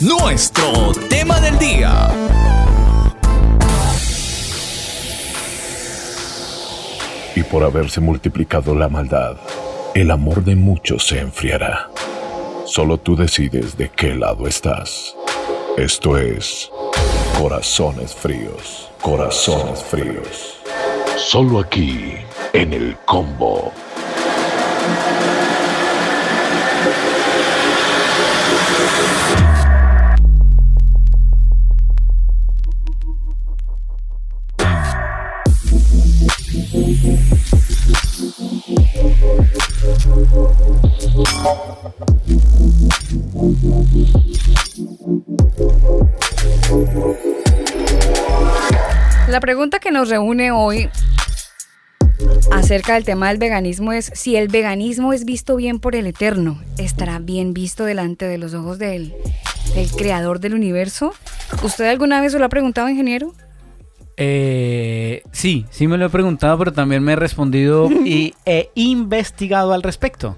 Nuestro tema del día. Y por haberse multiplicado la maldad, el amor de muchos se enfriará. Solo tú decides de qué lado estás. Esto es Corazones Fríos. Corazones Fríos. Solo aquí, en El Combo. La pregunta que nos reúne hoy acerca del tema del veganismo es: si el veganismo es visto bien por el Eterno, ¿estará bien visto delante de los ojos del creador del universo? ¿Usted alguna vez se lo ha preguntado, ingeniero? Sí me lo he preguntado, pero también me he respondido y he investigado al respecto.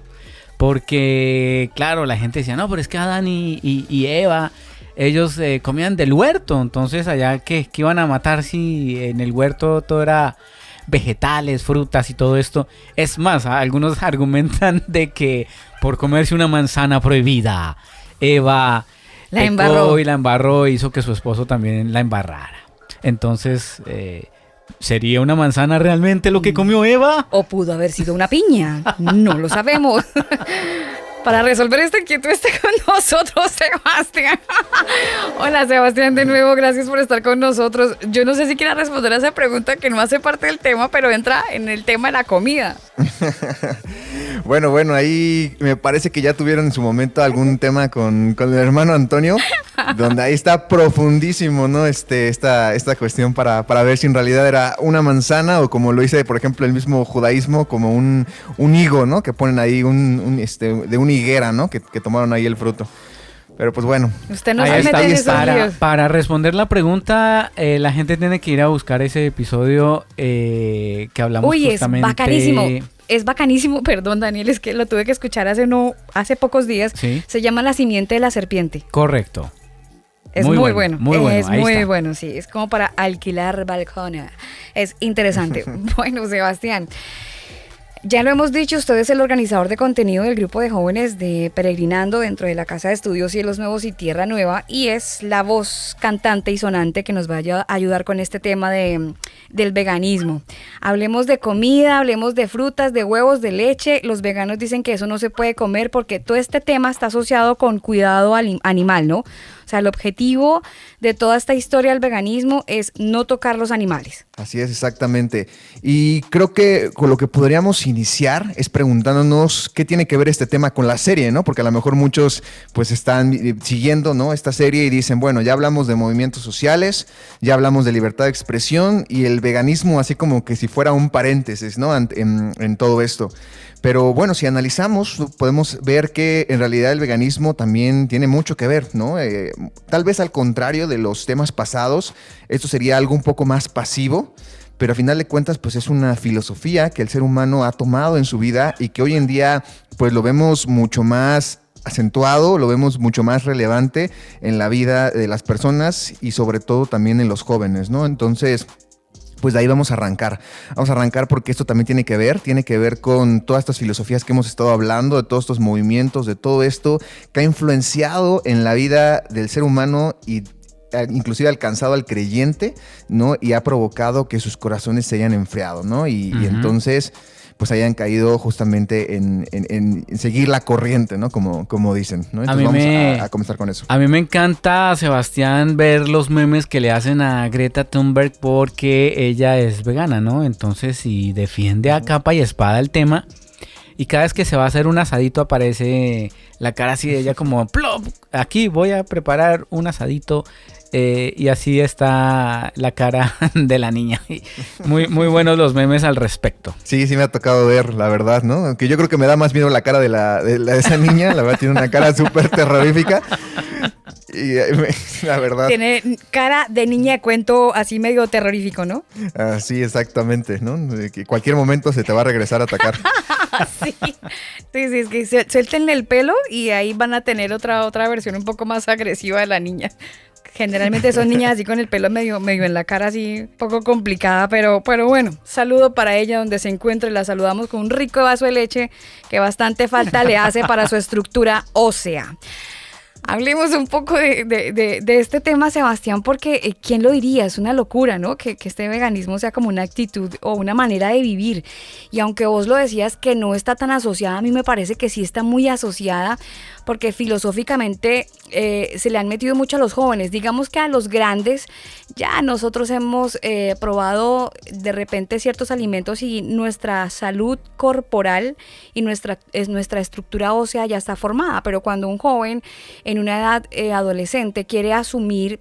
Porque, claro, la gente decía, no, pero es que Adán y Eva, ellos comían del huerto. Entonces, allá, ¿qué iban a matar si en el huerto todo era vegetales, frutas y todo esto? Es más, algunos argumentan de que por comerse una manzana prohibida, Eva la embarró y hizo que su esposo también la embarrara. Entonces, ¿sería una manzana realmente lo que comió Eva? ¿O pudo haber sido una piña? No lo sabemos. Para resolver esta inquietud está con nosotros Sebastián. Hola Sebastián, de nuevo, gracias por estar con nosotros. Yo no sé si quiera responder a esa pregunta que no hace parte del tema, pero entra en el tema de la comida. Bueno, ahí me parece que ya tuvieron en su momento algún tema con el hermano Antonio, donde ahí está profundísimo, ¿no? Esta cuestión para ver si en realidad era una manzana o, como lo dice, por ejemplo, el mismo judaísmo, como un higo, ¿no? Que ponen ahí de una higuera, ¿no? Que tomaron ahí el fruto. Pero pues bueno. Usted no se mete en esos líos. Para responder la pregunta, la gente tiene que ir a buscar ese episodio que hablamos justamente. Es bacanísimo, perdón Daniel, es que lo tuve que escuchar hace pocos días. ¿Sí? Se llama La Simiente de la Serpiente. Correcto. Es muy bueno. Es muy está. bueno, sí. Es como para alquilar balcón. Es interesante. Bueno, Sebastián, ya lo hemos dicho, usted es el organizador de contenido del grupo de jóvenes de Peregrinando dentro de la Casa de Estudios Cielos Nuevos y Tierra Nueva, y es la voz cantante y sonante que nos va a ayudar con este tema del veganismo. Hablemos de comida, hablemos de frutas, de huevos, de leche. Los veganos dicen que eso no se puede comer porque todo este tema está asociado con cuidado animal, ¿no? O sea, el objetivo de toda esta historia del veganismo es no tocar los animales. Así es, exactamente. Y creo que con lo que podríamos iniciar es preguntándonos qué tiene que ver este tema con la serie, ¿no? Porque a lo mejor muchos pues están siguiendo, ¿no?, esta serie y dicen, bueno, ya hablamos de movimientos sociales, ya hablamos de libertad de expresión y el veganismo así como que si fuera un paréntesis, ¿no?, en todo esto. Pero bueno, si analizamos, podemos ver que en realidad el veganismo también tiene mucho que ver, ¿no? Tal vez al contrario de los temas pasados, esto sería algo un poco más pasivo, pero a final de cuentas pues es una filosofía que el ser humano ha tomado en su vida y que hoy en día pues lo vemos mucho más acentuado, lo vemos mucho más relevante en la vida de las personas y sobre todo también en los jóvenes, ¿no? Entonces, pues de ahí vamos a arrancar. Vamos a arrancar porque esto también tiene que ver con todas estas filosofías que hemos estado hablando, de todos estos movimientos, de todo esto que ha influenciado en la vida del ser humano y inclusive ha alcanzado al creyente, ¿no? Y ha provocado que sus corazones se hayan enfriado, ¿no? Y entonces pues hayan caído justamente en seguir la corriente, ¿no? Como dicen, ¿no? Entonces vamos a comenzar con eso. A mí me encanta, Sebastián, ver los memes que le hacen a Greta Thunberg porque ella es vegana, ¿no? Entonces, y defiende a capa y espada el tema. Y cada vez que se va a hacer un asadito aparece la cara así de ella como ¡plop! Aquí voy a preparar un asadito. Y así está la cara de la niña. Muy, muy buenos los memes al respecto. Sí me ha tocado ver, la verdad, ¿no? Aunque yo creo que me da más miedo la cara de esa niña. La verdad tiene una cara súper terrorífica. Y la verdad. Tiene cara de niña de cuento así medio terrorífico, ¿no? Sí, exactamente, ¿no? De que cualquier momento se te va a regresar a atacar. Sí, es que suéltenle el pelo y ahí van a tener otra versión un poco más agresiva de la niña. Generalmente son niñas así con el pelo medio en la cara, así un poco complicada, pero bueno, saludo para ella donde se encuentre. La saludamos con un rico vaso de leche que bastante falta le hace para su estructura ósea. Hablemos un poco de este tema, Sebastián, porque ¿quién lo diría? Es una locura, ¿no? Que este veganismo sea como una actitud o una manera de vivir. Y aunque vos lo decías que no está tan asociada, a mí me parece que sí está muy asociada, porque filosóficamente se le han metido mucho a los jóvenes. Digamos que a los grandes ya nosotros hemos probado de repente ciertos alimentos y nuestra salud corporal y nuestra estructura ósea ya está formada, pero cuando un joven en una edad adolescente quiere asumir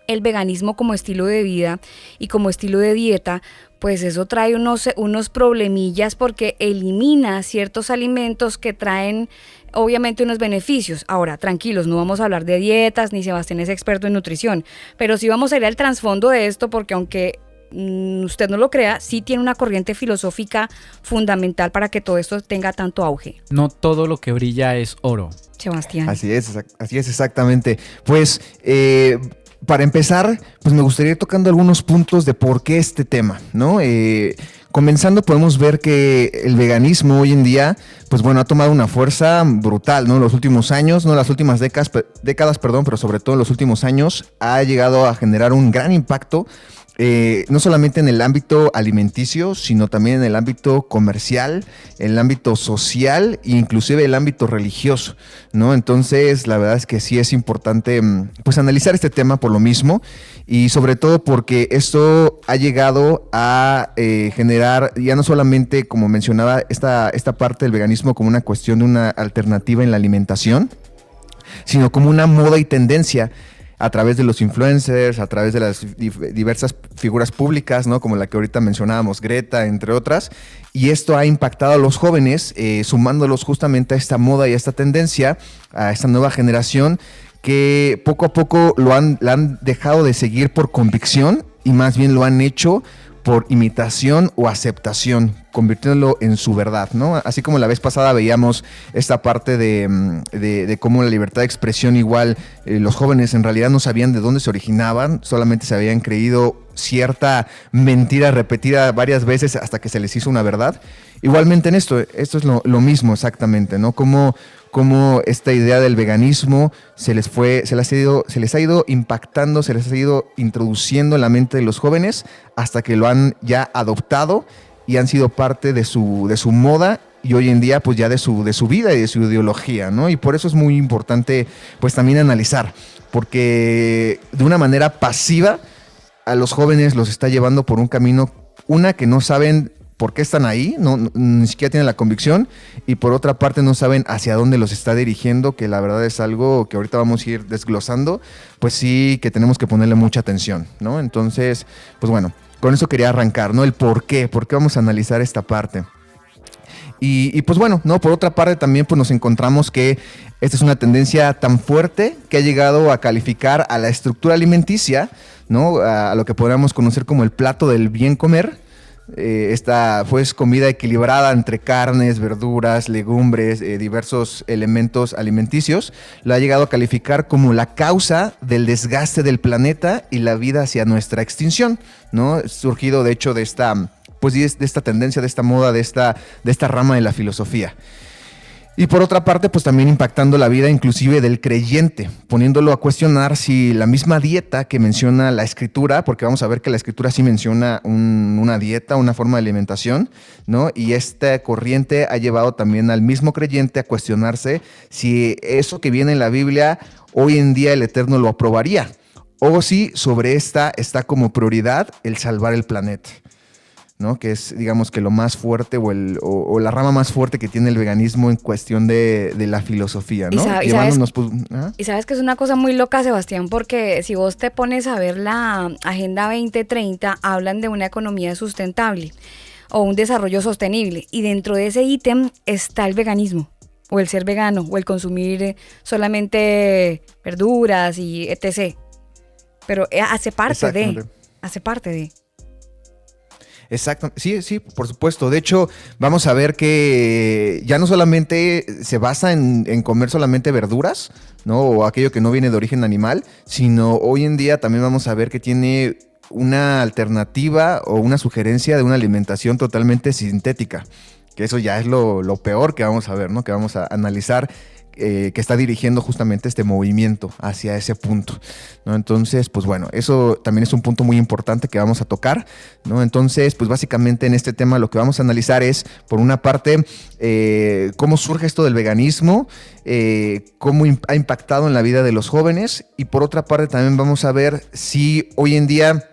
el veganismo como estilo de vida y como estilo de dieta, pues eso trae unos problemillas porque elimina ciertos alimentos que traen obviamente unos beneficios. Ahora, tranquilos, no vamos a hablar de dietas, ni Sebastián es experto en nutrición, pero sí vamos a ir al trasfondo de esto porque aunque usted no lo crea, sí tiene una corriente filosófica fundamental para que todo esto tenga tanto auge. No todo lo que brilla es oro. Sebastián. Así es exactamente. Pues para empezar, pues me gustaría ir tocando algunos puntos de por qué este tema, ¿no? Comenzando, podemos ver que el veganismo hoy en día, pues bueno, ha tomado una fuerza brutal, ¿no? En los últimos años, no las últimas décadas, pero sobre todo en los últimos años, ha llegado a generar un gran impacto. No solamente en el ámbito alimenticio, sino también en el ámbito comercial, en el ámbito social e inclusive el ámbito religioso, ¿no? Entonces, la verdad es que sí es importante pues analizar este tema por lo mismo y sobre todo porque esto ha llegado a generar ya no solamente, como mencionaba, esta parte del veganismo como una cuestión de una alternativa en la alimentación, sino como una moda y tendencia a través de los influencers, a través de las diversas figuras públicas, ¿no? Como la que ahorita mencionábamos, Greta, entre otras. Y esto ha impactado a los jóvenes, sumándolos justamente a esta moda y a esta tendencia, a esta nueva generación, que poco a poco la han dejado de seguir por convicción y más bien lo han hecho por imitación o aceptación, convirtiéndolo en su verdad, ¿no? Así como la vez pasada veíamos esta parte de cómo la libertad de expresión igual, los jóvenes en realidad no sabían de dónde se originaban, solamente se habían creído cierta mentira repetida varias veces hasta que se les hizo una verdad. Igualmente en esto es lo mismo exactamente, ¿no? Como esta idea del veganismo se les ha ido impactando, se les ha ido introduciendo en la mente de los jóvenes hasta que lo han ya adoptado y han sido parte de su moda y hoy en día pues ya de su vida y de su ideología, ¿no? Y por eso es muy importante pues también analizar, porque de una manera pasiva a los jóvenes los está llevando por un camino, que no saben por qué están ahí, ni siquiera tienen la convicción, y por otra parte no saben hacia dónde los está dirigiendo, que la verdad es algo que ahorita vamos a ir desglosando, pues sí que tenemos que ponerle mucha atención, ¿no? Entonces, pues bueno, con eso quería arrancar, ¿no? El por qué vamos a analizar esta parte. Y pues bueno, ¿no? Por otra parte también pues nos encontramos que esta es una tendencia tan fuerte que ha llegado a calificar a la estructura alimenticia, ¿no? A lo que podríamos conocer como el plato del bien comer. Esta pues comida equilibrada entre carnes, verduras, legumbres, diversos elementos alimenticios, lo ha llegado a calificar como la causa del desgaste del planeta y la vida hacia nuestra extinción, ¿no? Surgido de hecho de esta tendencia, de esta moda, de esta rama de la filosofía. Y por otra parte, pues también impactando la vida inclusive del creyente, poniéndolo a cuestionar si la misma dieta que menciona la Escritura, porque vamos a ver que la Escritura sí menciona una dieta, una forma de alimentación, ¿no? Y esta corriente ha llevado también al mismo creyente a cuestionarse si eso que viene en la Biblia hoy en día el Eterno lo aprobaría, o si sobre esta está como prioridad el salvar el planeta, ¿no? Que es, digamos, que lo más fuerte o la rama más fuerte que tiene el veganismo en cuestión de la filosofía, ¿no? Y sabes que es una cosa muy loca, Sebastián, porque si vos te pones a ver la Agenda 2030, hablan de una economía sustentable o un desarrollo sostenible, y dentro de ese ítem está el veganismo. o el ser vegano, o el consumir solamente verduras y etc. Pero hace parte de. Exacto, sí, sí, por supuesto. De hecho, vamos a ver que ya no solamente se basa en comer solamente verduras, ¿no? O aquello que no viene de origen animal, sino hoy en día también vamos a ver que tiene una alternativa o una sugerencia de una alimentación totalmente sintética. Que eso ya es lo peor que vamos a ver, ¿no? Que vamos a analizar. Que está dirigiendo justamente este movimiento hacia ese punto, ¿no? Entonces, pues bueno, eso también es un punto muy importante que vamos a tocar, ¿no? Entonces, pues básicamente en este tema lo que vamos a analizar es, por una parte, cómo surge esto del veganismo, cómo ha impactado en la vida de los jóvenes, y por otra parte también vamos a ver si hoy en día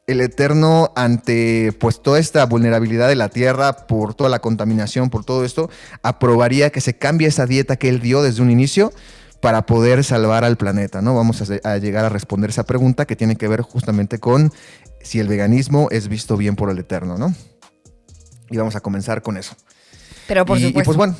el Eterno, ante pues toda esta vulnerabilidad de la tierra, por toda la contaminación, por todo esto, aprobaría que se cambie esa dieta que él dio desde un inicio para poder salvar al planeta, ¿no? Vamos a llegar a responder esa pregunta que tiene que ver justamente con si el veganismo es visto bien por el Eterno, ¿no? Y vamos a comenzar con eso. Pero por supuesto. Y pues bueno.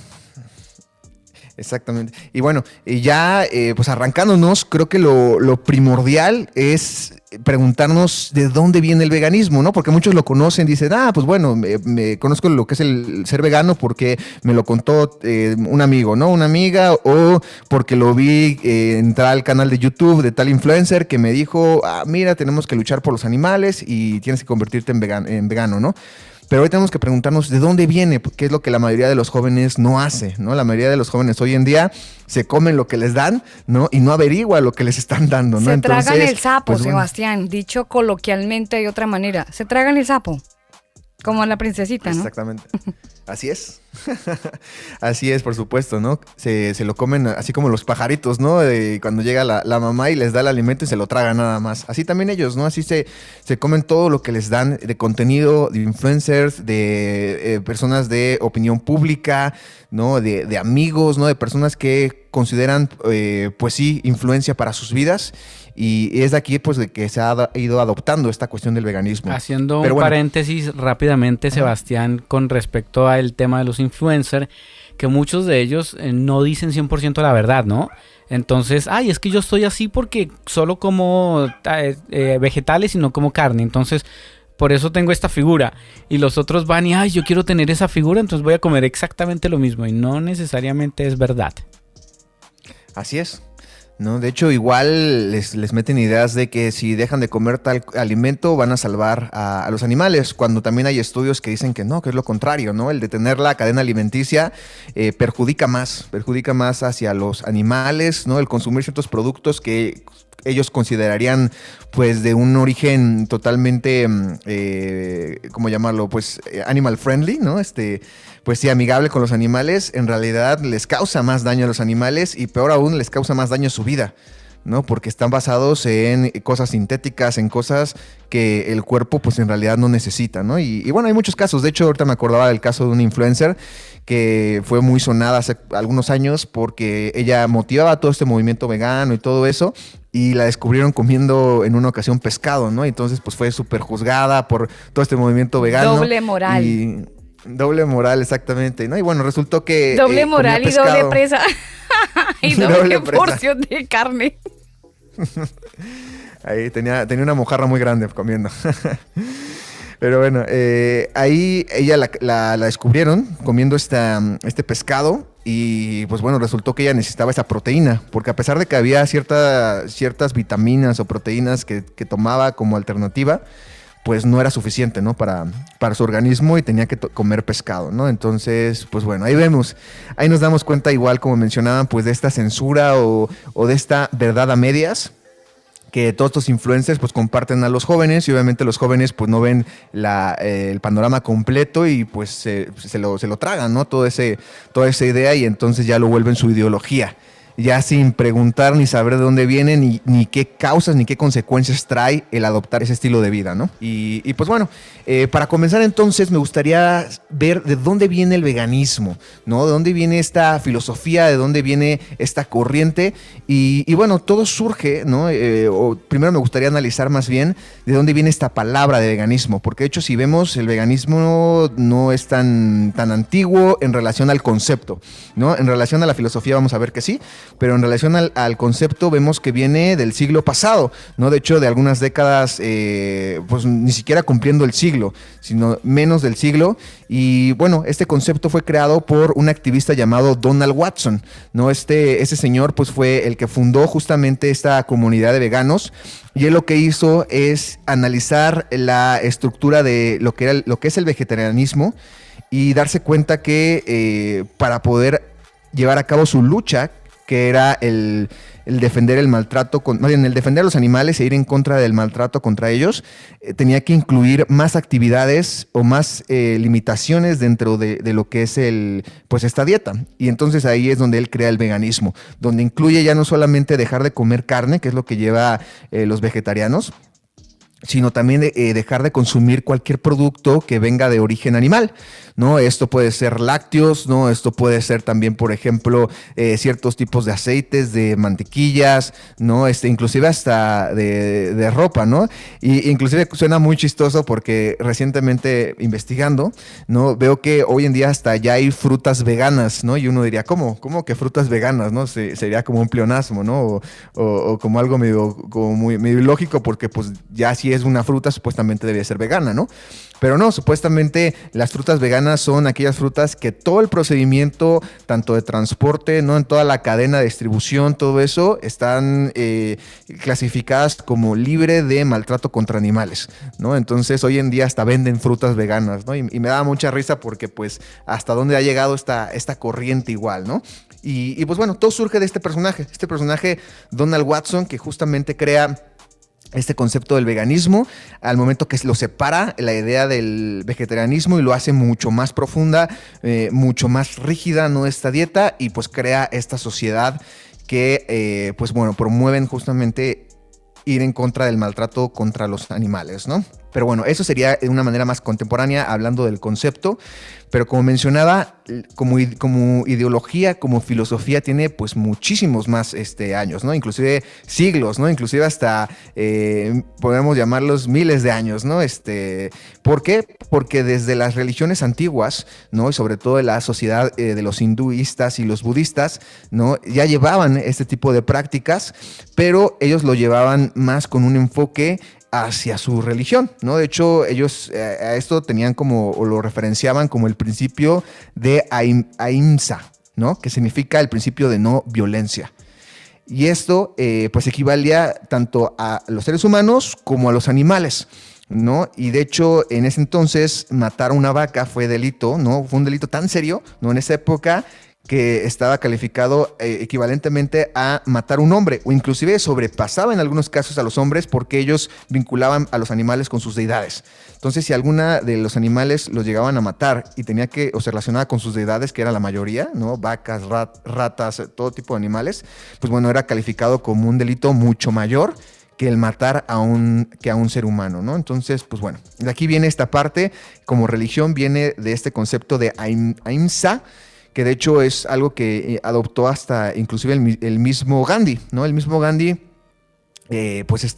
Exactamente. Y bueno, ya pues arrancándonos, creo que lo primordial es preguntarnos de dónde viene el veganismo, ¿no? Porque muchos lo conocen, dicen, pues bueno, me conozco lo que es el ser vegano porque me lo contó un amigo, ¿no? Una amiga, o porque lo vi entrar al canal de YouTube de tal influencer que me dijo, mira, tenemos que luchar por los animales y tienes que convertirte en vegano, ¿no? Pero hoy tenemos que preguntarnos de dónde viene, qué es lo que la mayoría de los jóvenes no hace, ¿no? La mayoría de los jóvenes hoy en día se comen lo que les dan, ¿no? Y no averigua lo que les están dando, ¿no? Se tragan el sapo, pues, bueno. Sebastián, dicho coloquialmente de otra manera. Se tragan el sapo, como la princesita, ¿no? Exactamente. Así es. Así es, por supuesto, ¿no? Se lo comen así como los pajaritos, ¿no? Cuando llega la mamá y les da el alimento y se lo tragan nada más. Así también ellos, ¿no? Así se comen todo lo que les dan de contenido, de influencers, de personas de opinión pública, ¿no? De amigos, ¿no? De personas que consideran, pues sí, influencia para sus vidas. Y es de aquí, pues, de que se ha ido adoptando esta cuestión del veganismo. Haciendo un paréntesis rápidamente, Sebastián, con respecto al tema de los influencers, que muchos de ellos no dicen 100% la verdad, ¿no? Entonces, es que yo estoy así porque solo como vegetales y no como carne. Entonces, por eso tengo esta figura. Y los otros van y, yo quiero tener esa figura, entonces voy a comer exactamente lo mismo. Y no necesariamente es verdad. Así es. No, de hecho, igual les meten ideas de que si dejan de comer tal alimento van a salvar a los animales, cuando también hay estudios que dicen que no, que es lo contrario, ¿no? El detener la cadena alimenticia perjudica más hacia los animales, ¿no? El consumir ciertos productos que ellos considerarían pues de un origen totalmente, ¿cómo llamarlo? Pues animal friendly, ¿no? Pues sí, amigable con los animales, en realidad les causa más daño a los animales y peor aún les causa más daño a su vida, ¿no? Porque están basados en cosas sintéticas, en cosas que el cuerpo pues en realidad no necesita, ¿no? Y bueno, hay muchos casos. De hecho, ahorita me acordaba del caso de una influencer que fue muy sonada hace algunos años porque ella motivaba todo este movimiento vegano y todo eso, y la descubrieron comiendo en una ocasión pescado, ¿no? Entonces pues fue súper juzgada por todo este movimiento vegano. Doble moral. Doble moral, exactamente, ¿no? Y bueno, resultó que doble moral y doble presa. Y doble porción de carne. Ahí tenía una mojarra muy grande comiendo. Pero bueno, ahí ella la descubrieron comiendo este pescado. Y pues bueno, resultó que ella necesitaba esa proteína, porque a pesar de que había ciertas vitaminas o proteínas que tomaba como alternativa, pues no era suficiente, ¿no? Para su organismo, y tenía que comer pescado, ¿no? Entonces, pues bueno, ahí nos damos cuenta, igual como mencionaban, pues de esta censura o de esta verdad a medias que todos estos influencers pues comparten a los jóvenes, y obviamente los jóvenes pues no ven el panorama completo y pues se lo tragan, ¿no? Toda esa idea, y entonces ya lo vuelven su ideología. ya sin preguntar ni saber de dónde viene, ni qué causas, ni qué consecuencias trae el adoptar ese estilo de vida, ¿no? Y pues bueno, para comenzar entonces me gustaría ver de dónde viene el veganismo, ¿no? De dónde viene esta filosofía, de dónde viene esta corriente, y bueno, todo surge, ¿no? Primero me gustaría analizar más bien de dónde viene esta palabra de veganismo, porque de hecho si vemos el veganismo no es tan antiguo en relación al concepto, ¿no? En relación a la filosofía vamos a ver que sí, pero en relación al concepto vemos que viene del siglo pasado, ¿no? De hecho de algunas décadas, pues ni siquiera cumpliendo el siglo, sino menos del siglo, y bueno, este concepto fue creado por un activista llamado Donald Watson, ¿no? Ese señor pues fue el que fundó justamente esta comunidad de veganos, y él lo que hizo es analizar la estructura de lo que es el vegetarianismo y darse cuenta que para poder llevar a cabo su lucha, que era el defender el maltrato, más bien el defender a los animales e ir en contra del maltrato contra ellos, tenía que incluir más actividades o más limitaciones dentro de lo que es pues esta dieta. Y entonces ahí es donde él crea el veganismo, donde incluye ya no solamente dejar de comer carne, que es lo que lleva los vegetarianos, sino también dejar de consumir cualquier producto que venga de origen animal, ¿no? Esto puede ser lácteos, ¿no? Esto puede ser también, por ejemplo, ciertos tipos de aceites, de mantequillas, ¿no? Inclusive hasta de ropa, ¿no? Y inclusive suena muy chistoso porque recientemente investigando, ¿no? Veo que hoy en día hasta ya hay frutas veganas, ¿no? Y uno diría, ¿cómo que frutas veganas, no? Sería como un pleonasmo, ¿no? O como algo como muy ilógico, porque pues ya si es una fruta supuestamente debe ser vegana, ¿no? Pero no, supuestamente las frutas veganas son aquellas frutas que todo el procedimiento, tanto de transporte, ¿no? En toda la cadena de distribución, todo eso, están clasificadas como libre de maltrato contra animales, ¿no? Entonces hoy en día hasta venden frutas veganas, ¿no? Y me da mucha risa porque pues hasta dónde ha llegado esta corriente igual, ¿no? Y pues bueno, todo surge de este personaje Donald Watson, que justamente crea este concepto del veganismo, al momento que lo separa la idea del vegetarianismo y lo hace mucho más profunda, mucho más rígida, ¿no? Esta dieta, y pues crea esta sociedad que, pues bueno, promueven justamente ir en contra del maltrato contra los animales, ¿no? Pero bueno, eso sería de una manera más contemporánea, hablando del concepto. Pero como mencionaba, como ideología, como filosofía, tiene pues muchísimos más años, ¿no? Inclusive siglos, ¿no? Inclusive hasta, podemos llamarlos miles de años, ¿no? ¿Por qué? Porque desde las religiones antiguas, ¿no? Y sobre todo de la sociedad de los hinduistas y los budistas, ¿no? Ya llevaban este tipo de prácticas, pero ellos lo llevaban más con un enfoque hacia su religión, ¿no? De hecho, ellos a esto tenían o lo referenciaban como el principio de Ahimsa, ¿no? Que significa el principio de no violencia. Y esto, pues equivalía tanto a los seres humanos como a los animales, ¿no? Y de hecho, en ese entonces, matar a una vaca fue delito, ¿no? Fue un delito tan serio, ¿no? En esa época, que estaba calificado equivalentemente a matar a un hombre, o inclusive sobrepasaba en algunos casos a los hombres porque ellos vinculaban a los animales con sus deidades. Entonces, si alguna de los animales los llegaban a matar y o se relacionaba con sus deidades, que era la mayoría, ¿no? Vacas, ratas, todo tipo de animales, pues bueno, era calificado como un delito mucho mayor que el matar que a un ser humano, ¿no? Entonces, pues bueno, de aquí viene esta parte, como religión viene de este concepto de Ahimsa, que de hecho es algo que adoptó hasta inclusive el mismo Gandhi, ¿no? El mismo Gandhi, pues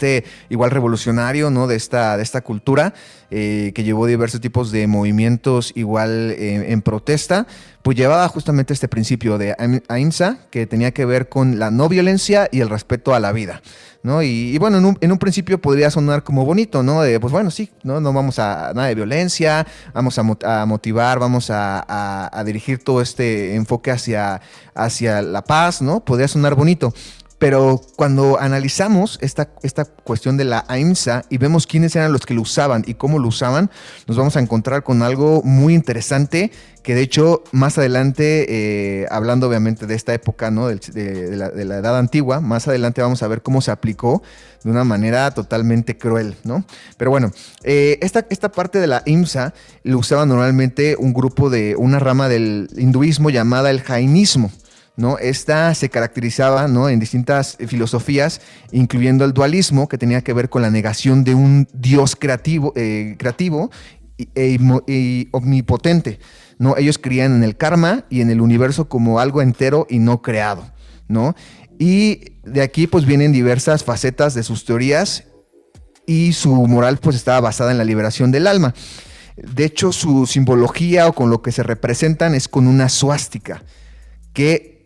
igual revolucionario, ¿no? de esta cultura, que llevó diversos tipos de movimientos igual en protesta, pues llevaba justamente este principio de Ahimsa, que tenía que ver con la no violencia y el respeto a la vida, ¿no? Y bueno, en un principio podría sonar como bonito, ¿no? Pues bueno, sí, no vamos a nada de violencia, vamos a motivar, vamos a dirigir todo este enfoque hacia la paz, ¿no? Podría sonar bonito. Pero cuando analizamos esta cuestión de la Ahimsa y vemos quiénes eran los que lo usaban y cómo lo usaban, nos vamos a encontrar con algo muy interesante que de hecho más adelante, hablando obviamente de esta época, ¿no? de la edad antigua, más adelante vamos a ver cómo se aplicó de una manera totalmente cruel, ¿no? Pero bueno, esta parte de la Ahimsa lo usaba normalmente una rama del hinduismo llamada el jainismo, ¿no? Esta se caracterizaba, ¿no?, en distintas filosofías, incluyendo el dualismo, que tenía que ver con la negación de un Dios creativo y omnipotente, ¿no? Ellos creían en el karma y en el universo como algo entero y no creado, ¿no? Y de aquí pues vienen diversas facetas de sus teorías y su moral pues estaba basada en la liberación del alma. De hecho, su simbología o con lo que se representan es con una suástica que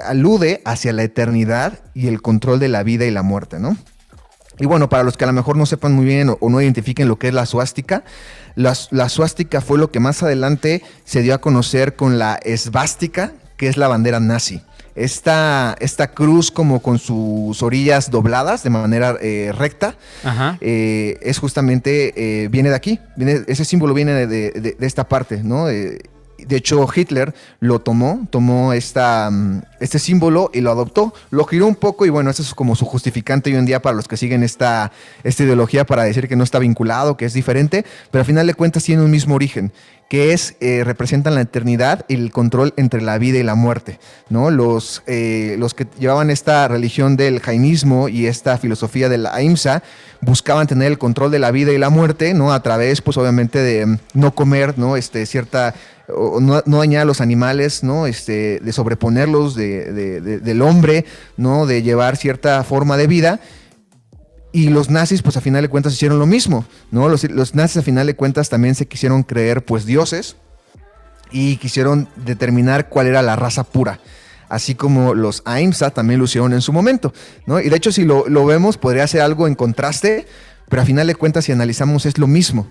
alude hacia la eternidad y el control de la vida y la muerte, ¿no? Y bueno, para los que a lo mejor no sepan muy bien o no identifiquen lo que es la suástica, la suástica fue lo que más adelante se dio a conocer con la esvástica, que es la bandera nazi. Esta cruz como con sus orillas dobladas de manera recta, es justamente, viene de aquí, ese símbolo viene de esta parte, ¿no? De hecho, Hitler lo tomó este símbolo y lo adoptó, lo giró un poco y bueno, eso es como su justificante hoy en día para los que siguen esta ideología para decir que no está vinculado, que es diferente, pero al final de cuentas tiene un mismo origen, que es, representan la eternidad y el control entre la vida y la muerte, ¿no? Los que llevaban esta religión del jainismo y esta filosofía de la ahimsa buscaban tener el control de la vida y la muerte, ¿no? A través, pues obviamente, de no comer, ¿no? O no dañar a los animales, ¿no? De sobreponerlos del hombre, ¿no? De llevar cierta forma de vida. Y los nazis, pues a final de cuentas hicieron lo mismo, ¿no? Los nazis a final de cuentas también se quisieron creer, pues, dioses y quisieron determinar cuál era la raza pura. Así como los Ahimsa también lo hicieron en su momento, ¿no? Y de hecho, si lo vemos, podría ser algo en contraste, pero a final de cuentas, si analizamos, es lo mismo,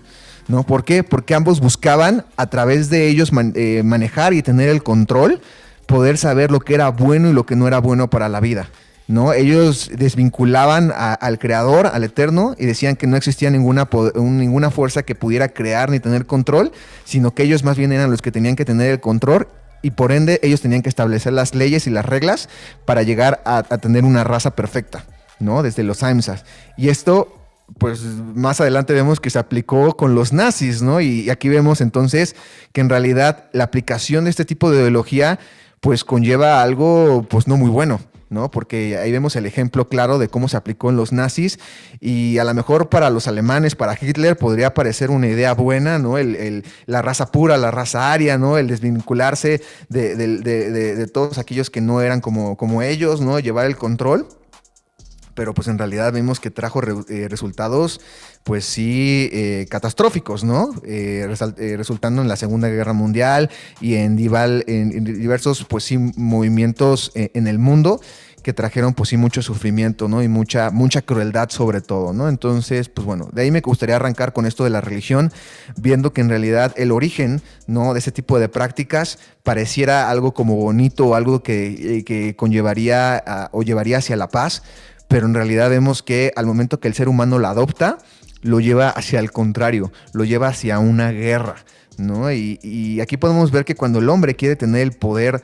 ¿no? ¿Por qué? Porque ambos buscaban, a través de ellos, manejar y tener el control, poder saber lo que era bueno y lo que no era bueno para la vida, ¿no? Ellos desvinculaban al creador, al eterno, y decían que no existía ninguna fuerza que pudiera crear ni tener control, sino que ellos más bien eran los que tenían que tener el control, y por ende ellos tenían que establecer las leyes y las reglas para llegar a tener una raza perfecta, ¿no? Desde los Ahimsas. Y esto, pues más adelante vemos que se aplicó con los nazis, ¿no? Y aquí vemos entonces que en realidad la aplicación de este tipo de ideología pues conlleva algo pues no muy bueno, ¿no? Porque ahí vemos el ejemplo claro de cómo se aplicó en los nazis y a lo mejor para los alemanes, para Hitler podría parecer una idea buena, ¿no? La raza pura, la raza aria, ¿no? El desvincularse de todos aquellos que no eran como ellos, ¿no? Llevar el control. Pero pues en realidad vemos que trajo resultados pues sí catastróficos, ¿no? Resultando en la Segunda Guerra Mundial y en diversos pues sí movimientos en el mundo que trajeron pues sí mucho sufrimiento, ¿no? Y mucha crueldad sobre todo, ¿no? Entonces, pues bueno, de ahí me gustaría arrancar con esto de la religión, viendo que en realidad el origen, ¿no? De ese tipo de prácticas pareciera algo como bonito o algo que conllevaría o llevaría hacia la paz, pero en realidad vemos que al momento que el ser humano la adopta, lo lleva hacia el contrario, lo lleva hacia una guerra, ¿no? Y aquí podemos ver que cuando el hombre quiere tener el poder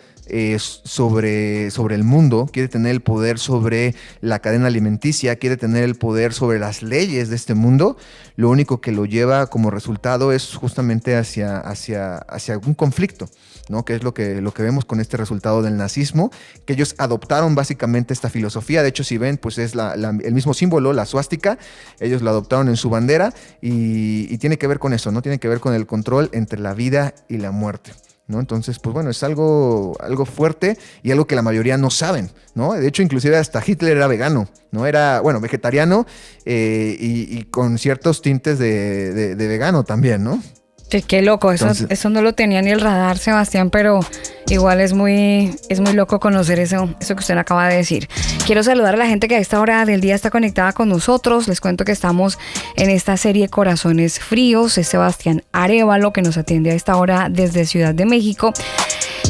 sobre el mundo, quiere tener el poder sobre la cadena alimenticia, quiere tener el poder sobre las leyes de este mundo, lo único que lo lleva como resultado es justamente hacia un conflicto, ¿no? Que es lo que vemos con este resultado del nazismo, que ellos adoptaron básicamente esta filosofía. De hecho, si ven, pues es el mismo símbolo, la suástica, ellos lo adoptaron en su bandera y tiene que ver con eso, ¿no? Tiene que ver con el control entre la vida y la muerte, ¿no? Entonces, pues bueno, es algo fuerte y algo que la mayoría no saben, ¿no? De hecho, inclusive hasta Hitler era vegano, ¿no? Era, bueno, vegetariano y con ciertos tintes de vegano también, ¿no? Sí, qué loco, eso no lo tenía ni el radar, Sebastián, pero igual es muy loco conocer eso que usted acaba de decir. Quiero saludar a la gente que a esta hora del día está conectada con nosotros. Les cuento que estamos en esta serie Corazones Fríos. Es Sebastián Arévalo, que nos atiende a esta hora desde Ciudad de México.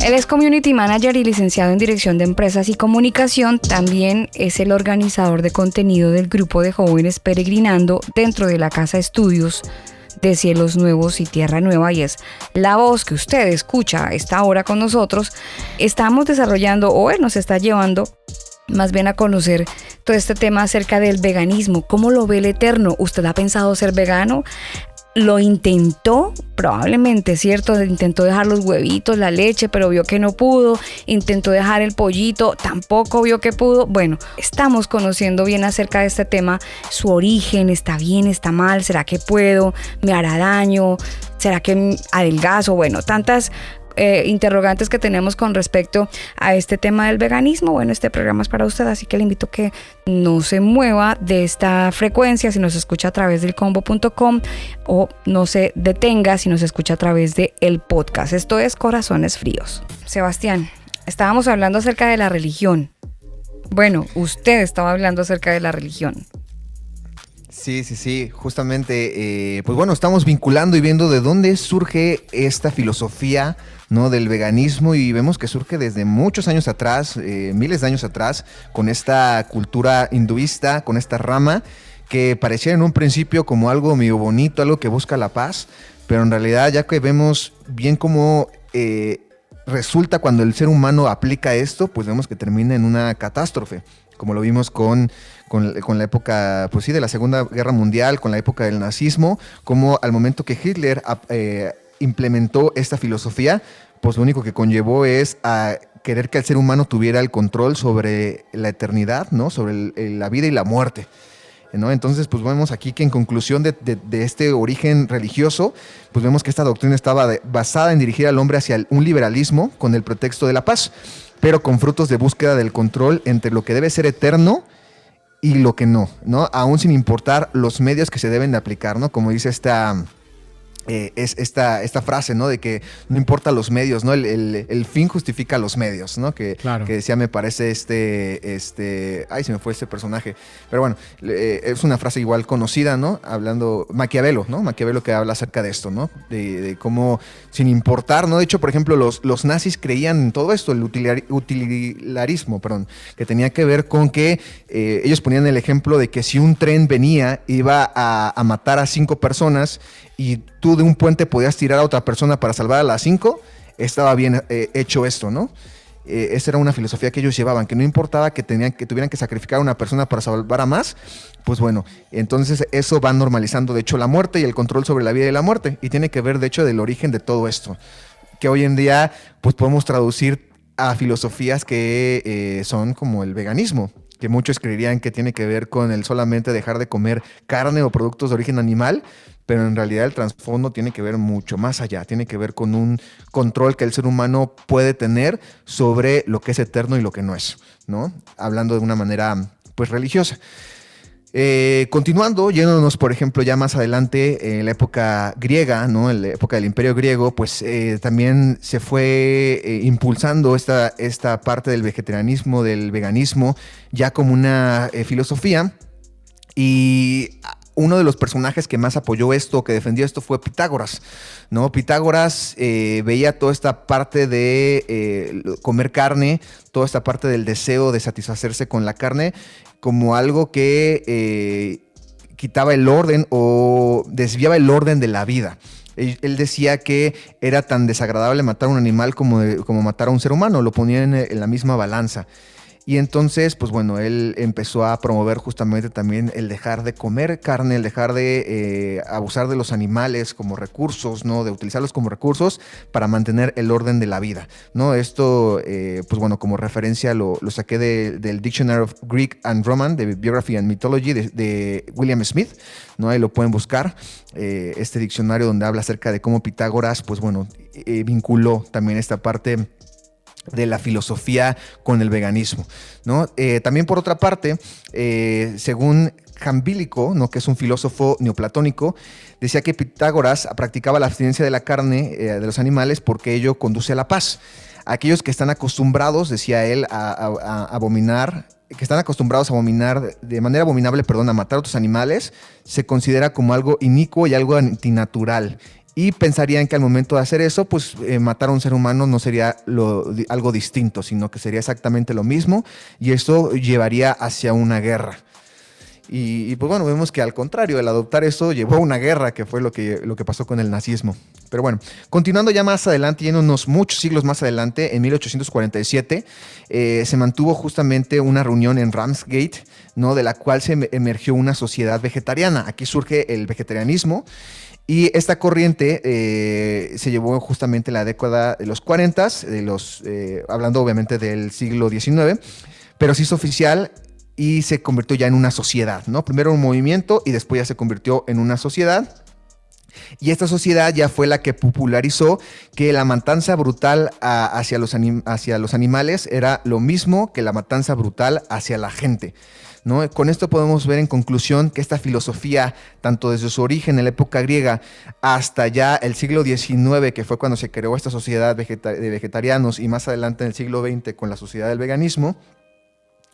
Él es Community Manager y licenciado en Dirección de Empresas y Comunicación. También es el organizador de contenido del grupo de jóvenes Peregrinando dentro de la Casa Estudios de Cielos Nuevos y Tierra Nueva, y es la voz que usted escucha a esta hora con nosotros. Estamos desarrollando, o él nos está llevando más bien a conocer todo este tema acerca del veganismo. ¿Cómo lo ve el Eterno? ¿Usted ha pensado ser vegano? lo intentó, probablemente, ¿cierto? Intentó dejar los huevitos, la leche, pero vio que no pudo. Intentó dejar el pollito, tampoco vio que pudo. Bueno, estamos conociendo bien acerca de este tema, su origen, ¿está bien, está mal? ¿Será que puedo? ¿Me hará daño? ¿Será que adelgazo? Bueno, tantas interrogantes que tenemos con respecto a este tema del veganismo. Bueno, este programa es para usted, así que le invito a que no se mueva de esta frecuencia si nos escucha a través del combo.com o no se detenga si nos escucha a través de el podcast. Esto es Corazones Fríos. Sebastián, estábamos hablando acerca de la religión. Bueno, usted estaba hablando acerca de la religión. Sí, justamente, pues bueno, estamos vinculando y viendo de dónde surge esta filosofía, ¿no?, del veganismo, y vemos que surge desde muchos años atrás, miles de años atrás, con esta cultura hinduista, con esta rama que parecía en un principio como algo medio bonito, algo que busca la paz, pero en realidad ya que vemos bien cómo resulta cuando el ser humano aplica esto, pues vemos que termina en una catástrofe, como lo vimos con la época, pues sí, de la Segunda Guerra Mundial, con la época del nazismo, como al momento que Hitler implementó esta filosofía, pues lo único que conllevó es a querer que el ser humano tuviera el control sobre la eternidad, ¿no?, sobre la vida y la muerte, ¿no? Entonces, pues vemos aquí que en conclusión de este origen religioso, pues vemos que esta doctrina estaba basada en dirigir al hombre hacia un liberalismo con el pretexto de la paz, pero con frutos de búsqueda del control entre lo que debe ser eterno y lo que no, aún sin importar los medios que se deben de aplicar, ¿no? Como dice esta frase, ¿no?, de que no importa los medios, ¿no? El fin justifica los medios, ¿no? Claro. Que decía, me parece ay, se me fue este personaje. Pero bueno, es una frase igual conocida, ¿no? Hablando, Maquiavelo, ¿no? Maquiavelo, que habla acerca de esto, ¿no? De cómo, sin importar, ¿no? De hecho, por ejemplo, los nazis creían en todo esto, el utilitarismo, que tenía que ver con que ellos ponían el ejemplo de que si un tren venía, iba a matar a 5 personas, y tú de un puente podías tirar a otra persona para salvar a las 5, estaba bien hecho esto, ¿no? Esa era una filosofía que ellos llevaban, que no importaba que tuvieran que sacrificar a una persona para salvar a más, pues bueno, entonces eso va normalizando, de hecho, la muerte y el control sobre la vida y la muerte, y tiene que ver, de hecho, del origen de todo esto, que hoy en día, pues podemos traducir a filosofías que son como el veganismo, que muchos creerían que tiene que ver con el solamente dejar de comer carne o productos de origen animal, pero en realidad el trasfondo tiene que ver mucho más allá, tiene que ver con un control que el ser humano puede tener sobre lo que es eterno y lo que no es, ¿no? Hablando de una manera, pues, religiosa. Continuando, yéndonos, por ejemplo, ya más adelante, en la época griega, ¿no?, en la época del Imperio griego, pues también se fue impulsando esta parte del vegetarianismo, del veganismo, ya como una filosofía, y uno de los personajes que más apoyó esto, que defendió esto, fue Pitágoras, ¿no? Pitágoras veía toda esta parte de comer carne, toda esta parte del deseo de satisfacerse con la carne, como algo que quitaba el orden o desviaba el orden de la vida. Él decía que era tan desagradable matar a un animal como matar a un ser humano, lo ponía en la misma balanza. Y entonces, pues bueno, él empezó a promover justamente también el dejar de comer carne, el dejar de abusar de los animales como recursos, ¿no? De utilizarlos como recursos para mantener el orden de la vida, ¿no? Esto, pues bueno, como referencia lo saqué del Dictionary of Greek and Roman, de Biography and Mythology, de William Smith, ¿no? Ahí lo pueden buscar, este diccionario donde habla acerca de cómo Pitágoras, pues bueno, vinculó también esta parte de la filosofía con el veganismo, ¿no? También, por otra parte, según Jambílico, ¿no?, que es un filósofo neoplatónico, decía que Pitágoras practicaba la abstinencia de la carne de los animales porque ello conduce a la paz. Aquellos que están acostumbrados, decía él, a abominar, que están acostumbrados a abominar, de manera abominable, a matar a otros animales, se considera como algo inicuo y algo antinatural. Y pensarían que al momento de hacer eso, pues matar a un ser humano no sería algo distinto, sino que sería exactamente lo mismo, y esto llevaría hacia una guerra. Y pues bueno, vemos que al contrario, el adoptar eso llevó a una guerra, que fue lo que pasó con el nazismo. Pero bueno, continuando ya más adelante, yéndonos muchos siglos más adelante, en 1847, se mantuvo justamente una reunión en Ramsgate, ¿no?, de la cual se emergió una sociedad vegetariana. Aquí surge el vegetarianismo. Y esta corriente se llevó justamente en la década de los 40, hablando obviamente del siglo XIX, pero se hizo oficial y se convirtió ya en una sociedad, ¿no? Primero un movimiento y después ya se convirtió en una sociedad. Y esta sociedad ya fue la que popularizó que la matanza brutal hacia los animales era lo mismo que la matanza brutal hacia la gente, ¿no? Con esto podemos ver en conclusión que esta filosofía, tanto desde su origen en la época griega hasta ya el siglo XIX, que fue cuando se creó esta sociedad de vegetarianos, y más adelante en el siglo XX con la sociedad del veganismo,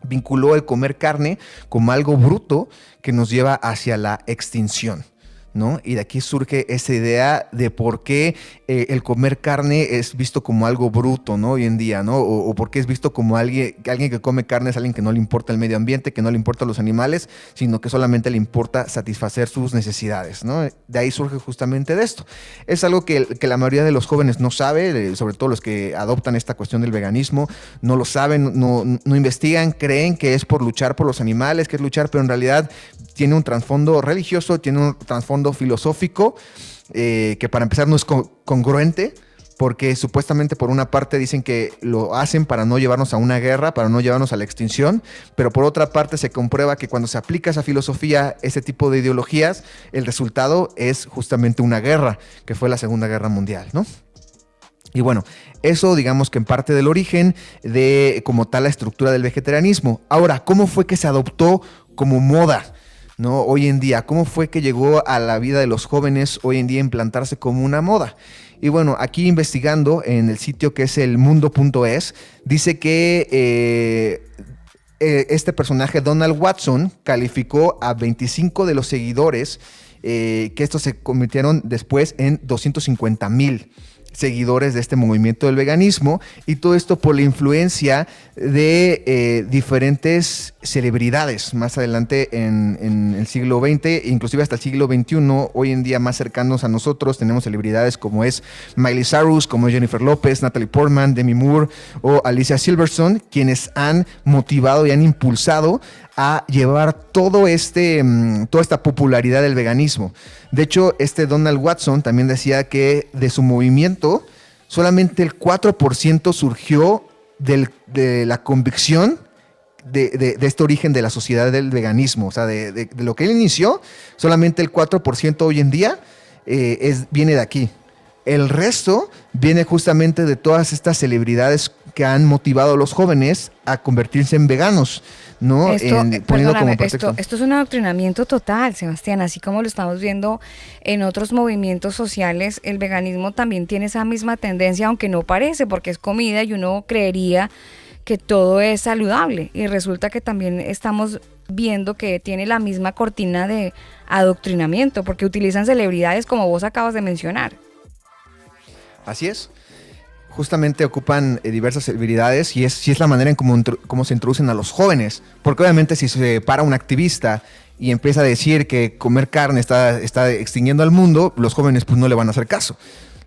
vinculó el comer carne como algo bruto que nos lleva hacia la extinción, ¿no? Y de aquí surge esa idea de por qué el comer carne es visto como algo bruto, ¿no? Hoy en día, ¿no? O por qué es visto como alguien que come carne es alguien que no le importa el medio ambiente, que no le importan los animales, sino que solamente le importa satisfacer sus necesidades, ¿no? De ahí surge justamente de esto. Es algo que la mayoría de los jóvenes no sabe, sobre todo los que adoptan esta cuestión del veganismo, no lo saben, no investigan, creen que es por luchar por los animales, que es luchar, pero en realidad tiene un trasfondo religioso, tiene un trasfondo filosófico, que para empezar no es congruente, porque supuestamente por una parte dicen que lo hacen para no llevarnos a una guerra, para no llevarnos a la extinción, pero por otra parte se comprueba que cuando se aplica esa filosofía, ese tipo de ideologías, el resultado es justamente una guerra, que fue la Segunda Guerra Mundial, ¿no? Y bueno, eso digamos que en parte del origen de como tal la estructura del vegetarianismo. Ahora, ¿cómo fue que se adoptó como moda, ¿no? Hoy en día, ¿cómo fue que llegó a la vida de los jóvenes hoy en día implantarse como una moda? Y bueno, aquí investigando en el sitio que es elmundo.es, dice que este personaje, Donald Watson, calificó a 25 de los seguidores, que estos se convirtieron después en 250,000 seguidores de este movimiento del veganismo, y todo esto por la influencia de diferentes celebridades más adelante en el siglo XX, inclusive hasta el siglo XXI. Hoy en día más cercanos a nosotros tenemos celebridades como es Miley Cyrus, como es Jennifer López, Natalie Portman, Demi Moore o Alicia Silverstone, quienes han motivado y han impulsado a llevar toda esta popularidad del veganismo. De hecho, Donald Watson también decía que de su movimiento solamente el 4% surgió de la convicción de este origen de la sociedad del veganismo. O sea, de lo que él inició, solamente el 4% hoy en día viene de aquí. El resto viene justamente de todas estas celebridades que han motivado a los jóvenes a convertirse en veganos, ¿no? Esto es un adoctrinamiento total, Sebastián, así como lo estamos viendo en otros movimientos sociales. El veganismo también tiene esa misma tendencia, aunque no parece, porque es comida y uno creería que todo es saludable, y resulta que también estamos viendo que tiene la misma cortina de adoctrinamiento, porque utilizan celebridades como vos acabas de mencionar. Así es. Justamente ocupan diversas celebridades, y es la manera en cómo se introducen a los jóvenes. Porque obviamente si se para un activista y empieza a decir que comer carne está extinguiendo al mundo, los jóvenes pues no le van a hacer caso,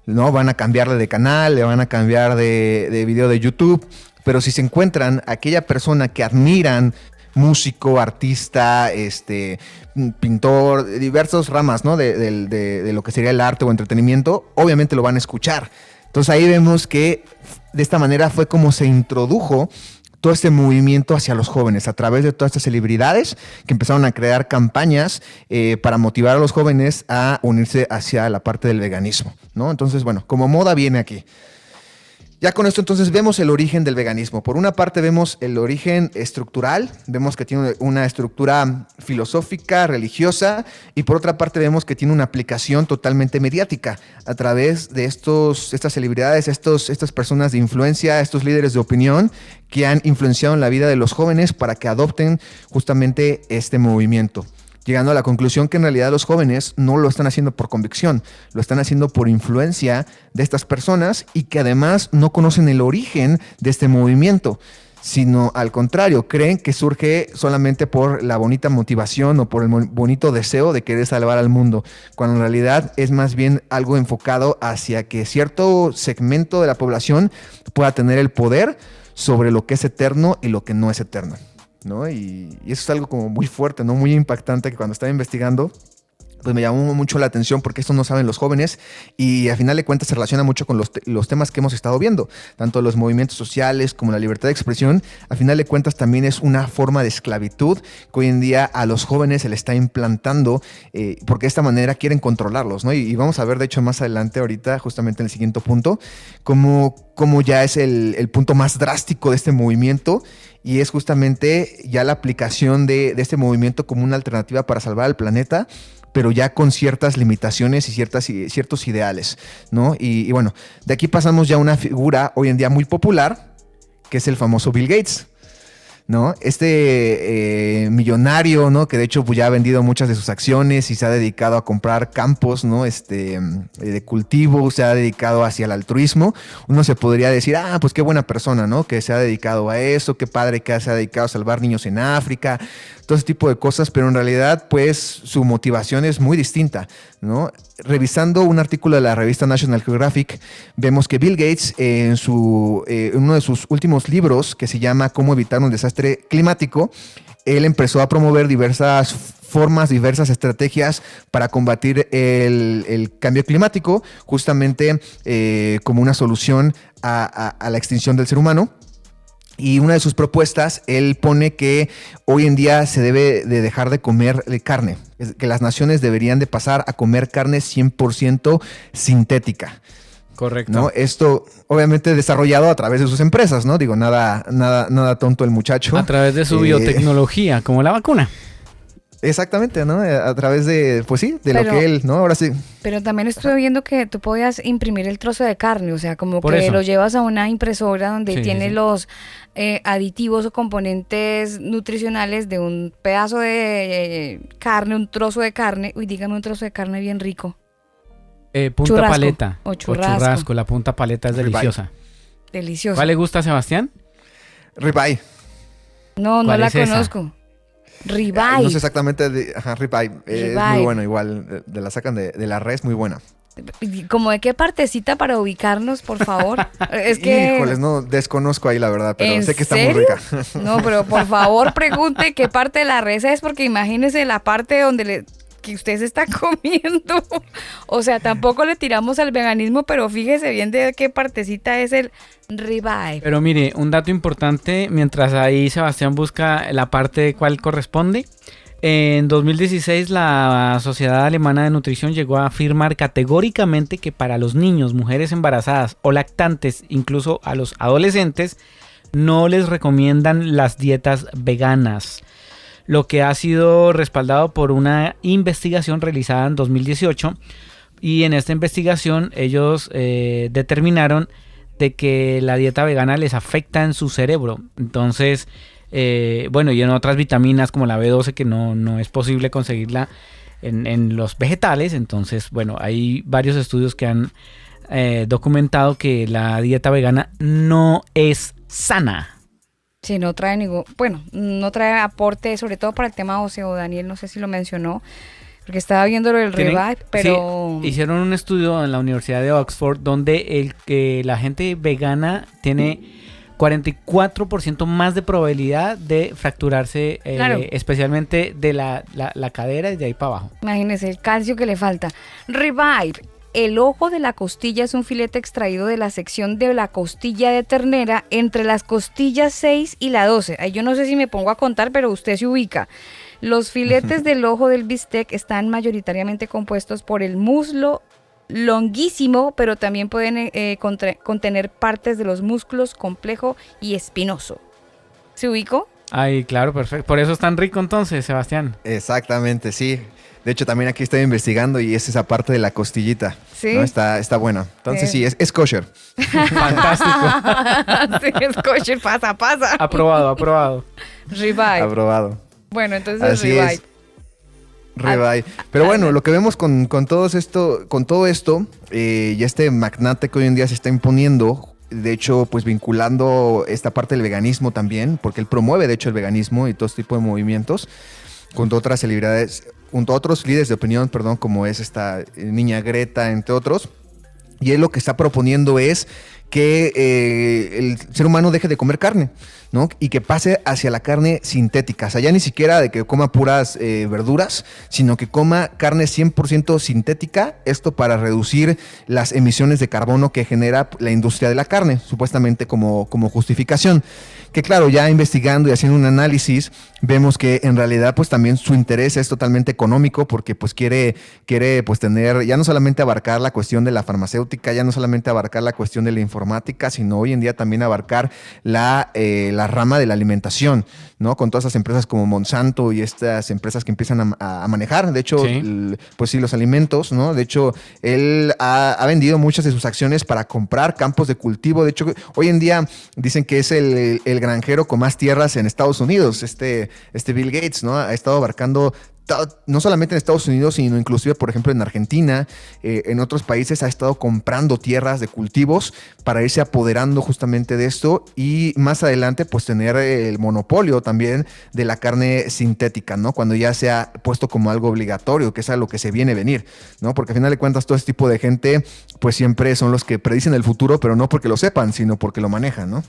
¿no? Van a cambiarle de canal, le van a cambiar de video de YouTube. Pero si se encuentran a aquella persona que admiran, músico, artista, pintor, diversas ramas, ¿no? de lo que sería el arte o entretenimiento, obviamente lo van a escuchar. Entonces ahí vemos que de esta manera fue como se introdujo todo este movimiento hacia los jóvenes, a través de todas estas celebridades que empezaron a crear campañas para motivar a los jóvenes a unirse hacia la parte del veganismo, ¿no? Entonces, bueno, como moda viene aquí. Ya con esto entonces vemos el origen del veganismo. Por una parte vemos el origen estructural, vemos que tiene una estructura filosófica, religiosa, y por otra parte vemos que tiene una aplicación totalmente mediática a través de estas celebridades, estas personas de influencia, estos líderes de opinión que han influenciado en la vida de los jóvenes para que adopten justamente este movimiento, llegando a la conclusión que en realidad los jóvenes no lo están haciendo por convicción, lo están haciendo por influencia de estas personas, y que además no conocen el origen de este movimiento, sino al contrario, creen que surge solamente por la bonita motivación o por el bonito deseo de querer salvar al mundo, cuando en realidad es más bien algo enfocado hacia que cierto segmento de la población pueda tener el poder sobre lo que es eterno y lo que no es eterno, ¿no? Y eso es algo como muy fuerte, ¿no? Muy impactante, que cuando estaba investigando pues me llamó mucho la atención porque esto no saben los jóvenes y al final de cuentas se relaciona mucho con los temas que hemos estado viendo, tanto los movimientos sociales como la libertad de expresión. Al final de cuentas también es una forma de esclavitud que hoy en día a los jóvenes se le está implantando porque de esta manera quieren controlarlos, ¿no? Y vamos a ver de hecho más adelante ahorita, justamente en el siguiente punto, cómo ya es el punto más drástico de este movimiento y es justamente ya la aplicación de este movimiento como una alternativa para salvar al planeta, pero ya con ciertas limitaciones y ciertos ideales, ¿no? Y bueno, de aquí pasamos ya a una figura hoy en día muy popular, que es el famoso Bill Gates, ¿no? Millonario, ¿no? Que de hecho pues, ya ha vendido muchas de sus acciones y se ha dedicado a comprar campos, ¿no? De cultivo, se ha dedicado hacia el altruismo. Uno se podría decir, pues qué buena persona, ¿no? Que se ha dedicado a eso, qué padre que se ha dedicado a salvar niños en África, todo ese tipo de cosas, pero en realidad pues su motivación es muy distinta, ¿no? Revisando un artículo de la revista National Geographic, vemos que Bill Gates en uno de sus últimos libros, que se llama Cómo evitar un desastre climático, él empezó a promover diversas formas, diversas estrategias para combatir el cambio climático, justamente como una solución a la extinción del ser humano. Y una de sus propuestas, él pone que hoy en día se debe de dejar de comer carne, que las naciones deberían de pasar a comer carne 100% sintética. Correcto. ¿No? Esto obviamente desarrollado a través de sus empresas, ¿no? Digo, nada tonto el muchacho. A través de su biotecnología, como la vacuna. Exactamente, ¿no? A través de, pues sí, de lo que él, ¿no? Ahora sí. Pero también estuve viendo que tú podías imprimir el trozo de carne, o sea, como Por que eso. lo llevas a una impresora donde Sí, tiene sí. los aditivos o componentes nutricionales de un pedazo de carne, un trozo de carne. Uy, dígame un trozo de carne bien rico. Punta Churrasco. paleta. O churrasco. La punta paleta es Ribeye. deliciosa. Delicioso. ¿Cuál le gusta a Sebastián? Ribeye. No ¿Cuál la es esa? conozco. Ribeye. No sé exactamente, ribeye. Es Ribeye. muy bueno igual. La sacan de la res, muy buena. ¿Como de qué partecita para ubicarnos, por favor? Es que... Híjoles, no, desconozco ahí la verdad, pero ¿En sé que está serio? muy rica. No, pero por favor pregunte qué parte de la res es, porque imagínese la parte donde que usted se está comiendo. O sea, tampoco le tiramos al veganismo, pero fíjese bien de qué partecita es el ribeye. Pero mire, un dato importante, mientras ahí Sebastián busca la parte cuál corresponde. En 2016 la Sociedad Alemana de Nutrición llegó a afirmar categóricamente que para los niños, mujeres embarazadas o lactantes, incluso a los adolescentes, no les recomiendan las dietas veganas. Lo que ha sido respaldado por una investigación realizada en 2018 y en esta investigación ellos determinaron de que la dieta vegana les afecta en su cerebro. Entonces, bueno, y en otras vitaminas como la B12 que no es posible conseguirla en los vegetales. Entonces, bueno, hay varios estudios que han documentado que la dieta vegana no es sana. Sí, no trae no trae aporte, sobre todo para el tema óseo. Daniel, no sé si lo mencionó, porque estaba viendo lo del ribeye, pero... Sí, hicieron un estudio en la Universidad de Oxford donde la gente vegana tiene 44% más de probabilidad de fracturarse, Claro. especialmente de la cadera y de ahí para abajo. Imagínese el calcio que le falta. Ribeye. El ojo de la costilla es un filete extraído de la sección de la costilla de ternera entre las costillas 6 y la 12. Ay, yo no sé si me pongo a contar, pero usted se ubica. Los filetes del ojo del bistec están mayoritariamente compuestos por el muslo longuísimo, pero también pueden contener partes de los músculos complejo y espinoso. ¿Se ubicó? Ay, claro, perfecto. Por eso es tan rico entonces, Sebastián. Exactamente, sí. De hecho, también aquí estoy investigando y es esa parte de la costillita. Sí. ¿No? Está buena. Entonces sí, es kosher. Fantástico. Sí, es kosher, pasa. Aprobado. Ribeye. Aprobado. Bueno, entonces Así ribeye. es. Ribeye. Pero bueno, lo que vemos con todo esto, y este magnate que hoy en día se está imponiendo, de hecho, pues vinculando esta parte del veganismo también, porque él promueve, de hecho, el veganismo y todo este tipo de movimientos, junto a otras celebridades, junto a otros líderes de opinión, como es esta niña Greta, entre otros. Y él lo que está proponiendo es que el ser humano deje de comer carne, ¿no? Y que pase hacia la carne sintética. O sea, ya ni siquiera de que coma puras verduras, sino que coma carne 100% sintética. Esto para reducir las emisiones de carbono que genera la industria de la carne, supuestamente como justificación. Que claro, ya investigando y haciendo un análisis, vemos que en realidad pues también su interés es totalmente económico, porque pues quiere pues tener, ya no solamente abarcar la cuestión de la farmacéutica, ya no solamente abarcar la cuestión de la informática, sino hoy en día también abarcar la rama de la alimentación, ¿no? Con todas esas empresas como Monsanto y estas empresas que empiezan a manejar, de hecho, pues sí, los alimentos, ¿no? De hecho, él ha vendido muchas de sus acciones para comprar campos de cultivo. De hecho, hoy en día dicen que es el granjero con más tierras en Estados Unidos, este Bill Gates, ¿no? Ha estado abarcando no solamente en Estados Unidos, sino inclusive, por ejemplo, en Argentina, en otros países ha estado comprando tierras de cultivos para irse apoderando justamente de esto y más adelante pues tener el monopolio también de la carne sintética, ¿no? Cuando ya se ha puesto como algo obligatorio, que es a lo que se viene a venir, ¿no? Porque al final de cuentas todo este tipo de gente pues siempre son los que predicen el futuro, pero no porque lo sepan, sino porque lo manejan, ¿no?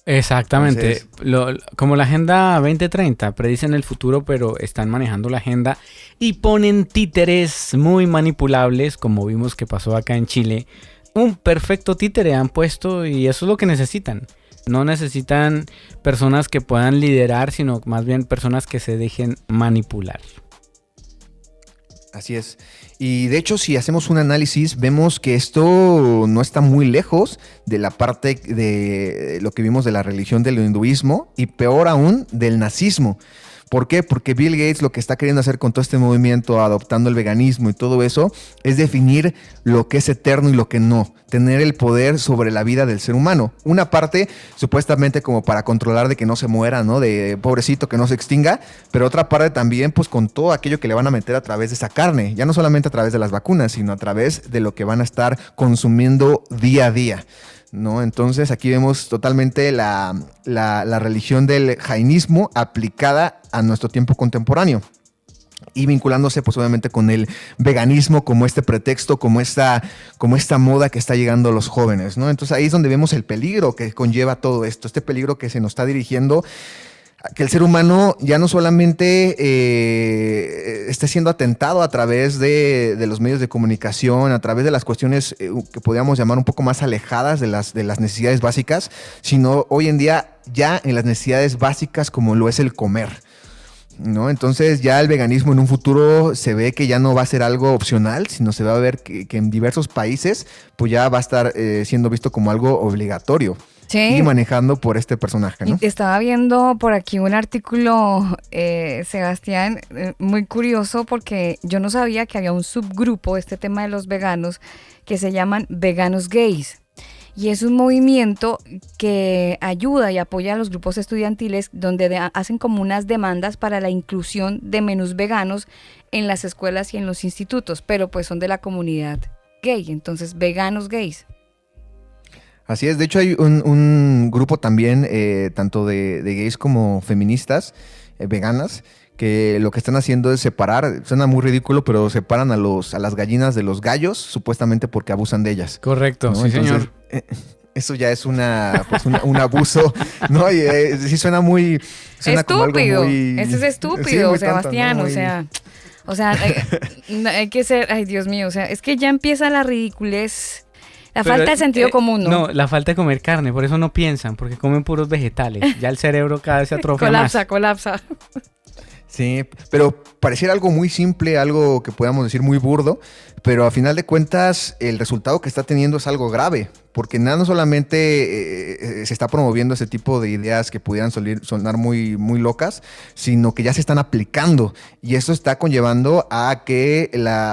Exactamente. Entonces, como la Agenda 2030 predicen el futuro, pero están manejando la agenda y ponen títeres muy manipulables, como vimos que pasó acá en Chile. Un perfecto títere han puesto y eso es lo que necesitan. No necesitan personas que puedan liderar, sino más bien personas que se dejen manipular. Así es. Y de hecho, si hacemos un análisis, vemos que esto no está muy lejos de la parte de lo que vimos de la religión del hinduismo y peor aún del nazismo. ¿Por qué? Porque Bill Gates lo que está queriendo hacer con todo este movimiento, adoptando el veganismo y todo eso, es definir lo que es eterno y lo que no. Tener el poder sobre la vida del ser humano. Una parte, supuestamente como para controlar de que no se muera, ¿no? De pobrecito, que no se extinga. Pero otra parte también, pues con todo aquello que le van a meter a través de esa carne. Ya no solamente a través de las vacunas, sino a través de lo que van a estar consumiendo día a día, ¿no? Entonces aquí vemos totalmente la religión del jainismo aplicada a nuestro tiempo contemporáneo y vinculándose pues obviamente con el veganismo como este pretexto, como esta moda que está llegando a los jóvenes, ¿no? Entonces ahí es donde vemos el peligro que conlleva todo esto, este peligro que se nos está dirigiendo, que el ser humano ya no solamente esté siendo atentado a través de los medios de comunicación, a través de las cuestiones que podríamos llamar un poco más alejadas de las necesidades básicas, sino hoy en día ya en las necesidades básicas como lo es el comer, ¿no? Entonces ya el veganismo en un futuro se ve que ya no va a ser algo opcional, sino se va a ver que en diversos países pues ya va a estar siendo visto como algo obligatorio. Sí. Y manejando por este personaje, ¿no? Estaba viendo por aquí un artículo, Sebastián, muy curioso porque yo no sabía que había un subgrupo de este tema de los veganos que se llaman veganos gays. Y es un movimiento que ayuda y apoya a los grupos estudiantiles donde hacen como unas demandas para la inclusión de menús veganos en las escuelas y en los institutos, pero pues son de la comunidad gay, entonces veganos gays. Así es, de hecho hay un grupo también, tanto de gays como feministas, veganas, que lo que están haciendo es separar, suena muy ridículo, pero separan a las gallinas de los gallos, supuestamente porque abusan de ellas. Correcto, ¿no? Sí, entonces, señor. Eso ya es un abuso, ¿no? Y, sí suena muy... Suena estúpido, como muy, eso es estúpido, sí, Sebastián, tonto, ¿no? o sea, hay que ser, ay Dios mío, o sea, es que ya empieza la ridiculez. La falta de sentido común, ¿no? No, la falta de comer carne, por eso no piensan, porque comen puros vegetales. Ya el cerebro cada vez se atrofia más. Colapsa. Sí, pero pareciera algo muy simple, algo que podamos decir muy burdo, pero a final de cuentas el resultado que está teniendo es algo grave, porque no solamente se está promoviendo ese tipo de ideas que pudieran sonar muy, muy locas, sino que ya se están aplicando y eso está conllevando a que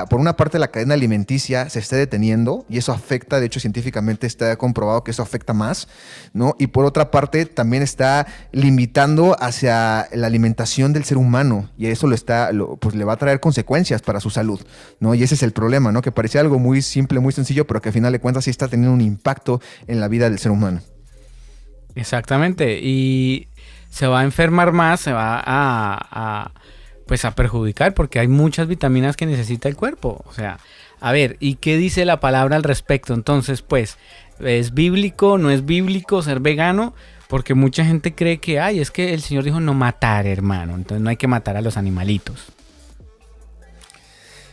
por una parte la cadena alimenticia se esté deteniendo y eso afecta, de hecho científicamente está comprobado que eso afecta más, ¿no? Y por otra parte también está limitando hacia la alimentación del ser humano y eso pues le va a traer consecuencias para su salud, ¿no? Y ese es el problema, ¿no? Que parecía algo muy simple, muy sencillo, pero que al final de cuentas sí está teniendo un impacto en la vida del ser humano. Exactamente, y se va a enfermar más, se va a perjudicar porque hay muchas vitaminas que necesita el cuerpo. O sea, a ver, ¿y qué dice la palabra al respecto? Entonces, pues, ¿Es bíblico, no es bíblico ser vegano? Porque mucha gente cree que, ay, es que el Señor dijo no matar, hermano. Entonces no hay que matar a los animalitos.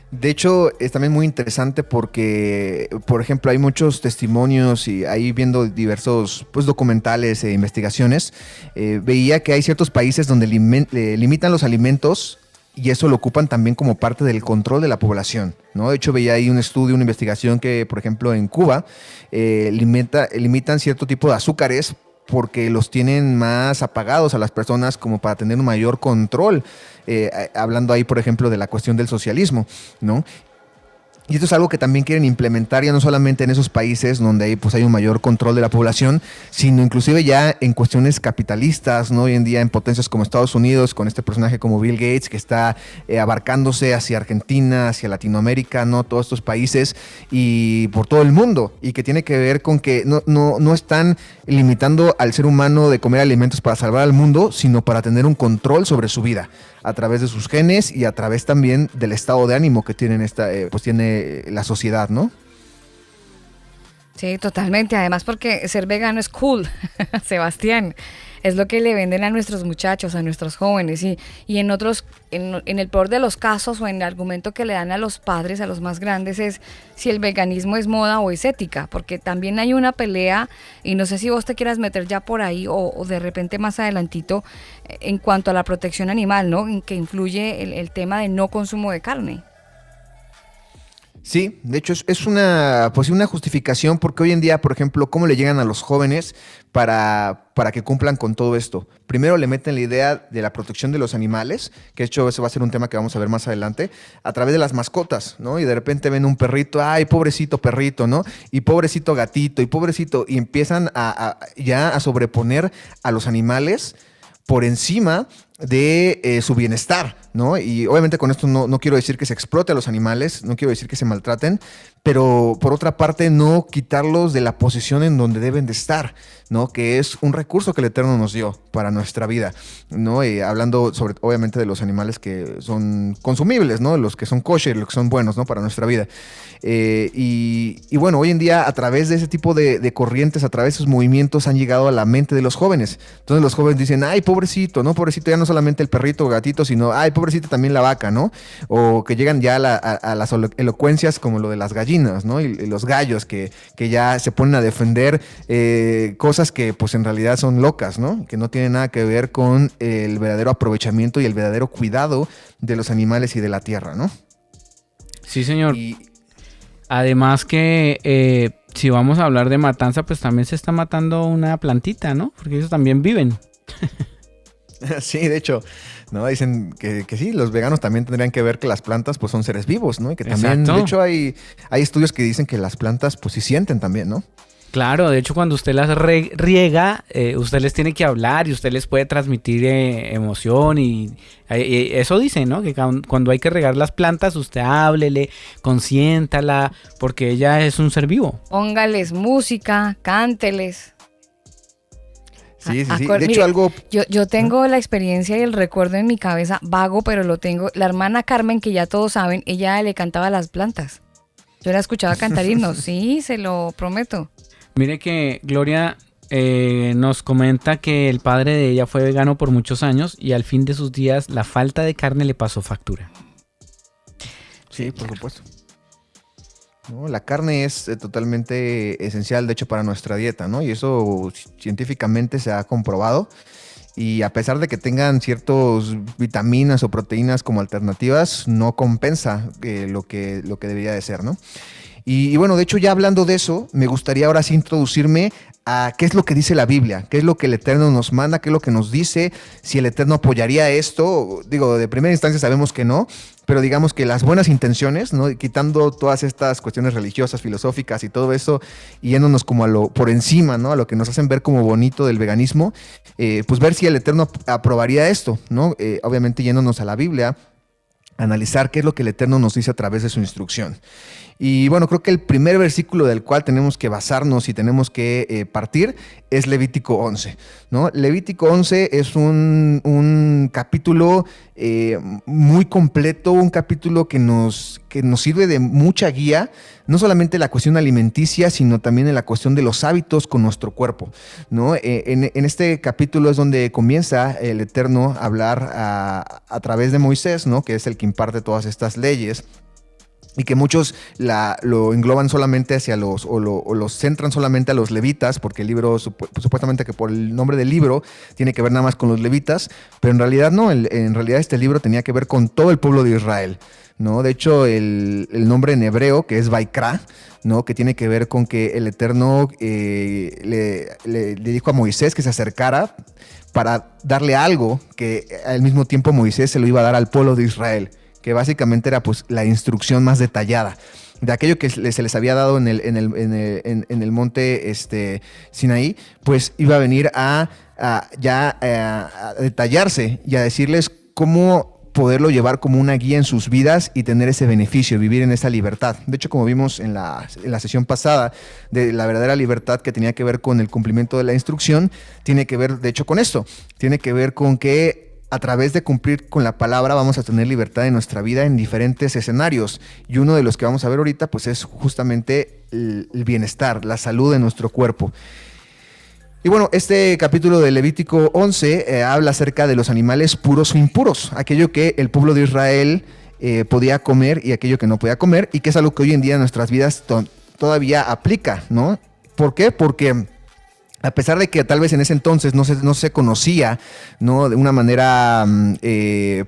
De hecho, es también muy interesante porque, por ejemplo, hay muchos testimonios y ahí viendo diversos pues, documentales e investigaciones, veía que hay ciertos países donde limitan los alimentos y eso lo ocupan también como parte del control de la población, ¿no? De hecho, veía ahí un estudio, una investigación que, por ejemplo, en Cuba limitan cierto tipo de azúcares porque los tienen más apagados a las personas como para tener un mayor control, hablando ahí, por ejemplo, de la cuestión del socialismo, ¿no? Y esto es algo que también quieren implementar ya no solamente en esos países donde hay un mayor control de la población, sino inclusive ya en cuestiones capitalistas, ¿no? Hoy en día en potencias como Estados Unidos, con este personaje como Bill Gates, que está abarcándose hacia Argentina, hacia Latinoamérica, ¿no? Todos estos países y por todo el mundo, y que tiene que ver con que no están limitando al ser humano de comer alimentos para salvar al mundo, sino para tener un control sobre su vida, a través de sus genes y a través también del estado de ánimo que tiene la sociedad, ¿no? Sí, totalmente. Además porque ser vegano es cool, Sebastián. Es lo que le venden a nuestros muchachos, a nuestros jóvenes. Y en el peor de los casos o en el argumento que le dan a los padres, a los más grandes, es si el veganismo es moda o es ética. Porque también hay una pelea, y no sé si vos te quieras meter ya por ahí o de repente más adelantito, en cuanto a la protección animal, ¿no? En que influye el tema de no consumo de carne. Sí, de hecho es una justificación porque hoy en día, por ejemplo, ¿cómo le llegan a los jóvenes para que cumplan con todo esto? Primero le meten la idea de la protección de los animales, que de hecho ese va a ser un tema que vamos a ver más adelante, a través de las mascotas, ¿no? Y de repente ven un perrito, ay, pobrecito perrito, ¿no? Y pobrecito gatito, y pobrecito, y empiezan ya a sobreponer a los animales por encima de su bienestar, ¿no? Y obviamente con esto no quiero decir que se explote a los animales, no quiero decir que se maltraten, pero por otra parte no quitarlos de la posición en donde deben de estar, ¿no? Que es un recurso que el Eterno nos dio para nuestra vida, ¿no? Hablando obviamente de los animales que son consumibles, ¿no? Los que son kosher, los que son buenos, ¿no? Para nuestra vida. Y bueno, hoy en día a través de ese tipo de corrientes, a través de esos movimientos han llegado a la mente de los jóvenes. Entonces los jóvenes dicen, ay, pobrecito, ¿no? Pobrecito ya no solamente el perrito o gatito, sino, ay, pobrecito también la vaca, ¿no? O que llegan ya a las elocuencias como lo de las gallinas, ¿no? Y los gallos que ya se ponen a defender cosas que pues en realidad son locas, ¿no? Que no tienen nada que ver con el verdadero aprovechamiento y el verdadero cuidado de los animales y de la tierra, ¿no? Sí, señor. Además que si vamos a hablar de matanza, pues también se está matando una plantita, ¿no? Porque ellos también viven. Sí, de hecho, ¿no? Dicen que sí, los veganos también tendrían que ver que las plantas pues son seres vivos, ¿no? Y que también, Exacto. de hecho, hay estudios que dicen que las plantas pues sí sienten también, ¿no? Claro, de hecho cuando usted las riega, usted les tiene que hablar y usted les puede transmitir emoción y eso dice, ¿no? Que cuando hay que regar las plantas, usted háblele, consiéntala, porque ella es un ser vivo. Póngales música, cánteles. Sí. De hecho, Mire, algo... Yo tengo la experiencia y el recuerdo en mi cabeza, vago, pero lo tengo. La hermana Carmen, que ya todos saben, ella le cantaba a las plantas. Yo la escuchaba cantar himnos, sí, se lo prometo. Mire que Gloria nos comenta que el padre de ella fue vegano por muchos años y al fin de sus días la falta de carne le pasó factura. Sí, por supuesto. No, la carne es totalmente esencial, de hecho, para nuestra dieta, ¿no? Y eso científicamente se ha comprobado. Y a pesar de que tengan ciertas vitaminas o proteínas como alternativas, no compensa lo que debería de ser, ¿no? Y bueno, de hecho, ya hablando de eso, me gustaría ahora sí introducirme a qué es lo que dice la Biblia, qué es lo que el Eterno nos manda, qué es lo que nos dice, si el Eterno apoyaría esto. Digo, de primera instancia sabemos que no, pero digamos que las buenas intenciones, ¿no? Quitando todas estas cuestiones religiosas, filosóficas y todo eso, y yéndonos como a lo por encima, ¿no? A lo que nos hacen ver como bonito del veganismo, pues ver si el Eterno aprobaría esto, ¿no? Obviamente yéndonos a la Biblia, analizar qué es lo que el Eterno nos dice a través de su instrucción. Y bueno, creo que el primer versículo del cual tenemos que basarnos y tenemos que partir es Levítico 11, ¿no? Levítico 11 es un capítulo muy completo, un capítulo que que nos sirve de mucha guía, no solamente en la cuestión alimenticia, sino también en la cuestión de los hábitos con nuestro cuerpo, ¿no? En este capítulo es donde comienza el Eterno a hablar a través de Moisés, ¿no? Que es el que imparte todas estas leyes. Y que muchos lo engloban solamente hacia los centran solamente a los levitas, porque el libro, supuestamente que por el nombre del libro, tiene que ver nada más con los levitas, pero en realidad no, en realidad este libro tenía que ver con todo el pueblo de Israel, ¿no? De hecho, el nombre en hebreo, que es Vaikra, ¿no? Que tiene que ver con que el Eterno le dijo a Moisés que se acercara para darle algo que al mismo tiempo Moisés se lo iba a dar al pueblo de Israel, que básicamente era pues la instrucción más detallada de aquello que se les había dado en el monte Sinaí, pues iba a venir a detallarse y a decirles cómo poderlo llevar como una guía en sus vidas y tener ese beneficio, vivir en esa libertad. De hecho, como vimos en la sesión pasada, de la verdadera libertad que tenía que ver con el cumplimiento de la instrucción, tiene que ver, de hecho, con esto. Tiene que ver con que a través de cumplir con la palabra vamos a tener libertad en nuestra vida en diferentes escenarios. Y uno de los que vamos a ver ahorita pues es justamente el bienestar, la salud de nuestro cuerpo. Y bueno, este capítulo de Levítico 11 habla acerca de los animales puros o impuros, aquello que el pueblo de Israel podía comer y aquello que no podía comer, y que es algo que hoy en día en nuestras vidas todavía aplica, ¿no? ¿Por qué? Porque a pesar de que tal vez en ese entonces no se conocía, ¿no? De una manera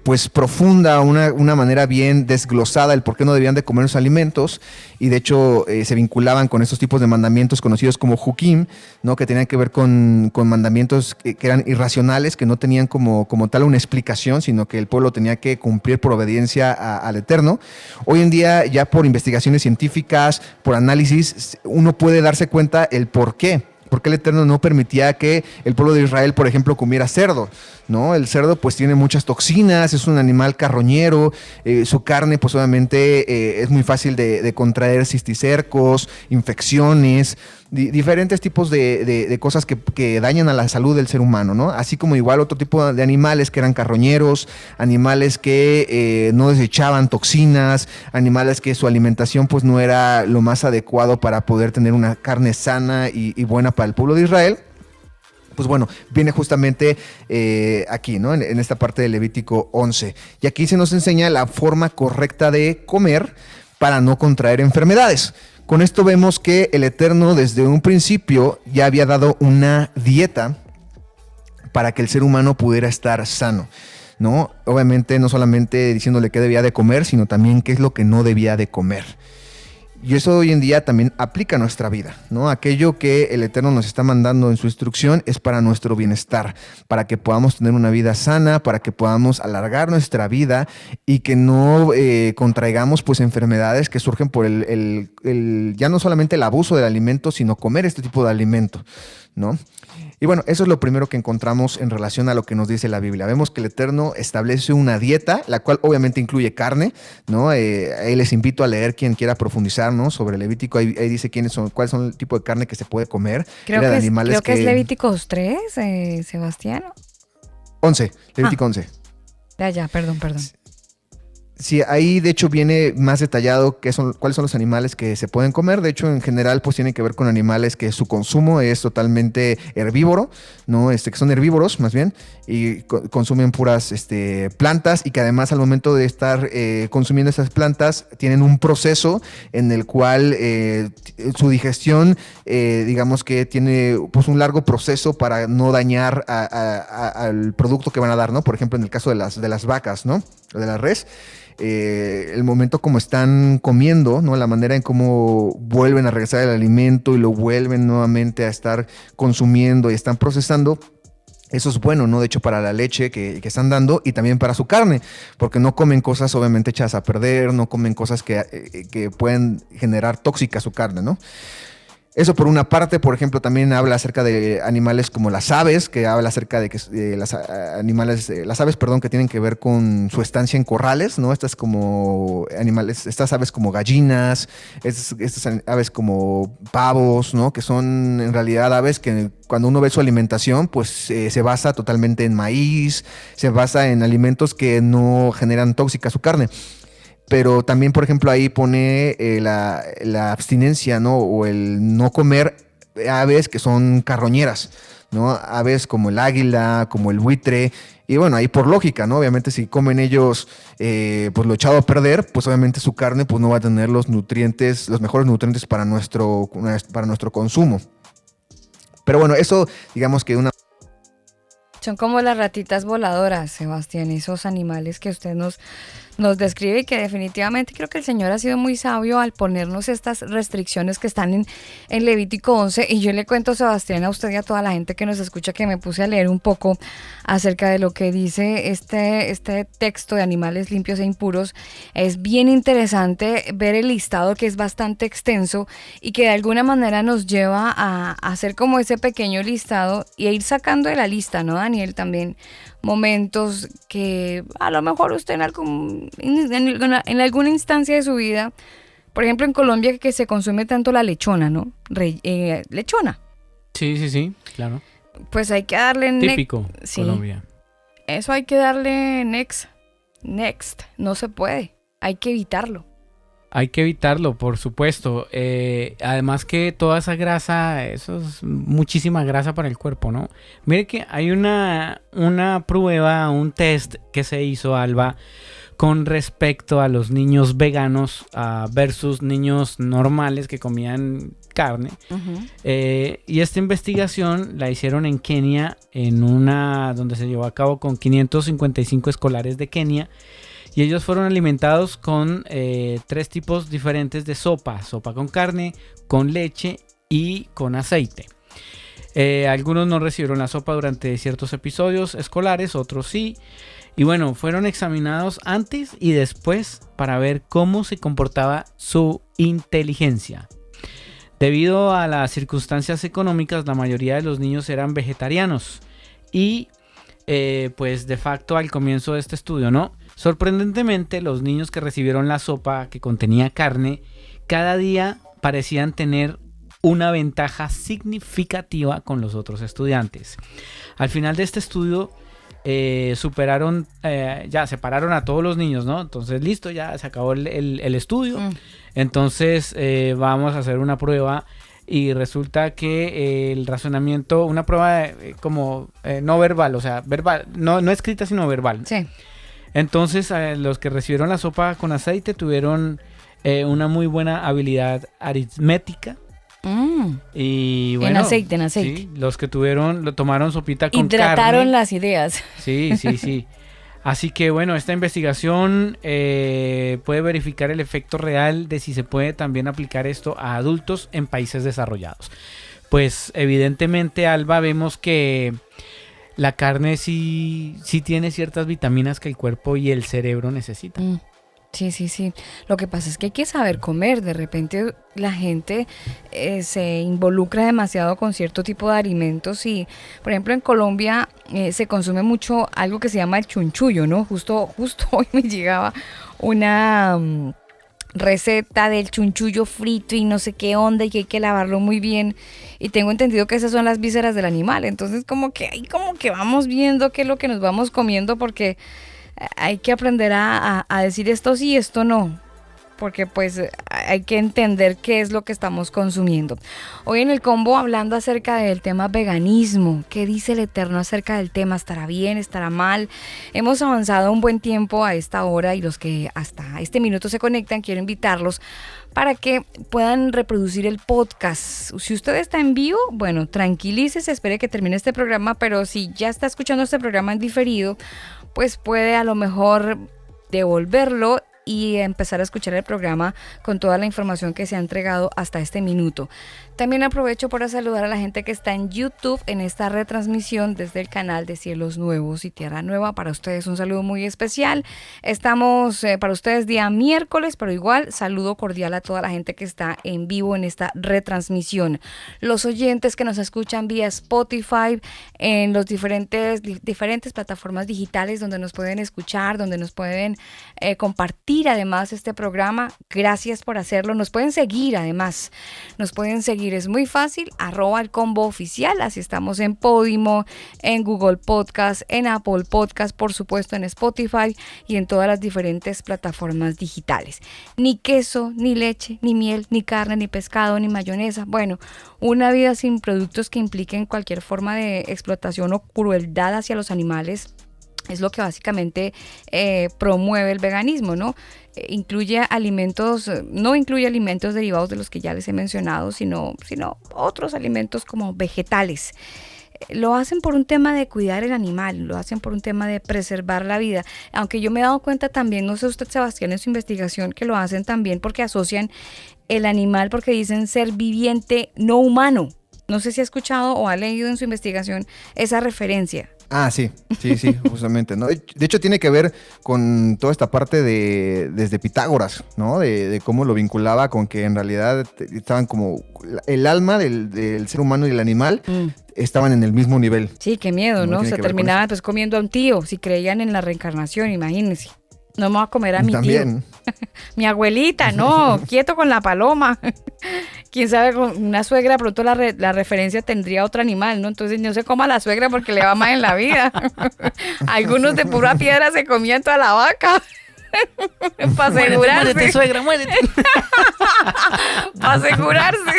pues profunda, una manera bien desglosada el por qué no debían de comer los alimentos, y de hecho se vinculaban con estos tipos de mandamientos conocidos como Jukim, ¿no? Que tenían que ver con mandamientos que eran irracionales, que no tenían como tal una explicación, sino que el pueblo tenía que cumplir por obediencia al Eterno. Hoy en día, ya por investigaciones científicas, por análisis, uno puede darse cuenta el por qué. Porque el Eterno no permitía que el pueblo de Israel, por ejemplo, comiera cerdo, ¿no? El cerdo pues tiene muchas toxinas, es un animal carroñero, su carne pues obviamente es muy fácil de contraer cisticercos, infecciones, diferentes tipos de cosas que dañan a la salud del ser humano, ¿no? Así como igual otro tipo de animales que eran carroñeros, animales que no desechaban toxinas, animales que su alimentación pues no era lo más adecuado para poder tener una carne sana y buena para el pueblo de Israel. Pues bueno, viene justamente aquí, ¿no? En esta parte de Levítico 11. Y aquí se nos enseña la forma correcta de comer para no contraer enfermedades. Con esto vemos que el Eterno desde un principio ya había dado una dieta para que el ser humano pudiera estar sano, ¿no? Obviamente no solamente diciéndole qué debía de comer, sino también qué es lo que no debía de comer. Y eso hoy en día también aplica a nuestra vida, ¿no? Aquello que el Eterno nos está mandando en su instrucción es para nuestro bienestar, para que podamos tener una vida sana, para que podamos alargar nuestra vida y que no contraigamos pues enfermedades que surgen por ya no solamente el abuso del alimento, sino comer este tipo de alimento, ¿no? Y bueno, eso es lo primero que encontramos en relación a lo que nos dice la Biblia. Vemos que el Eterno establece una dieta, la cual obviamente incluye carne, ¿no? Ahí les invito a leer quien quiera profundizar, ¿no? Sobre Levítico, ahí dice cuáles son el tipo de carne que se puede comer. Creo que es Levíticos 3, Sebastián. 11, Levítico 11. Ya, perdón. Sí, ahí de hecho viene más detallado cuáles son los animales que se pueden comer. De hecho, en general, pues tiene que ver con animales que su consumo es totalmente herbívoro, ¿no? Que son herbívoros, más bien, y consumen puras plantas, y que además al momento de estar consumiendo esas plantas tienen un proceso en el cual su digestión, digamos que tiene pues un largo proceso para no dañar al producto que van a dar, ¿no? Por ejemplo, en el caso de las vacas, ¿no? De la res. El momento como están comiendo, ¿no? La manera en cómo vuelven a regresar el alimento y lo vuelven nuevamente a estar consumiendo y están procesando. Eso es bueno, ¿no? De hecho, para la leche que están dando, y también para su carne, porque no comen cosas obviamente echadas a perder, no comen cosas que pueden generar tóxica su carne, ¿no? Eso por una parte. Por ejemplo, también habla acerca de animales como las aves, que habla acerca de que las aves, que tienen que ver con su estancia en corrales, ¿no? Estas aves como gallinas, estas aves como pavos, ¿no? Que son en realidad aves que cuando uno ve su alimentación, pues se basa totalmente en maíz, se basa en alimentos que no generan tóxica su carne. pero también, por ejemplo, ahí pone la abstinencia, ¿no? O el no comer aves que son carroñeras, ¿no? Aves como el águila, como el buitre. Y bueno, ahí por lógica, ¿no? Obviamente si comen ellos pues lo echado a perder, pues obviamente su carne pues no va a tener los nutrientes, los mejores nutrientes para nuestro consumo. Pero bueno, eso digamos que Son como las ratitas voladoras, Sebastián, esos animales que usted nos describe y que definitivamente creo que el Señor ha sido muy sabio al ponernos estas restricciones que están en Levítico 11. Y yo le cuento, Sebastián, a usted y a toda la gente que nos escucha que me puse a leer un poco acerca de lo que dice este texto de animales limpios e impuros. Es bien interesante ver el listado, que es bastante extenso y que de alguna manera nos lleva a hacer como ese pequeño listado y a ir sacando de la lista, ¿no, Daniel? También momentos que a lo mejor usted en alguna instancia de su vida, por ejemplo en Colombia, que se consume tanto la lechona, ¿no? Lechona. Sí, claro. Pues hay que darle Típico, sí, Colombia. Eso hay que darle next. No se puede. Hay que evitarlo. Hay que evitarlo, por supuesto. Además que toda esa grasa, eso es muchísima grasa para el cuerpo, ¿no? Mire que hay una prueba, un test que se hizo, Alba, con respecto a los niños veganos versus niños normales que comían carne. Uh-huh. Y esta investigación la hicieron en Kenia, donde se llevó a cabo con 555 escolares de Kenia. Y ellos fueron alimentados con 3 tipos diferentes de sopa. Sopa con carne, con leche y con aceite. Algunos no recibieron la sopa durante ciertos episodios escolares, otros sí. Y bueno, fueron examinados antes y después para ver cómo se comportaba su inteligencia. Debido a las circunstancias económicas, la mayoría de los niños eran vegetarianos. Y pues de facto al comienzo de este estudio, ¿no? Sorprendentemente, los niños que recibieron la sopa que contenía carne, cada día parecían tener una ventaja significativa con los otros estudiantes. Al final de este estudio, separaron a todos los niños, ¿no? Entonces, listo, ya se acabó el estudio. Entonces, vamos a hacer una prueba. Y resulta que el razonamiento, una prueba no verbal, o sea, verbal, no escrita sino verbal. Sí. Entonces, los que recibieron la sopa con aceite tuvieron una muy buena habilidad aritmética. Y bueno, en aceite. Sí, los que tomaron sopita con carne. Hidrataron las ideas. Sí. Así que bueno, esta investigación puede verificar el efecto real de si se puede también aplicar esto a adultos en países desarrollados. Pues evidentemente, Alba, vemos que la carne sí tiene ciertas vitaminas que el cuerpo y el cerebro necesitan. Sí. Lo que pasa es que hay que saber comer. De repente la gente se involucra demasiado con cierto tipo de alimentos y, por ejemplo, en Colombia se consume mucho algo que se llama el chunchullo, ¿no? Justo hoy me llegaba una receta del chunchullo frito y no sé qué onda y que hay que lavarlo muy bien. Y tengo entendido que esas son las vísceras del animal. Entonces como que vamos viendo qué es lo que nos vamos comiendo, porque hay que aprender a decir esto sí, esto no, porque pues hay que entender qué es lo que estamos consumiendo. Hoy en el combo, hablando acerca del tema veganismo, ¿qué dice el Eterno acerca del tema? ¿Estará bien? ¿Estará mal? Hemos avanzado un buen tiempo a esta hora y los que hasta este minuto se conectan, quiero invitarlos para que puedan reproducir el podcast. Si usted está en vivo, bueno, tranquilícese, espere que termine este programa, pero si ya está escuchando este programa en diferido, pues puede a lo mejor devolverlo y empezar a escuchar el programa con toda la información que se ha entregado hasta este minuto. También aprovecho para saludar a la gente que está en YouTube en esta retransmisión desde el canal de Cielos Nuevos y Tierra Nueva. Para ustedes un saludo muy especial. Estamos para ustedes día miércoles, pero igual saludo cordial a toda la gente que está en vivo en esta retransmisión. Los oyentes que nos escuchan vía Spotify, en los diferentes plataformas digitales donde nos pueden escuchar, donde nos pueden compartir compartir además este programa. Gracias por hacerlo. Nos pueden seguir además. Nos pueden seguir. Es muy fácil. @elcombo_oficial. Así estamos en Podimo, en Google Podcast, en Apple Podcast, por supuesto en Spotify y en todas las diferentes plataformas digitales. Ni queso, ni leche, ni miel, ni carne, ni pescado, ni mayonesa. Bueno, una vida sin productos que impliquen cualquier forma de explotación o crueldad hacia los animales es lo que básicamente promueve el veganismo, ¿no? Incluye alimentos, no incluye alimentos derivados de los que ya les he mencionado, sino otros alimentos como vegetales. Lo hacen por un tema de cuidar el animal, lo hacen por un tema de preservar la vida. Aunque yo me he dado cuenta también, no sé usted, Sebastián, en su investigación, que lo hacen también porque asocian el animal, porque dicen ser viviente no humano. No sé si ha escuchado o ha leído en su investigación esa referencia. Ah, sí, justamente, ¿no? De hecho, tiene que ver con toda esta parte desde Pitágoras, ¿no? De cómo lo vinculaba con que en realidad estaban como el alma del ser humano y el animal estaban en el mismo nivel. Sí, qué miedo, ¿no? Se terminaban pues comiendo a un tío, si creían en la reencarnación, imagínense. No me voy a comer a mi También. tío. Mi abuelita, no, quieto con la paloma. Quién sabe, con una suegra, pronto la referencia tendría otro animal, ¿no? Entonces no se coma a la suegra porque le va mal en la vida. Algunos de pura piedra se comían toda la vaca. Para asegurarse. Muérete, suegra, muérete. Para asegurarse.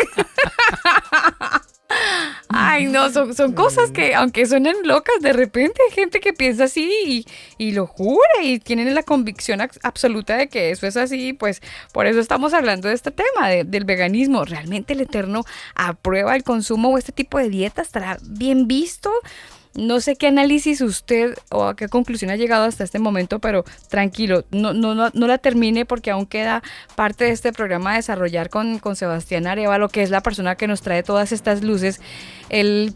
Ay, no, son cosas que, aunque suenen locas, de repente hay gente que piensa así y lo jura y tienen la convicción absoluta de que eso es así. Pues por eso estamos hablando de este tema, del veganismo. ¿Realmente el Eterno aprueba el consumo o este tipo de dieta? ¿Estará bien visto? No sé qué análisis usted o a qué conclusión ha llegado hasta este momento, pero tranquilo, no la termine porque aún queda parte de este programa a desarrollar con Sebastián Arevalo, que es la persona que nos trae todas estas luces. Él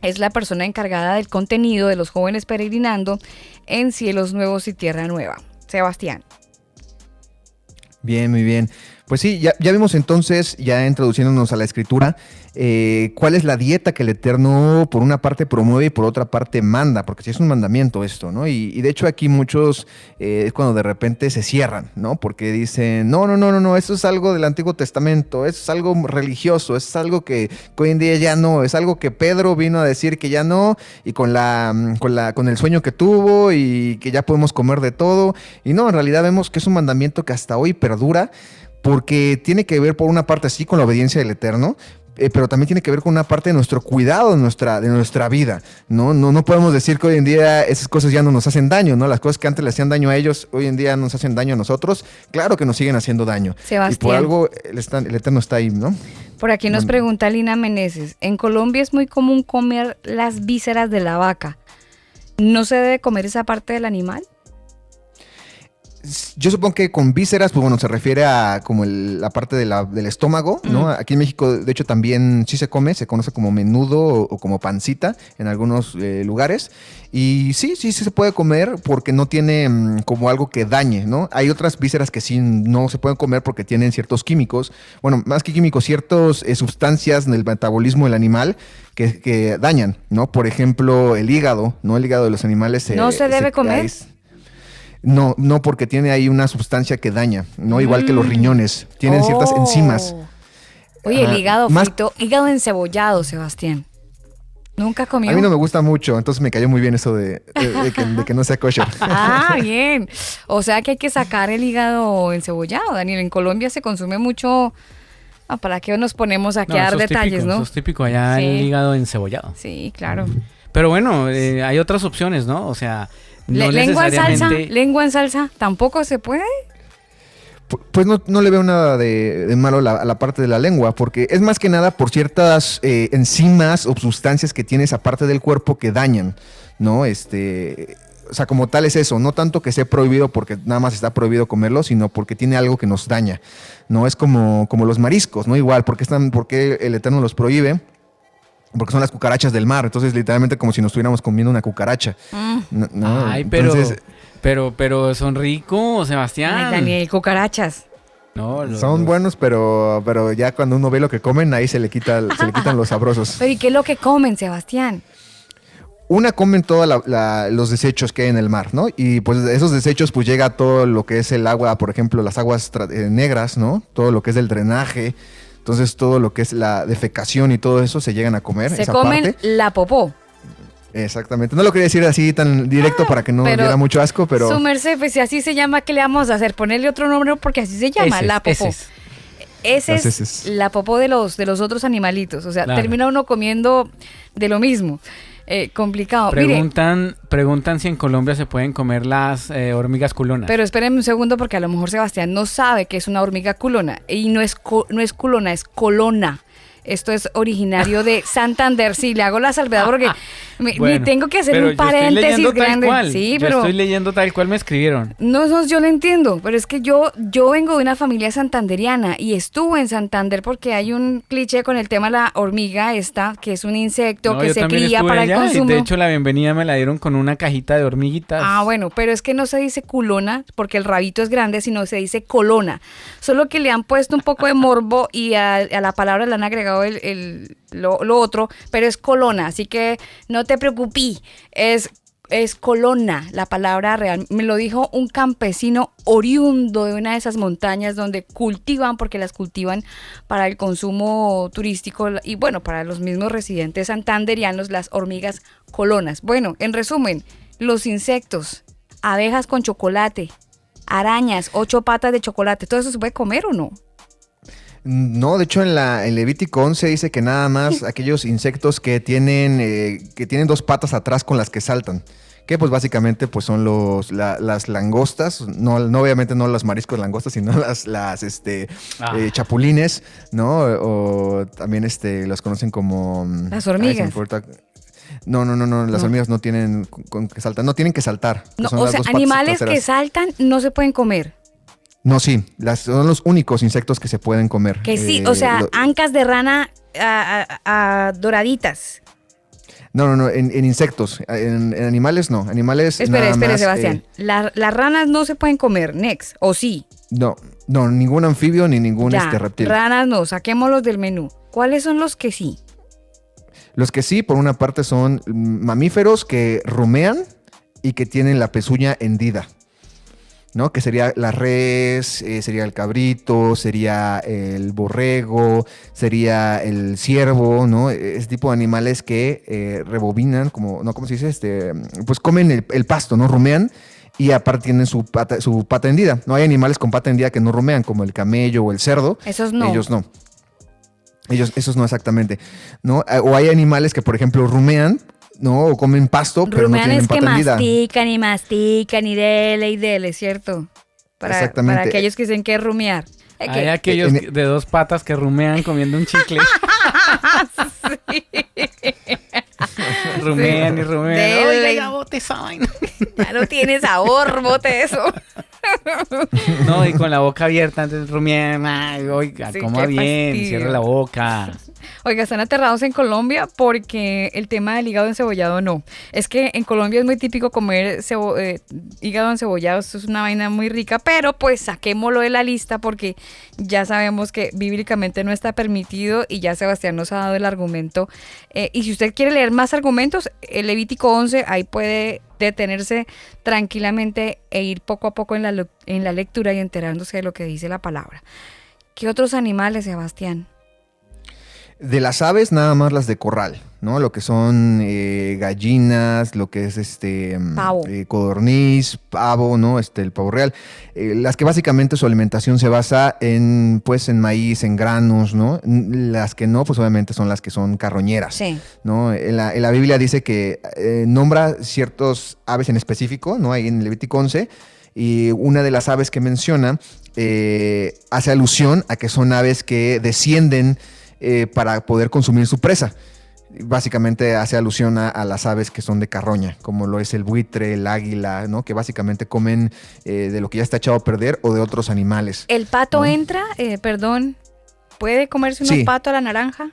es la persona encargada del contenido de los jóvenes peregrinando en Cielos Nuevos y Tierra Nueva. Sebastián. Bien, muy bien. Pues sí, ya vimos entonces, ya introduciéndonos a la escritura, cuál es la dieta que el Eterno por una parte promueve y por otra parte manda, porque sí es un mandamiento esto, ¿no? Y de hecho aquí muchos es cuando de repente se cierran, ¿no? Porque dicen, no, eso es algo del Antiguo Testamento, eso es algo religioso, eso es algo que hoy en día ya no, es algo que Pedro vino a decir que ya no, y con el sueño que tuvo y que ya podemos comer de todo. Y no, en realidad vemos que es un mandamiento que hasta hoy perdura, porque tiene que ver por una parte así con la obediencia del Eterno, pero también tiene que ver con una parte de nuestro cuidado de nuestra vida, ¿no? No podemos decir que hoy en día esas cosas ya no nos hacen daño, ¿no? Las cosas que antes le hacían daño a ellos, hoy en día nos hacen daño a nosotros. Claro que nos siguen haciendo daño. Sebastián. Y por algo el Eterno está ahí, ¿no? Por aquí nos pregunta Lina Meneses, en Colombia es muy común comer las vísceras de la vaca. ¿No se debe comer esa parte del animal? Yo supongo que con vísceras, pues bueno, se refiere a como la parte del estómago, ¿no? Aquí en México, de hecho, también sí se come, se conoce como menudo o como pancita en algunos lugares. Y sí se puede comer porque no tiene como algo que dañe, ¿no? Hay otras vísceras que sí no se pueden comer porque tienen ciertos químicos, bueno, más que químicos, ciertas sustancias en el metabolismo del animal que dañan, ¿no? Por ejemplo, el hígado, ¿no? El hígado de los animales ¿no se debe comer? No, porque tiene ahí una sustancia que daña, ¿no? Igual que los riñones, tienen ciertas enzimas. Oye, el hígado frito, hígado encebollado, Sebastián. ¿Nunca comió? A mí no me gusta mucho, entonces me cayó muy bien eso de que no sea kosher. Ah, bien. O sea que hay que sacar el hígado encebollado, Daniel. En Colombia se consume mucho. ¿Para qué nos ponemos aquí a dar detalles, no? Eso es típico allá, sí. El hígado encebollado. Sí, claro. Pero bueno, hay otras opciones, ¿no? O sea... No ¿Lengua en salsa? ¿Tampoco se puede? Pues no le veo nada de malo a la parte de la lengua, porque es más que nada por ciertas enzimas o sustancias que tiene esa parte del cuerpo que dañan, ¿no? O sea, como tal es eso, no tanto que sea prohibido porque nada más está prohibido comerlo, sino porque tiene algo que nos daña, ¿no? Es como los mariscos, ¿no? Igual, ¿por qué el Eterno los prohíbe? Porque son las cucarachas del mar, entonces literalmente como si nos estuviéramos comiendo una cucaracha. No, ay, pero son ricos, Sebastián. Ay, Daniel, cucarachas. No, son buenos, pero ya cuando uno ve lo que comen, ahí se le quitan los sabrosos. Pero ¿y qué es lo que comen, Sebastián? una comen todos los desechos que hay en el mar, ¿no? Y pues de esos desechos pues llega todo lo que es el agua, por ejemplo, las aguas negras, ¿no? Todo lo que es el drenaje. Entonces todo lo que es la defecación y todo eso se llegan a comer. Se esa comen parte. la popó. Exactamente. No lo quería decir así tan directo para que no pero diera mucho asco, pero... Su merced, pues si así se llama, ¿qué le vamos a hacer? Ponerle otro nombre porque así se llama, Heces, la popó. heces. Ese Las es heces. la popó de los otros animalitos. O sea, Claro. termina uno comiendo de lo mismo. Complicado. Mire, Preguntan si en Colombia se pueden comer las hormigas culonas. pero espérenme un segundo porque a lo mejor Sebastián no sabe que es una hormiga culona. Y no es culona, es colona. Esto es originario de Santander. Sí, le hago la salvedad porque Bueno, tengo que hacer pero un yo estoy paréntesis leyendo tal grande. cual. Sí, Yo pero estoy leyendo tal cual me escribieron. no, yo lo entiendo, pero es que yo vengo de una familia santanderiana y estuve en Santander porque hay un cliché con el tema de la hormiga esta, que es un insecto No, que yo se también cría estuve para allá, el y consumo. de hecho la bienvenida me la dieron con una cajita de hormiguitas. Ah, bueno, pero es que no se dice culona porque el rabito es grande, sino se dice colona. Solo que le han puesto un poco de morbo y a la palabra le han agregado lo otro, pero es colona, así que no te preocupes, es colona, la palabra real. Me lo dijo un campesino oriundo de una de esas montañas donde cultivan, porque las cultivan para el consumo turístico y bueno, para los mismos residentes santanderianos, las hormigas colonas. Bueno, en resumen, los insectos, abejas con chocolate, arañas, 8 patas de chocolate, ¿todo eso se puede comer o no? No, de hecho en Levítico 11 dice que nada más aquellos insectos que tienen 2 patas atrás con las que saltan. Que pues básicamente pues son las langostas, no obviamente no los mariscos langostas, sino las chapulines, ¿no? O también los conocen como... Las hormigas. No, las hormigas no tienen que saltar, no tienen que saltar. No, son o las sea, 2 patas animales que traseras. saltan no se pueden comer. No, sí, son los únicos insectos que se pueden comer. Que sí, o sea, ancas de rana doraditas. No, en insectos. En animales no. Animales Espere, nada más, Sebastián. Las ranas no se pueden comer, Next, ¿o sí? No, ningún anfibio ni ningún Ya, reptil. ranas no, saquémoslos del menú. ¿Cuáles son los que sí? Los que sí, por una parte, son mamíferos que rumean y que tienen la pezuña hendida, ¿no? Que sería la res, sería el cabrito, sería el borrego, sería el ciervo, ¿no? Ese tipo de animales que rebobinan, ¿cómo se dice? Pues comen el pasto, ¿no? Rumean y aparte tienen su pata hendida. No hay animales con pata hendida que no rumean, como el camello o el cerdo. Esos no. Ellos no. Esos no exactamente, ¿no? O hay animales que, por ejemplo, rumean, ¿no? O comen pasto, pero no Rumean tienen es que pata hendida. mastican y dele, ¿cierto? Exactamente. Para aquellos que dicen que es rumear. Hay aquellos de 2 patas que rumean comiendo un chicle. Rumean y rumean. Dele. Oiga, ya bote esa vaina. Ya no tiene sabor, bote eso. No, y con la boca abierta, entonces rumean. Ay, oiga, Sí, coma qué bien, fastidio. cierre la boca. Oiga, están aterrados en Colombia porque el tema del hígado encebollado no. Es que en Colombia es muy típico comer hígado encebollado, esto es una vaina muy rica, pero pues saquémoslo de la lista porque ya sabemos que bíblicamente no está permitido y ya Sebastián nos ha dado el argumento. Y si usted quiere leer más argumentos, el Levítico 11, ahí puede detenerse tranquilamente e ir poco a poco en la lectura y enterándose de lo que dice la palabra. ¿Qué otros animales, Sebastián? De las aves, nada más las de corral, ¿no? Lo que son gallinas, lo que es Pavo. codorniz, pavo, ¿no? El pavo real. Las que básicamente su alimentación se basa en maíz, en granos, ¿no? Las que no, pues obviamente son las que son carroñeras, Sí. ¿no? En la Biblia dice que nombra ciertos aves en específico, ¿no? Ahí en Levítico 11, y una de las aves que menciona hace alusión a que son aves que descienden para poder consumir su presa. Básicamente hace alusión a las aves que son de carroña, como lo es el buitre, el águila, ¿no? Que básicamente comen de lo que ya está echado a perder o de otros animales. ¿El pato ¿no? entra? ¿Puede comerse unos Sí. patos a la naranja?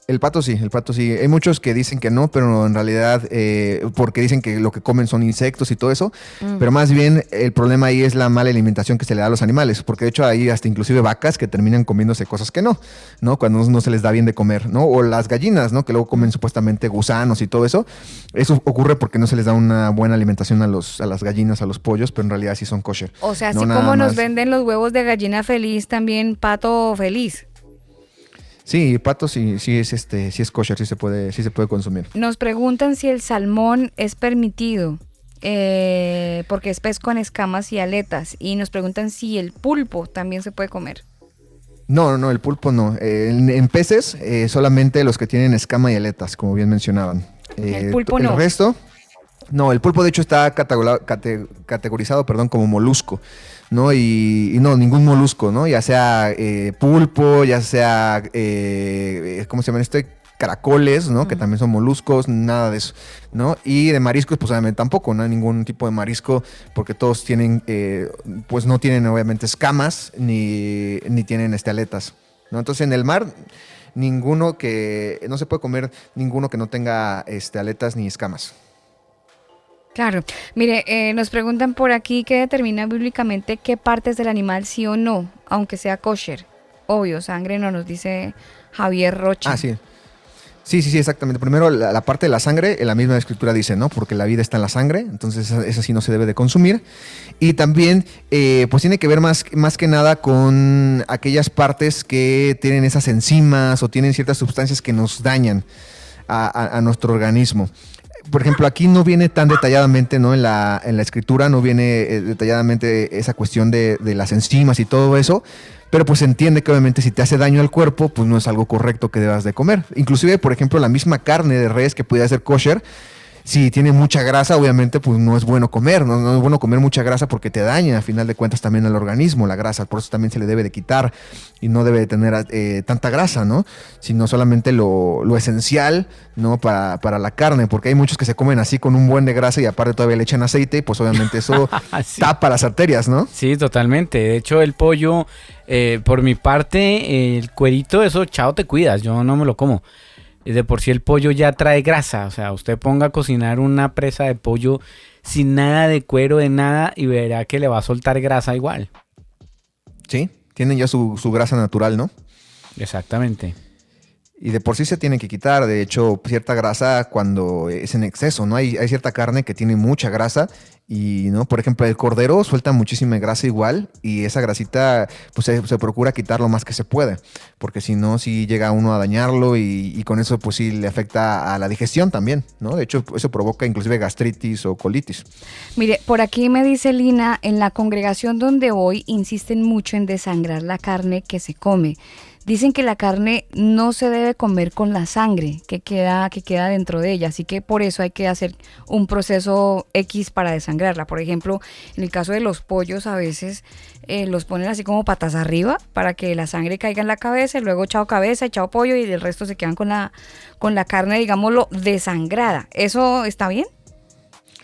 El pato sí, el pato sí. Hay muchos que dicen que no, pero en realidad, porque dicen que lo que comen son insectos y todo eso, pero más bien el problema ahí es la mala alimentación que se le da a los animales, porque de hecho hay hasta inclusive vacas que terminan comiéndose cosas que no, ¿no? Cuando no se les da bien de comer, ¿no? O las gallinas, ¿no? Que luego comen supuestamente gusanos y todo eso. Eso ocurre porque no se les da una buena alimentación a las gallinas, a los pollos, pero en realidad sí son kosher. O sea, No así nada como nos más. venden los huevos de gallina feliz, también pato feliz. Sí, pato sí es kosher, sí se puede consumir. Nos preguntan si el salmón es permitido, porque es pez con escamas y aletas. Y nos preguntan si el pulpo también se puede comer. No, el pulpo no. En peces, solamente los que tienen escama y aletas, como bien mencionaban. El pulpo no. El resto, no, el pulpo de hecho está categorizado, como molusco, ¿no? Y no, ningún molusco, ¿no? Ya sea pulpo, ya sea, ¿cómo se llaman caracoles, ¿no? Que también son moluscos, nada de eso, ¿no? Y de mariscos, pues obviamente tampoco, no hay ningún tipo de marisco, porque todos tienen, pues no tienen obviamente escamas, ni tienen aletas, ¿no? Entonces en el mar, no se puede comer ninguno que no tenga aletas ni escamas. Claro. Mire, nos preguntan por aquí qué determina bíblicamente qué partes del animal sí o no, aunque sea kosher. Obvio, sangre no, nos dice Javier Rocha. Ah, sí. Sí, exactamente. Primero, la parte de la sangre, en la misma escritura dice, ¿no? Porque la vida está en la sangre, entonces esa sí no se debe de consumir. Y también, pues tiene que ver más que nada con aquellas partes que tienen esas enzimas o tienen ciertas sustancias que nos dañan a nuestro organismo. Por ejemplo, aquí no viene tan detalladamente, ¿no? En la escritura no viene detalladamente esa cuestión de las enzimas y todo eso, pero pues se entiende que obviamente si te hace daño al cuerpo, pues no es algo correcto que debas de comer. Inclusive, por ejemplo, la misma carne de res que pudiera ser kosher, si tiene mucha grasa, obviamente, pues no es bueno comer, no es bueno comer mucha grasa porque te daña, a final de cuentas, también al organismo, la grasa, por eso también se le debe de quitar y no debe de tener tanta grasa, ¿no? Sino solamente lo esencial, ¿no? Para la carne, porque hay muchos que se comen así con un buen de grasa y aparte todavía le echan aceite, pues obviamente eso Sí. tapa las arterias, ¿no? Sí, totalmente. De hecho, el pollo, por mi parte, el cuerito, eso, chao, te cuidas, yo no me lo como. De por sí el pollo ya trae grasa, o sea, usted ponga a cocinar una presa de pollo sin nada de cuero, de nada, y verá que le va a soltar grasa igual. Sí, tienen ya su grasa natural, ¿no? Exactamente. Y de por sí se tienen que quitar, de hecho, cierta grasa cuando es en exceso, ¿no? Hay cierta carne que tiene mucha grasa y, ¿no? Por ejemplo, el cordero suelta muchísima grasa igual y esa grasita, pues se procura quitar lo más que se puede, porque si no, sí llega uno a dañarlo y con eso, pues sí le afecta a la digestión también, ¿no? De hecho, eso provoca inclusive gastritis o colitis. Mire, por aquí me dice Lina, en la congregación donde voy insisten mucho en desangrar la carne que se come. Dicen que la carne no se debe comer con la sangre que queda dentro de ella, así que por eso hay que hacer un proceso X para desangrarla. Por ejemplo, en el caso de los pollos a veces los ponen así como patas arriba para que la sangre caiga en la cabeza y luego chao cabeza, chao pollo y el resto se quedan con la carne, digámoslo, desangrada. ¿Eso está bien?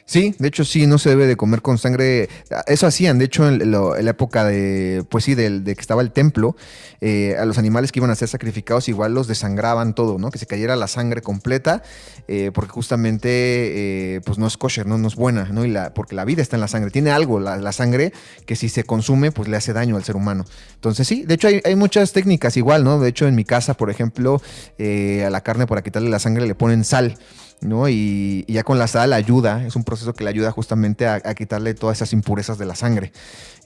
Sí, de hecho sí, no se debe de comer con sangre. Eso hacían, de hecho, en la época de que estaba el templo, a los animales que iban a ser sacrificados igual los desangraban todo, ¿no? Que se cayera la sangre completa, porque justamente pues no es kosher, no es buena, ¿no? Porque la vida está en la sangre. Tiene algo la sangre que si se consume, pues le hace daño al ser humano. Entonces sí, de hecho hay muchas técnicas igual, ¿no? De hecho en mi casa, por ejemplo, a la carne para quitarle la sangre le ponen sal, ¿no? Y ya con la sal ayuda, es un proceso que le ayuda justamente a quitarle todas esas impurezas de la sangre.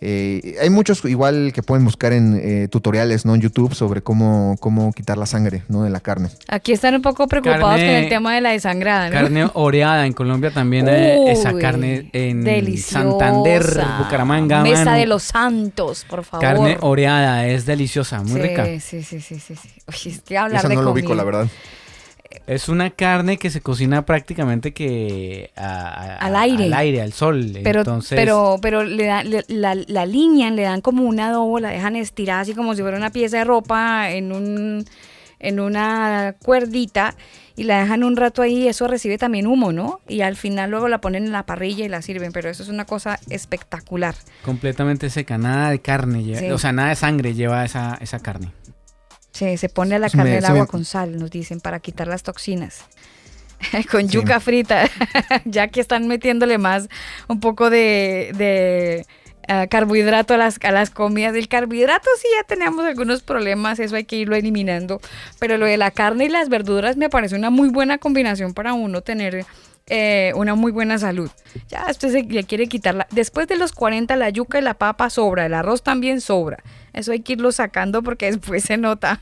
Hay muchos igual que pueden buscar en tutoriales, ¿no? En YouTube sobre cómo quitar la sangre, ¿no? De la carne. Aquí están un poco preocupados con el tema de la desangrada, ¿no? Carne oreada, en Colombia también hay esa carne en deliciosa. Santander, Bucaramanga. Mesa mano. de los Santos, por favor. Carne oreada, es deliciosa, muy rica. Sí. Uy, es que hablar Esa de no lo comida. ubico, la verdad. Es una carne que se cocina prácticamente que Al aire. al sol. Pero, Entonces, pero la alinean, le dan como un adobo, la dejan estirada así como si fuera una pieza de ropa en una cuerdita y la dejan un rato ahí y eso recibe también humo, ¿no? Y al final luego la ponen en la parrilla y la sirven, pero eso es una cosa espectacular. completamente seca, nada de carne, Sí. o sea, nada de sangre lleva esa carne. Se pone a la Se carne me- del se me- agua con sal, nos dicen, para quitar las toxinas. Con Sí. yuca frita, ya que están metiéndole más un poco de carbohidrato a las comidas. El carbohidrato sí ya tenemos algunos problemas, eso hay que irlo eliminando, pero lo de la carne y las verduras me parece una muy buena combinación para uno tener una muy buena salud. Ya usted se le quiere quitar, después de los 40 la yuca y la papa sobra, el arroz también sobra. Eso hay que irlo sacando porque después se nota.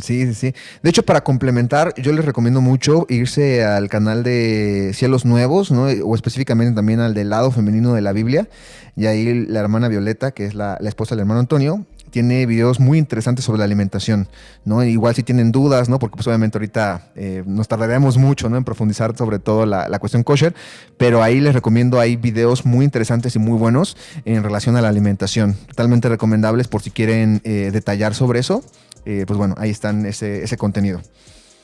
Sí, sí, sí. De hecho, para complementar, yo les recomiendo mucho irse al canal de Cielos Nuevos, ¿no? O específicamente también al del lado femenino de la Biblia. Y ahí la hermana Violeta, que es la esposa del hermano Antonio, tiene videos muy interesantes sobre la alimentación, ¿no? Igual si tienen dudas, ¿no? Porque pues obviamente ahorita nos tardaremos mucho, ¿no? En profundizar sobre todo la cuestión kosher, pero ahí les recomiendo, hay videos muy interesantes y muy buenos en relación a la alimentación, totalmente recomendables por si quieren detallar sobre eso. Pues bueno, ahí están ese contenido.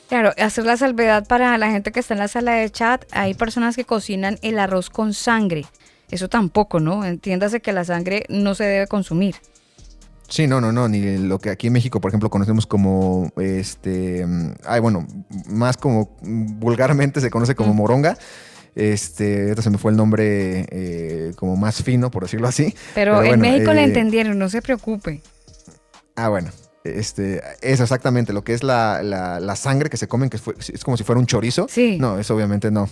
Claro, hacer la salvedad para la gente que está en la sala de chat, hay personas que cocinan el arroz con sangre. Eso tampoco, ¿no? Entiéndase que la sangre no se debe consumir. Sí, no, ni lo que aquí en México, por ejemplo, conocemos como, bueno, más como vulgarmente se conoce como moronga. Ahorita se me fue el nombre como más fino, por decirlo así. Pero en bueno, México le entendieron, no se preocupe. Bueno, eso exactamente, lo que es la sangre que se comen, es como si fuera un chorizo. Sí. No, eso obviamente no.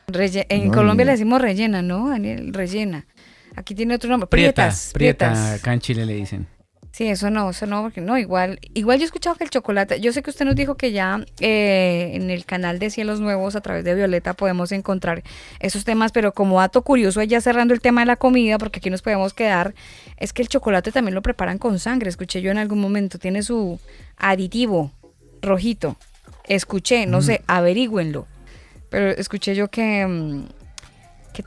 En No, Colombia ni- le decimos rellena, ¿no, Daniel? Rellena. Aquí tiene otro nombre. Prieta, Prietas. acá en Chile le dicen. Sí, eso no, porque no, igual yo he escuchado que el chocolate, yo sé que usted nos dijo que ya en el canal de Cielos Nuevos a través de Violeta podemos encontrar esos temas, pero como dato curioso, ya cerrando el tema de la comida, porque aquí nos podemos quedar, es que el chocolate también lo preparan con sangre, escuché yo en algún momento, tiene su aditivo rojito, escuché, no sé, averígüenlo, pero escuché yo que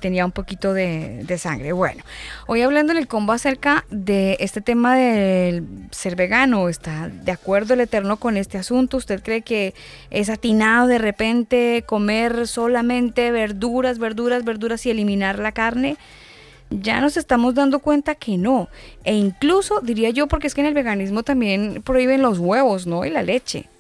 tenía un poquito de sangre. Bueno, hoy hablando en el combo acerca de este tema del ser vegano, ¿está de acuerdo el Eterno con este asunto? ¿Usted cree que es atinado de repente comer solamente verduras y eliminar la carne? Ya nos estamos dando cuenta que no. E incluso diría yo, porque es que en el veganismo también prohíben los huevos, ¿no? Y la leche.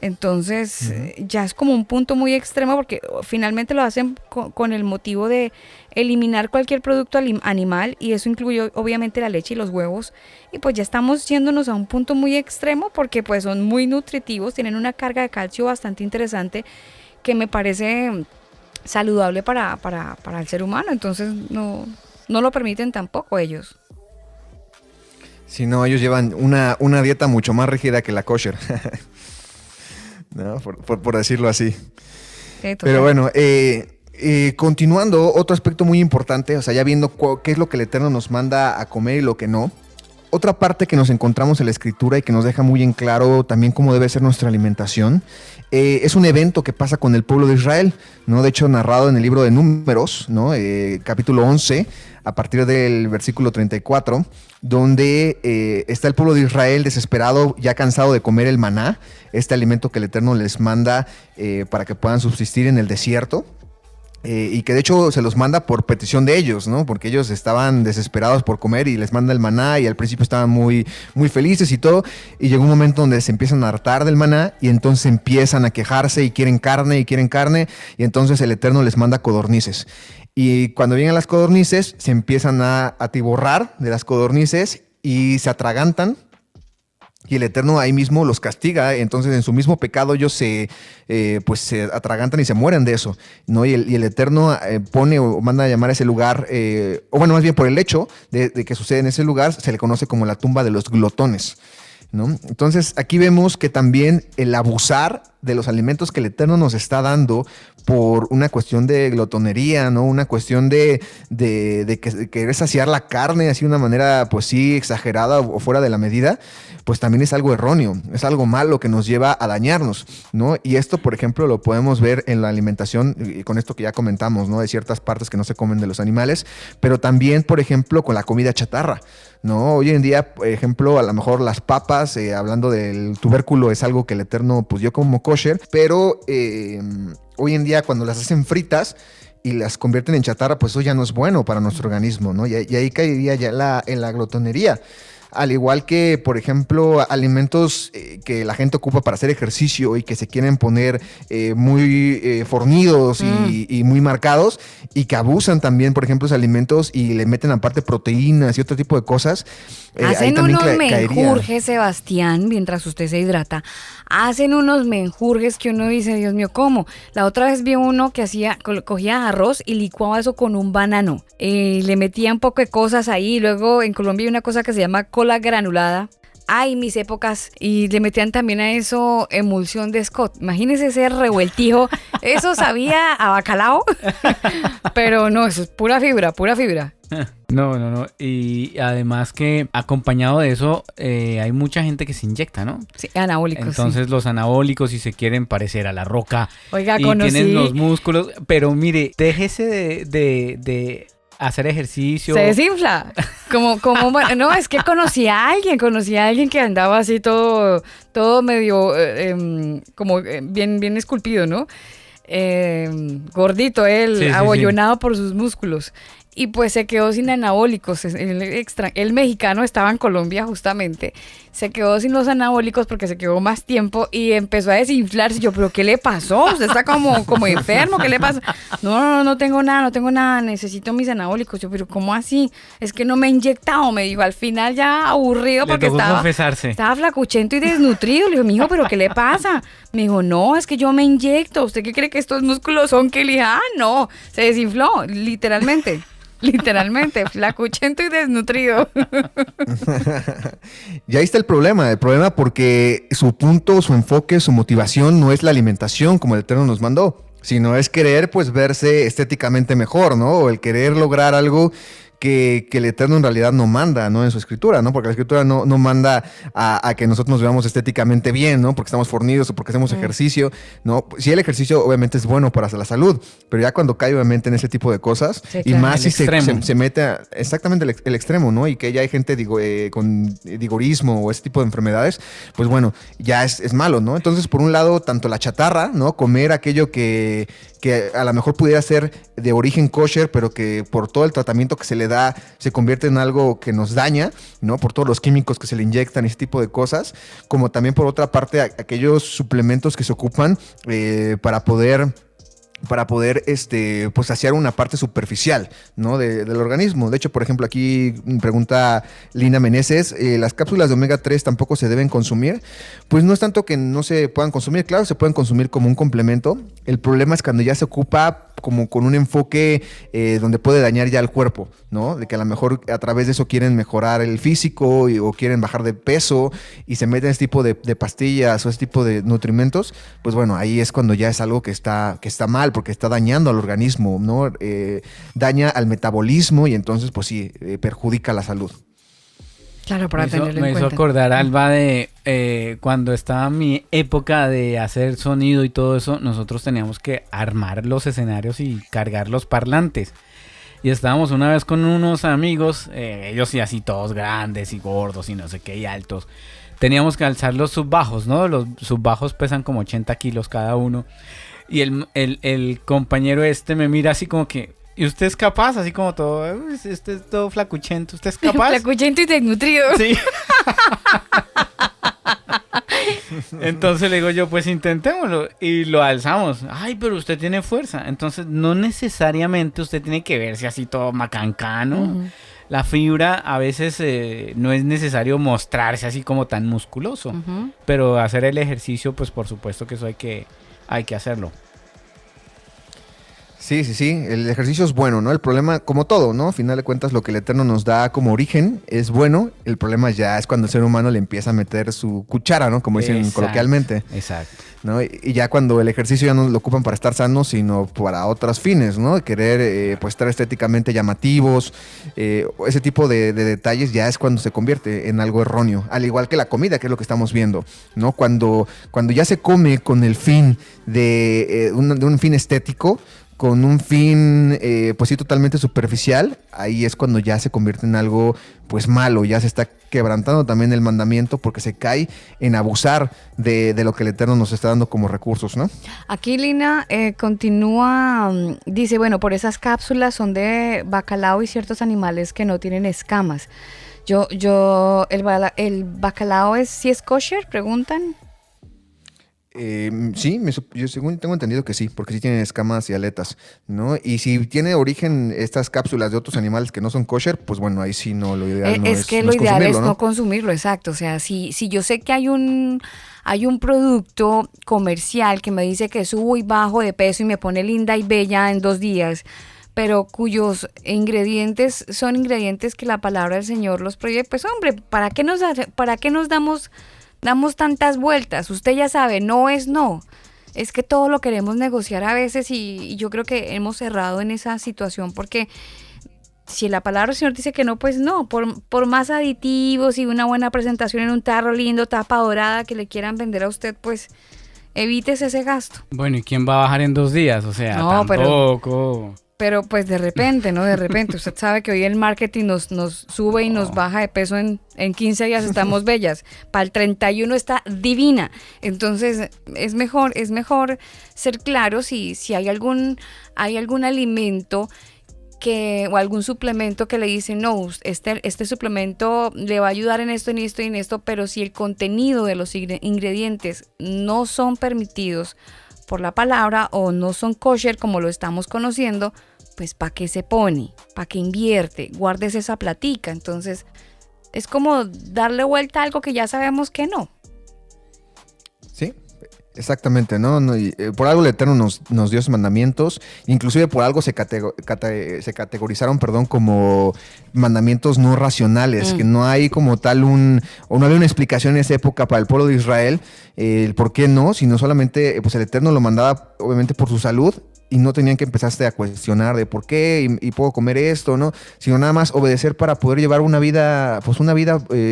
Entonces ya es como un punto muy extremo porque finalmente lo hacen con el motivo de eliminar cualquier producto animal y eso incluye obviamente la leche y los huevos y pues ya estamos yéndonos a un punto muy extremo porque pues son muy nutritivos, tienen una carga de calcio bastante interesante que me parece saludable para el ser humano, entonces no lo permiten tampoco ellos. Si no, ellos llevan una dieta mucho más rígida que la kosher. ¿No? Por decirlo así. Pero bueno, continuando, otro aspecto muy importante, o sea, ya viendo qué es lo que el Eterno nos manda a comer y lo que no. Otra parte que nos encontramos en la Escritura y que nos deja muy en claro también cómo debe ser nuestra alimentación, es un evento que pasa con el pueblo de Israel, ¿no? De hecho, narrado en el libro de Números, ¿no? Capítulo 11, a partir del versículo 34, donde está el pueblo de Israel desesperado, ya cansado de comer el maná, este alimento que el Eterno les manda para que puedan subsistir en el desierto. Y que de hecho se los manda por petición de ellos, ¿no? Porque ellos estaban desesperados por comer y les manda el maná y al principio estaban muy, muy felices y todo. Y llegó un momento donde se empiezan a hartar del maná y entonces empiezan a quejarse y quieren carne y entonces el Eterno les manda codornices. Y cuando llegan las codornices se empiezan a atiborrar de las codornices y se atragantan. Y el Eterno ahí mismo los castiga, entonces en su mismo pecado ellos se atragantan y se mueren de eso, ¿no? Y el Eterno pone o manda a llamar a ese lugar, o bueno, más bien por el hecho de que sucede en ese lugar, se le conoce como la tumba de los glotones, ¿no? Entonces aquí vemos que también el abusar de los alimentos que el Eterno nos está dando por una cuestión de glotonería, ¿no? Una cuestión de querer saciar la carne así de una manera, pues sí, exagerada o fuera de la medida, pues también es algo erróneo, es algo malo que nos lleva a dañarnos, ¿no? Y esto, por ejemplo, lo podemos ver en la alimentación, y con esto que ya comentamos, ¿no? De ciertas partes que no se comen de los animales, pero también, por ejemplo, con la comida chatarra, ¿no? Hoy en día, por ejemplo, a lo mejor las papas, hablando del tubérculo, es algo que el Eterno pues dio como kosher, pero hoy en día cuando las hacen fritas y las convierten en chatarra, pues eso ya no es bueno para nuestro organismo, ¿no? Y ahí caería ya en la glotonería, al igual que, por ejemplo, alimentos que la gente ocupa para hacer ejercicio y que se quieren poner muy fornidos y muy marcados, y que abusan también, por ejemplo, esos alimentos y le meten aparte proteínas y otro tipo de cosas. Ahí Hacen también unos caería. menjurjes, Sebastián, mientras usted se hidrata. Hacen unos menjurjes que uno dice, Dios mío, ¿cómo? La otra vez vi uno que cogía arroz y licuaba eso con un banano. Le metía un poco de cosas ahí. Luego en Colombia hay una cosa que se llama cola granulada. Ay, mis épocas. Y le metían también a eso emulsión de Scott. Imagínese ese revueltijo. Eso sabía a bacalao. Pero no, eso es pura fibra, pura fibra. No. Y además que acompañado de eso, hay mucha gente que se inyecta, ¿no? Sí, anabólicos. Entonces sí. los anabólicos, si se quieren parecer a la Roca, Oiga, y conocí. tienen los músculos, pero mire, déjese de hacer ejercicio. Se desinfla. No, es que conocí a alguien que andaba así todo medio bien esculpido, ¿no? Gordito él, Sí. abollonado por sus músculos. Y pues se quedó sin anabólicos. El mexicano estaba en Colombia justamente. Se quedó sin los anabólicos porque se quedó más tiempo y empezó a desinflarse. Yo, ¿pero qué le pasó? Usted está como enfermo, ¿qué le pasa? No tengo nada, necesito mis anabólicos. Yo, ¿pero cómo así? Es que no me he inyectado, me dijo. Al final ya aburrido Le porque tocó confesarse. estaba flacuchento y desnutrido. Le digo, mijo, ¿pero qué le pasa? Me dijo, no, es que yo me inyecto. ¿Usted qué cree que estos músculos son? Que le dije, no, se desinfló, literalmente. Literalmente, flacuchento y desnutrido. Y ahí está el problema porque su punto, su enfoque, su motivación no es la alimentación como el Eterno nos mandó, sino es querer pues verse estéticamente mejor, ¿no? O el querer lograr algo que el Eterno en realidad no manda, ¿no? En su escritura, ¿no? Porque la escritura no manda a que nosotros nos veamos estéticamente bien, ¿no? Porque estamos fornidos o porque hacemos ejercicio, ¿no? Sí, el ejercicio obviamente es bueno para la salud, pero ya cuando cae obviamente en ese tipo de cosas, Sí, y claro. más si El se mete exactamente el extremo, ¿no? Y que ya hay gente con digorismo o ese tipo de enfermedades, pues bueno, ya es malo, ¿no? Entonces, por un lado, tanto la chatarra, ¿no? Comer aquello que a lo mejor pudiera ser de origen kosher, pero que por todo el tratamiento que se le da, se convierte en algo que nos daña, ¿no? Por todos los químicos que se le inyectan y ese tipo de cosas, como también por otra parte aquellos suplementos que se ocupan para poder pues saciar una parte superficial, ¿no? del organismo. De hecho, por ejemplo, aquí pregunta Lina Meneses, ¿las cápsulas de omega 3 tampoco se deben consumir? Pues no es tanto que no se puedan consumir, claro, se pueden consumir como un complemento. El problema es cuando ya se ocupa como con un enfoque donde puede dañar ya el cuerpo, ¿no? De que a lo mejor a través de eso quieren mejorar el físico o quieren bajar de peso y se meten ese tipo de pastillas o ese tipo de nutrimentos, pues bueno, ahí es cuando ya es algo que está mal porque está dañando al organismo, ¿no? Daña al metabolismo y entonces pues sí, perjudica la salud. Claro, para tenerlo en Me hizo cuenta. acordar, Alba, de cuando estaba mi época de hacer sonido y todo eso, nosotros teníamos que armar los escenarios y cargar los parlantes. Y estábamos una vez con unos amigos, ellos sí así todos grandes y gordos y no sé qué y altos. Teníamos que alzar los subbajos, ¿no? Los subbajos pesan como 80 kilos cada uno. Y el compañero me mira así como que... ¿Y usted es capaz? Así como todo, usted es todo flacuchento, ¿usted es capaz? Flacuchento y desnutrido. Sí. Entonces le digo yo, pues intentémoslo. Y lo alzamos. Ay, pero usted tiene fuerza. Entonces no necesariamente usted tiene que verse así todo macancano. Uh-huh. La fibra a veces no es necesario mostrarse así como tan musculoso. Uh-huh. Pero hacer el ejercicio, pues por supuesto que eso hay que hacerlo. Sí, el ejercicio es bueno, ¿no? El problema, como todo, ¿no? A final de cuentas, lo que el Eterno nos da como origen es bueno. El problema ya es cuando el ser humano le empieza a meter su cuchara, ¿no? Como dicen coloquialmente. Exacto. ¿No? Y ya cuando el ejercicio ya no lo ocupan para estar sanos, sino para otros fines, ¿no? Querer, pues, estar estéticamente llamativos, ese tipo de detalles ya es cuando se convierte en algo erróneo. Al igual que la comida, que es lo que estamos viendo, ¿no? Cuando ya se come con el fin de un fin estético, con un fin, pues sí, totalmente superficial, ahí es cuando ya se convierte en algo, pues malo, ya se está quebrantando también el mandamiento porque se cae en abusar de lo que el Eterno nos está dando como recursos, ¿no? Aquí Lina continúa, dice, bueno, por esas cápsulas son de bacalao y ciertos animales que no tienen escamas. El bacalao si es kosher, preguntan. Sí, yo según tengo entendido que sí, porque sí tienen escamas y aletas, ¿no? Y si tiene origen estas cápsulas de otros animales que no son kosher, pues bueno, ahí sí no, lo ideal no es que no lo es ideal es consumirlo, no consumirlo, exacto. O sea, si yo sé que hay un producto comercial que me dice que subo y bajo de peso y me pone linda y bella en 2 días, pero cuyos ingredientes son ingredientes que la palabra del Señor los prohíbe, pues hombre, ¿para qué nos damos tantas vueltas? Usted ya sabe, no es no. Es que todo lo queremos negociar a veces y yo creo que hemos cerrado en esa situación porque si la palabra del Señor dice que no, pues no. Por más aditivos y una buena presentación en un tarro lindo, tapa dorada que le quieran vender a usted, pues evites ese gasto. Bueno, ¿y quién va a bajar en 2 días? O sea, No, tampoco. Pero pues de repente, ¿no? De repente. Usted sabe que hoy el marketing nos sube y nos baja de peso en 15 días estamos bellas. Para el 31 está divina. Entonces es mejor ser claros si hay algún alimento o algún suplemento que le dicen, no, este suplemento le va a ayudar en esto, en esto y en esto, pero si el contenido de los ingredientes no son permitidos por la palabra o no son kosher como lo estamos conociendo, pues ¿para qué se pone? ¿Para qué invierte? Guardes esa platica. Entonces es como darle vuelta a algo que ya sabemos que no. Sí, exactamente, ¿no? Por algo el Eterno nos dio esos mandamientos, inclusive por algo se categorizaron, como mandamientos no racionales, que no hay como tal o no había una explicación en esa época para el pueblo de Israel, el por qué no, sino solamente pues el Eterno lo mandaba obviamente por su salud, y no tenían que empezarse a cuestionar de por qué y puedo comer esto, ¿no? Sino nada más obedecer para poder llevar una vida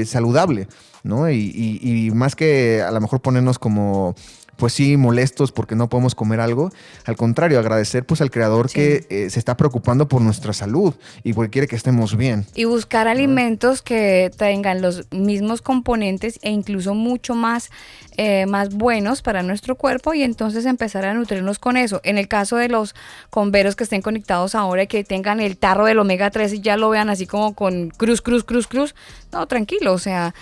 saludable, ¿no? Y más que a lo mejor ponernos como, pues sí, molestos porque no podemos comer algo, al contrario, agradecer pues al Creador que se está preocupando por nuestra salud y porque quiere que estemos bien. Y buscar alimentos que tengan los mismos componentes e incluso mucho más buenos para nuestro cuerpo y entonces empezar a nutrirnos con eso. En el caso de los converos que estén conectados ahora y que tengan el tarro del omega 3 y ya lo vean así como con cruz, no, tranquilo, o sea,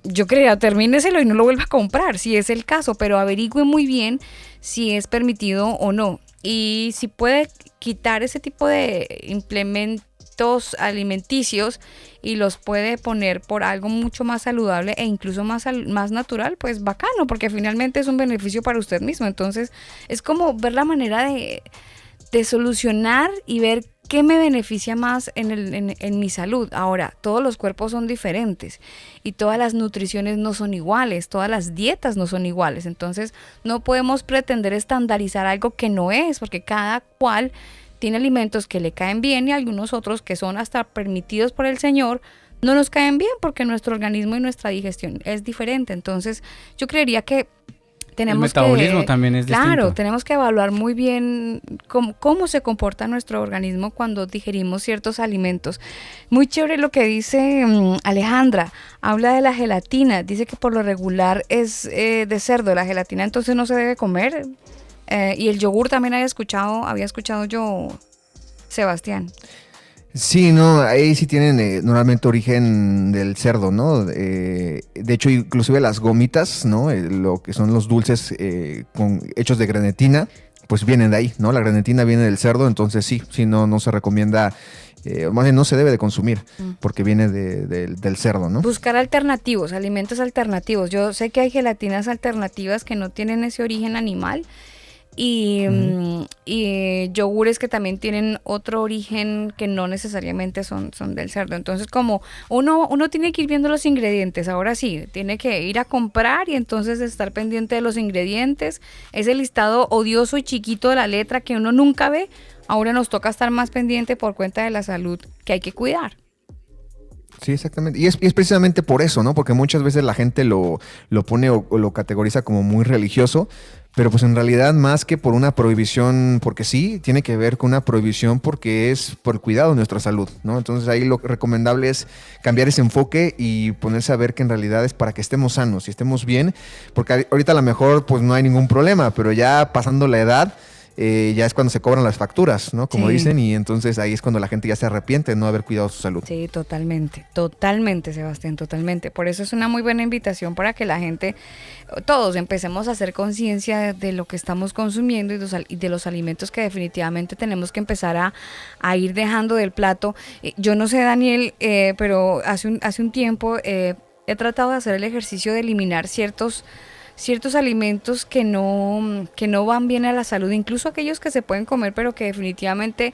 yo creía, termíneselo y no lo vuelva a comprar, si es el caso, pero averigüe muy bien si es permitido o no. Y si puede quitar ese tipo de implementos alimenticios y los puede poner por algo mucho más saludable e incluso más natural, pues bacano, porque finalmente es un beneficio para usted mismo. Entonces es como ver la manera de solucionar y ver qué me beneficia más en mi salud. Ahora, todos los cuerpos son diferentes y todas las nutriciones no son iguales, todas las dietas no son iguales. Entonces, no podemos pretender estandarizar algo que no es, porque cada cual tiene alimentos que le caen bien y algunos otros que son hasta permitidos por el Señor no nos caen bien porque nuestro organismo y nuestra digestión es diferente. Entonces, yo creería que tenemos el metabolismo también es distinto. Claro, tenemos que evaluar muy bien cómo se comporta nuestro organismo cuando digerimos ciertos alimentos. Muy chévere lo que dice Alejandra. Habla de la gelatina. Dice que por lo regular es de cerdo. La gelatina entonces no se debe comer. Y el yogur también había escuchado yo, Sebastián. Sí, no, ahí sí tienen normalmente origen del cerdo, ¿no? De hecho, inclusive las gomitas, ¿no? Lo que son los dulces hechos de grenetina, pues vienen de ahí, ¿no? La grenetina viene del cerdo, entonces sí, no se recomienda, más bien no se debe de consumir, porque viene del cerdo, ¿no? Buscar alternativos, alimentos alternativos. Yo sé que hay gelatinas alternativas que no tienen ese origen animal. Y yogures que también tienen otro origen que no necesariamente son del cerdo. Entonces, como uno tiene que ir viendo los ingredientes, ahora sí, tiene que ir a comprar y entonces estar pendiente de los ingredientes. Ese listado odioso y chiquito de la letra que uno nunca ve, ahora nos toca estar más pendiente por cuenta de la salud que hay que cuidar. Sí, exactamente. Y es precisamente por eso, ¿no? Porque muchas veces la gente lo pone o lo categoriza como muy religioso, pero pues en realidad más que por una prohibición, porque sí, tiene que ver con una prohibición porque es por el cuidado de nuestra salud, ¿no? Entonces ahí lo recomendable es cambiar ese enfoque y ponerse a ver que en realidad es para que estemos sanos y estemos bien, porque ahorita a lo mejor pues no hay ningún problema, pero ya pasando la edad, ya es cuando se cobran las facturas, ¿no? Como Sí. dicen, y entonces ahí es cuando la gente ya se arrepiente de no haber cuidado su salud. Sí, totalmente, Sebastián, totalmente. Por eso es una muy buena invitación para que la gente, todos empecemos a hacer conciencia de lo que estamos consumiendo y de los alimentos que definitivamente tenemos que empezar a ir dejando del plato. Yo no sé, Daniel, pero hace un tiempo he tratado de hacer el ejercicio de eliminar ciertos alimentos que no van bien a la salud, incluso aquellos que se pueden comer, pero que definitivamente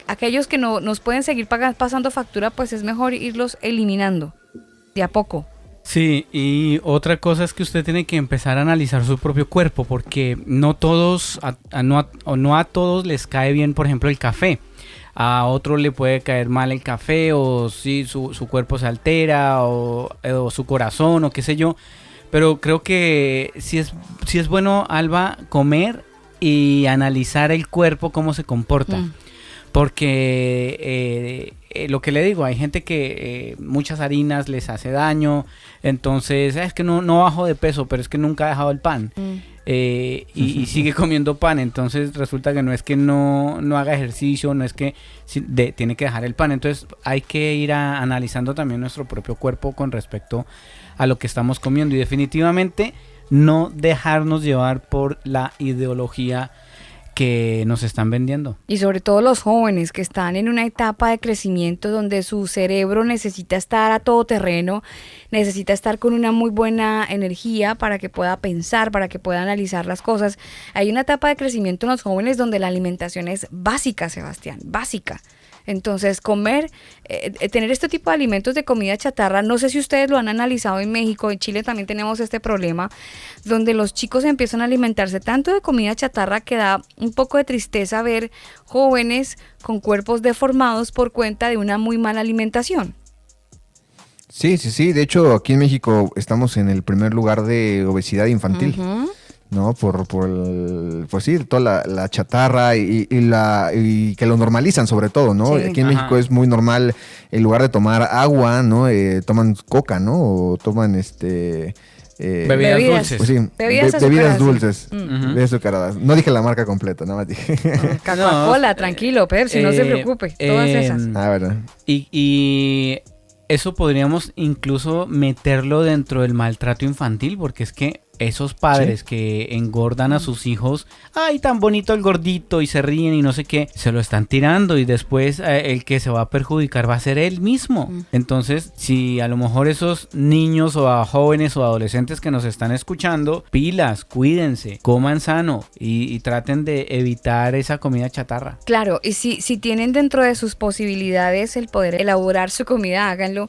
aquellos que no nos pueden seguir pasando factura, pues es mejor irlos eliminando de a poco. Sí, y otra cosa es que usted tiene que empezar a analizar su propio cuerpo, porque no todos, no a todos les cae bien, por ejemplo, el café. A otro le puede caer mal el café, o si su cuerpo se altera, o su corazón, o qué sé yo. Pero creo que sí es bueno, Alba, comer y analizar el cuerpo, cómo se comporta. Porque lo que le digo, hay gente que muchas harinas les hace daño. Entonces, es que no bajo de peso, pero es que nunca ha dejado el pan. Y sigue comiendo pan. Entonces resulta que no es que no haga ejercicio, no es que tiene que dejar el pan. Entonces hay que ir analizando también nuestro propio cuerpo con respecto a lo que estamos comiendo. Y definitivamente no dejarnos llevar por la ideología que nos están vendiendo. Y sobre todo los jóvenes que están en una etapa de crecimiento donde su cerebro necesita estar a todo terreno, necesita estar con una muy buena energía para que pueda pensar, para que pueda analizar las cosas. Hay una etapa de crecimiento en los jóvenes donde la alimentación es básica, Sebastián, básica. Entonces, tener este tipo de alimentos de comida chatarra, no sé si ustedes lo han analizado en México, en Chile también tenemos este problema, donde los chicos empiezan a alimentarse tanto de comida chatarra que da un poco de tristeza ver jóvenes con cuerpos deformados por cuenta de una muy mala alimentación. Sí. De hecho, aquí en México estamos en el primer lugar de obesidad infantil. Uh-huh. ¿No? Pues sí, toda la chatarra y que lo normalizan sobre todo, ¿no? Sí. Aquí en México es muy normal, en lugar de tomar agua, ¿no? Toman coca, ¿no? O toman bebidas dulces. Pues sí, Bebidas bebidas azucaradas, dulces, sí. bebidas azucaradas. No dije la marca completa, nada más dije. Coca-Cola, tranquilo, Pepsi, no se preocupe, todas esas. ¿Verdad? Y eso podríamos incluso meterlo dentro del maltrato infantil, porque es que esos padres que engordan a sus hijos, ay, tan bonito el gordito, y se ríen y no sé qué, se lo están tirando, y después el que se va a perjudicar va a ser él mismo. Entonces, si a lo mejor esos niños o a jóvenes o adolescentes que nos están escuchando, pilas, cuídense, coman sano y traten de evitar esa comida chatarra. Claro, y si tienen dentro de sus posibilidades el poder elaborar su comida, háganlo.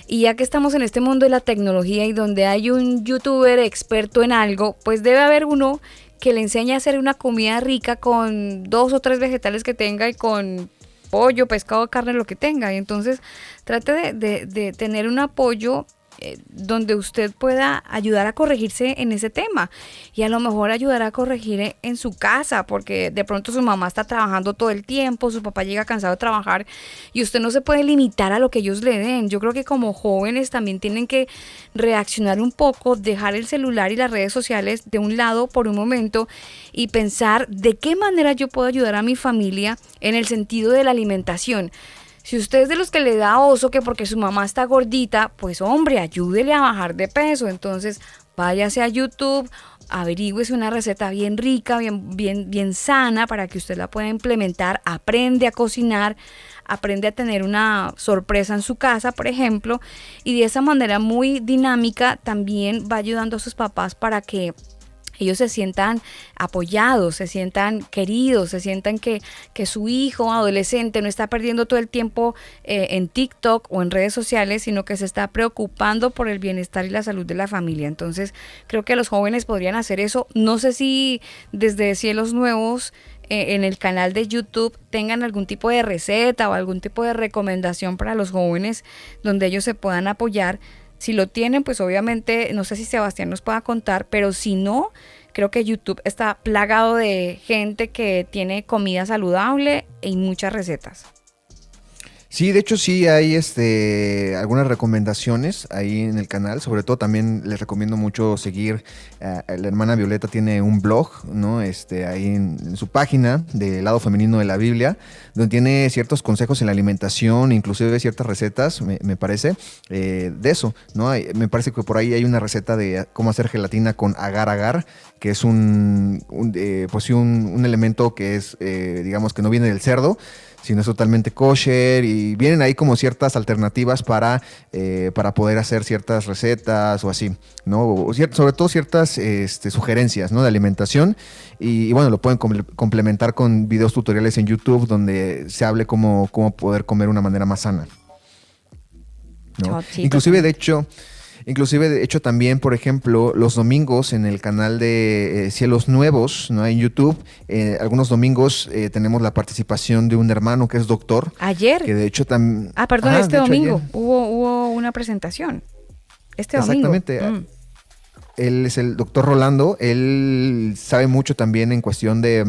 Y ya que estamos en este mundo de la tecnología y donde hay un youtuber experto en algo, pues debe haber uno que le enseñe a hacer una comida rica con 2 o 3 vegetales que tenga y con pollo, pescado, carne, lo que tenga. Y entonces trate de tener un apoyo donde usted pueda ayudar a corregirse en ese tema y a lo mejor ayudar a corregir en su casa, porque de pronto su mamá está trabajando todo el tiempo, su papá llega cansado de trabajar y usted no se puede limitar a lo que ellos le den. Yo creo que como jóvenes también tienen que reaccionar un poco, dejar el celular y las redes sociales de un lado por un momento y pensar de qué manera yo puedo ayudar a mi familia en el sentido de la alimentación. Si usted es de los que le da oso que porque su mamá está gordita, pues hombre, ayúdele a bajar de peso. Entonces váyase a YouTube, averígüese una receta bien rica, bien sana para que usted la pueda implementar. Aprende a cocinar, aprende a tener una sorpresa en su casa, por ejemplo. Y de esa manera muy dinámica también va ayudando a sus papás para que ellos se sientan apoyados, se sientan queridos, se sientan que su hijo adolescente no está perdiendo todo el tiempo en TikTok o en redes sociales, sino que se está preocupando por el bienestar y la salud de la familia. Entonces, creo que los jóvenes podrían hacer eso. No sé si desde Cielos Nuevos en el canal de YouTube tengan algún tipo de receta o algún tipo de recomendación para los jóvenes donde ellos se puedan apoyar. Si lo tienen, pues obviamente, no sé si Sebastián nos pueda contar, pero si no, creo que YouTube está plagado de gente que tiene comida saludable y muchas recetas. Sí, de hecho sí hay algunas recomendaciones ahí en el canal. Sobre todo también les recomiendo mucho seguir la hermana Violeta tiene un blog, ¿no? Ahí en su página del lado femenino de la Biblia, donde tiene ciertos consejos en la alimentación, inclusive ciertas recetas, me parece, de eso, ¿no? Me parece que por ahí hay una receta de cómo hacer gelatina con agar-agar, que es pues sí, un elemento que es, digamos, que no viene del cerdo, sino es totalmente kosher, y vienen ahí como ciertas alternativas para poder hacer ciertas recetas o así, ¿no? Sobre todo ciertas sugerencias, ¿no? De alimentación, y bueno, lo pueden complementar con videos tutoriales en YouTube donde se hable cómo poder comer de una manera más sana, ¿no? Inclusive de hecho también, por ejemplo, los domingos en el canal de Cielos Nuevos, ¿no? En YouTube, algunos domingos tenemos la participación de un hermano que es doctor. Ayer. Que de hecho también... este domingo hubo una presentación. Este domingo. Exactamente. Él es el doctor Rolando. Él sabe mucho también en cuestión de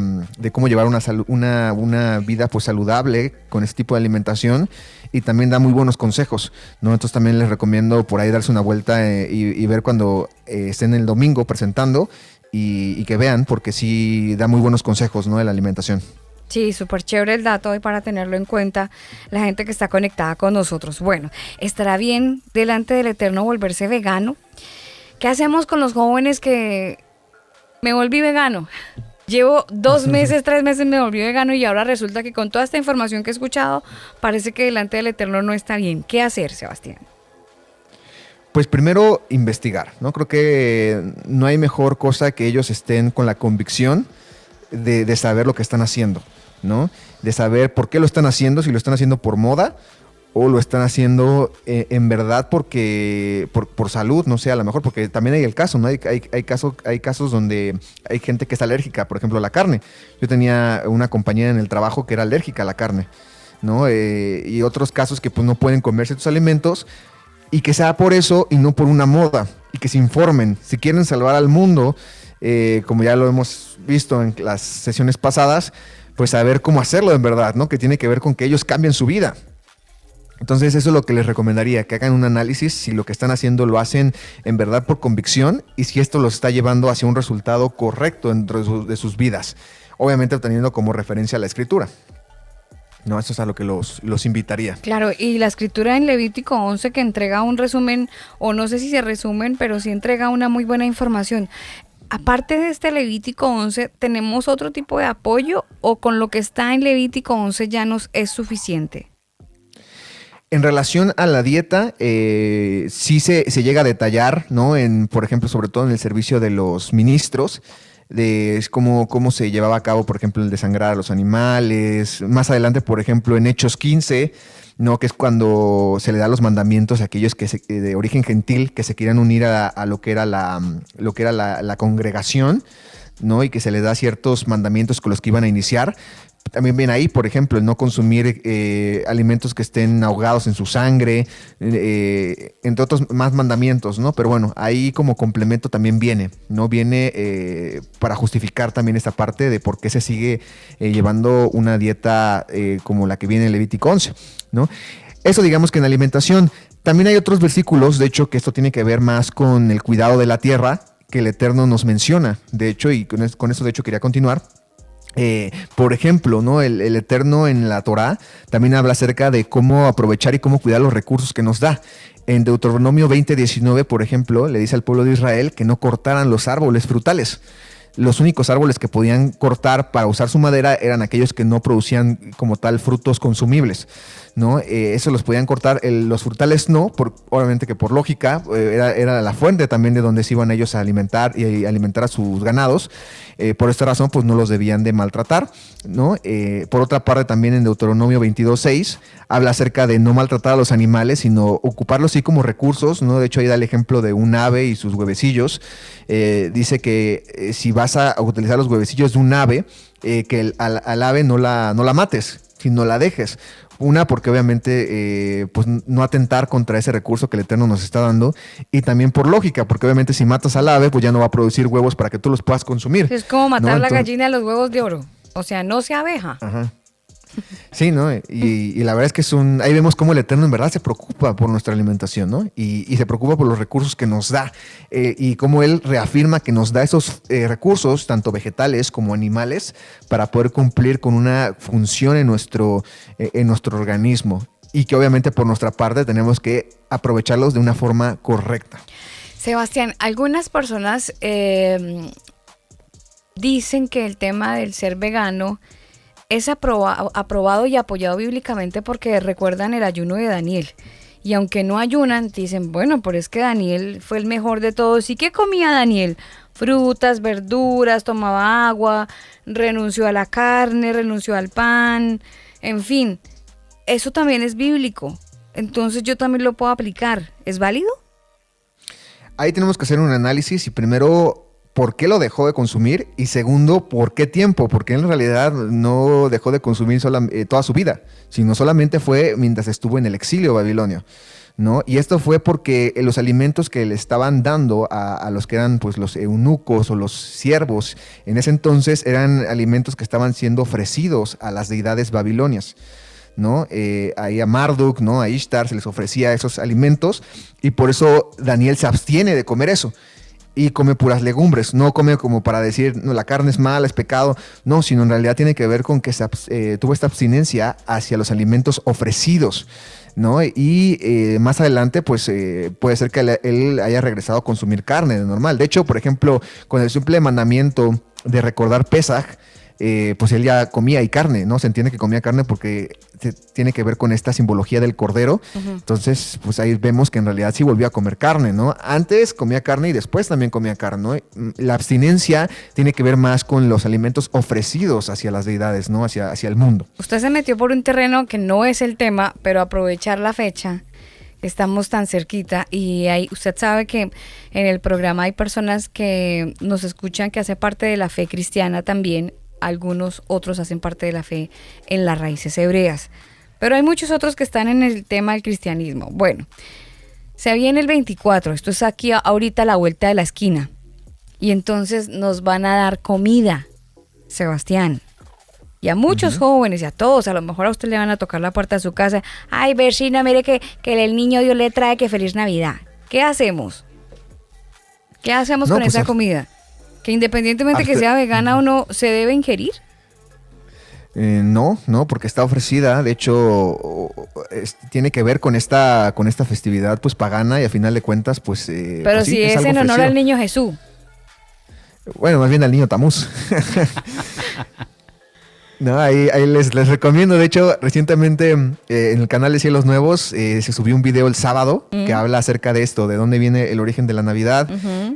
cómo llevar una vida pues saludable con este tipo de alimentación, y también da muy buenos consejos, ¿no? Entonces también les recomiendo por ahí darse una vuelta y ver cuando estén el domingo presentando, y que vean, porque sí da muy buenos consejos, ¿no? De la alimentación. Sí, súper chévere el dato hoy para tenerlo en cuenta la gente que está conectada con nosotros. Bueno, ¿estará bien delante del Eterno volverse vegano? ¿Qué hacemos con los jóvenes que me volví vegano? Llevo 2 meses, 3 meses me volví vegano, y ahora resulta que con toda esta información que he escuchado, parece que delante del Eterno no está bien. ¿Qué hacer, Sebastián? Pues primero investigar, ¿no? Creo que no hay mejor cosa que ellos estén con la convicción de saber lo que están haciendo, ¿no? De saber por qué lo están haciendo, si lo están haciendo por moda o lo están haciendo en verdad porque por salud, no sé, a lo mejor, porque también hay el caso, ¿no? Hay casos donde hay gente que es alérgica, por ejemplo, a la carne. Yo tenía una compañera en el trabajo que era alérgica a la carne, ¿no? Y otros casos que pues no pueden comer ciertos alimentos, y que sea por eso y no por una moda, y que se informen. Si quieren salvar al mundo, como ya lo hemos visto en las sesiones pasadas, pues saber cómo hacerlo en verdad, ¿no? Que tiene que ver con que ellos cambien su vida. Entonces eso es lo que les recomendaría, que hagan un análisis si lo que están haciendo lo hacen en verdad por convicción, y si esto los está llevando hacia un resultado correcto dentro de sus vidas, obviamente teniendo como referencia la escritura. No, eso es a lo que los invitaría. Claro, y la escritura en Levítico 11 que entrega un resumen, o no sé si se resumen, pero sí entrega una muy buena información. Aparte de este Levítico 11, ¿tenemos otro tipo de apoyo, o con lo que está en Levítico 11 ya nos es suficiente? En relación a la dieta, sí se llega a detallar, ¿no? Por ejemplo, sobre todo en el servicio de los ministros, de cómo se llevaba a cabo, por ejemplo, el desangrar a los animales. Más adelante, por ejemplo, en Hechos 15, ¿no? Que es cuando se le da los mandamientos a aquellos que de origen gentil que se quieran unir a lo que era la congregación, ¿no? Y que se les da ciertos mandamientos con los que iban a iniciar. También viene ahí, por ejemplo, el no consumir alimentos que estén ahogados en su sangre, entre otros más mandamientos, ¿no? Pero bueno, ahí como complemento también viene, ¿no? Viene para justificar también esta parte de por qué se sigue llevando una dieta como la que viene en Levítico 11, ¿no? Eso digamos que en alimentación. También hay otros versículos, de hecho, que esto tiene que ver más con el cuidado de la tierra, que el Eterno nos menciona, de hecho, y con eso de hecho quería continuar. Por ejemplo, ¿no? El Eterno en la Torá también habla acerca de cómo aprovechar y cómo cuidar los recursos que nos da. En Deuteronomio 20:19, por ejemplo, le dice al pueblo de Israel que no cortaran los árboles frutales. Los únicos árboles que podían cortar para usar su madera eran aquellos que no producían como tal frutos consumibles, ¿no? Eso los podían cortar, los frutales no, obviamente que por lógica, era la fuente también de donde se iban ellos a alimentar y alimentar a sus ganados. Por esta razón, pues no los debían de maltratar, ¿no? Por otra parte, también en Deuteronomio 22:6 habla acerca de no maltratar a los animales, sino ocuparlos sí como recursos, ¿no? De hecho, ahí da el ejemplo de un ave y sus huevecillos. Dice que si vas a utilizar los huevecillos de un ave, que al ave no la mates, sino la dejes. Una, porque obviamente pues no atentar contra ese recurso que el Eterno nos está dando, y también por lógica, porque obviamente si matas al ave, pues ya no va a producir huevos para que tú los puedas consumir. Es como matar la gallina de los huevos de oro, o sea, no se abeja. Ajá. Sí, ¿no? Y la verdad es que ahí vemos cómo el Eterno en verdad se preocupa por nuestra alimentación, ¿no? Y se preocupa por los recursos que nos da. Y cómo Él reafirma que nos da esos recursos, tanto vegetales como animales, para poder cumplir con una función en nuestro organismo. Y que obviamente por nuestra parte tenemos que aprovecharlos de una forma correcta. Sebastián, algunas personas dicen que el tema del ser vegano es aprobado y apoyado bíblicamente porque recuerdan el ayuno de Daniel. Y aunque no ayunan, dicen, bueno, pero es que Daniel fue el mejor de todos. ¿Y qué comía Daniel? Frutas, verduras, tomaba agua, renunció a la carne, renunció al pan, en fin. Eso también es bíblico. Entonces yo también lo puedo aplicar. ¿Es válido? Ahí tenemos que hacer un análisis y primero, ¿por qué lo dejó de consumir? Y segundo, ¿por qué tiempo? Porque en realidad no dejó de consumir toda su vida, sino solamente fue mientras estuvo en el exilio babilonio, ¿no? Y esto fue porque los alimentos que le estaban dando a los que eran pues los eunucos o los siervos en ese entonces eran alimentos que estaban siendo ofrecidos a las deidades babilonias, ¿no? Ahí a Marduk, ¿no? A Ishtar se les ofrecía esos alimentos y por eso Daniel se abstiene de comer eso. Y come puras legumbres, no come como para decir, no, la carne es mala, es pecado, no, sino en realidad tiene que ver con que tuvo esta abstinencia hacia los alimentos ofrecidos, ¿no? Y más adelante, pues puede ser que él haya regresado a consumir carne de normal. De hecho, por ejemplo, con el simple mandamiento de recordar Pesaj, pues él ya comía y carne, ¿no? Se entiende que comía carne porque tiene que ver con esta simbología del cordero. Uh-huh. Entonces, pues ahí vemos que en realidad sí volvió a comer carne, ¿no? Antes comía carne y después también comía carne, ¿no? La abstinencia tiene que ver más con los alimentos ofrecidos hacia las deidades, ¿no? Hacia el mundo. Usted se metió por un terreno que no es el tema, pero aprovechar la fecha. Estamos tan cerquita y usted sabe que en el programa hay personas que nos escuchan que hace parte de la fe cristiana también. Algunos otros hacen parte de la fe en las raíces hebreas, pero hay muchos otros que están en el tema del cristianismo. Bueno, se viene el 24, esto es aquí ahorita a la vuelta de la esquina, y entonces nos van a dar comida, Sebastián, y a muchos jóvenes y a todos, a lo mejor a usted le van a tocar la puerta de su casa, ay vecina, mire que el niño Dios le trae, que feliz Navidad. ¿Qué hacemos? ¿Qué hacemos con esa comida? Que independientemente que sea vegana o no, ¿se debe ingerir? No, porque está ofrecida. De hecho, tiene que ver con esta festividad pues pagana y a final de cuentas, pues... Pero pues, si sí, es en honor al niño Jesús. Bueno, más bien al niño Tamuz. No, ahí les recomiendo. De hecho, recientemente en el canal de Cielos Nuevos se subió un video el sábado que habla acerca de esto, de dónde viene el origen de la Navidad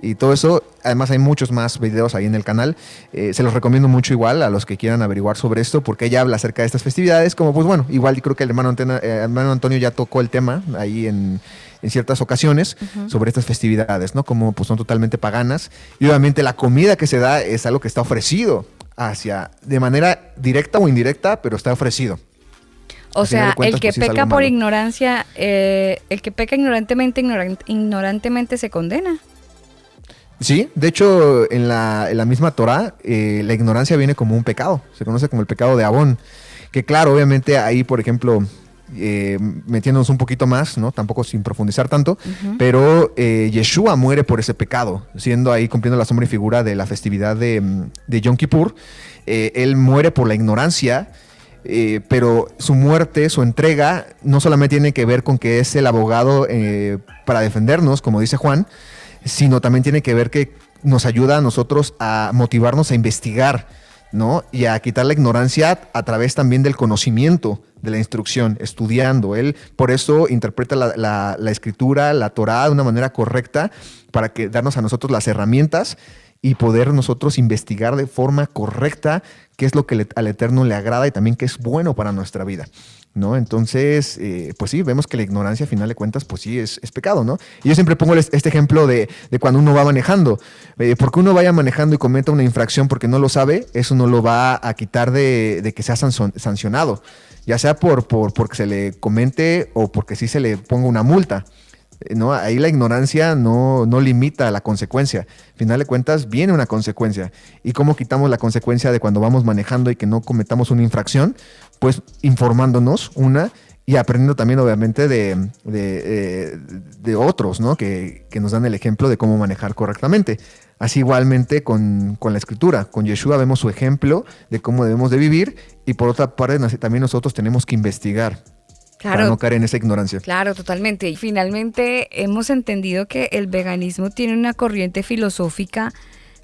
y todo eso. Además, hay muchos más videos ahí en el canal. Se los recomiendo mucho igual a los que quieran averiguar sobre esto, porque ella habla acerca de estas festividades. Como, pues bueno, igual creo que el hermano Antonio ya tocó el tema ahí en ciertas ocasiones sobre estas festividades, ¿no? Como pues son totalmente paganas. Y obviamente la comida que se da es algo que está ofrecido de manera directa o indirecta, pero está ofrecido. O sea, el que peca por ignorancia, el que peca ignorantemente se condena. Sí, de hecho, en la misma Torá, la ignorancia viene como un pecado. Se conoce como el pecado de Abón. Que claro, obviamente ahí, por ejemplo, metiéndonos un poquito más, ¿no? Tampoco sin profundizar tanto, pero Yeshua muere por ese pecado, siendo ahí cumpliendo la sombra y figura de la festividad de Yom Kippur. Él muere por la ignorancia, pero su muerte, su entrega, no solamente tiene que ver con que es el abogado para defendernos, como dice Juan, sino también tiene que ver que nos ayuda a nosotros a motivarnos a investigar, ¿no? Y a quitar la ignorancia a través también del conocimiento, de la instrucción, estudiando. Él por eso interpreta la escritura, la Torá de una manera correcta para darnos a nosotros las herramientas y poder nosotros investigar de forma correcta qué es lo que al Eterno le agrada y también qué es bueno para nuestra vida, ¿no? Entonces, pues sí, vemos que la ignorancia, a final de cuentas, pues sí, es pecado, ¿no? Y yo siempre pongo este ejemplo de cuando uno va manejando. Porque uno vaya manejando y cometa una infracción porque no lo sabe, eso no lo va a quitar de que sea sancionado, ya sea porque se le comente o porque sí se le ponga una multa. ¿no? Ahí la ignorancia no limita la consecuencia. Al final de cuentas, viene una consecuencia. ¿Y cómo quitamos la consecuencia de cuando vamos manejando y que no cometamos una infracción? Pues informándonos, y aprendiendo también, obviamente, de otros, ¿no? Que nos dan el ejemplo de cómo manejar correctamente. Así igualmente con la Escritura. Con Yeshua vemos su ejemplo de cómo debemos de vivir, y por otra parte también nosotros tenemos que investigar. Claro, para no caer en esa ignorancia. Claro, totalmente. Y finalmente hemos entendido que el veganismo tiene una corriente filosófica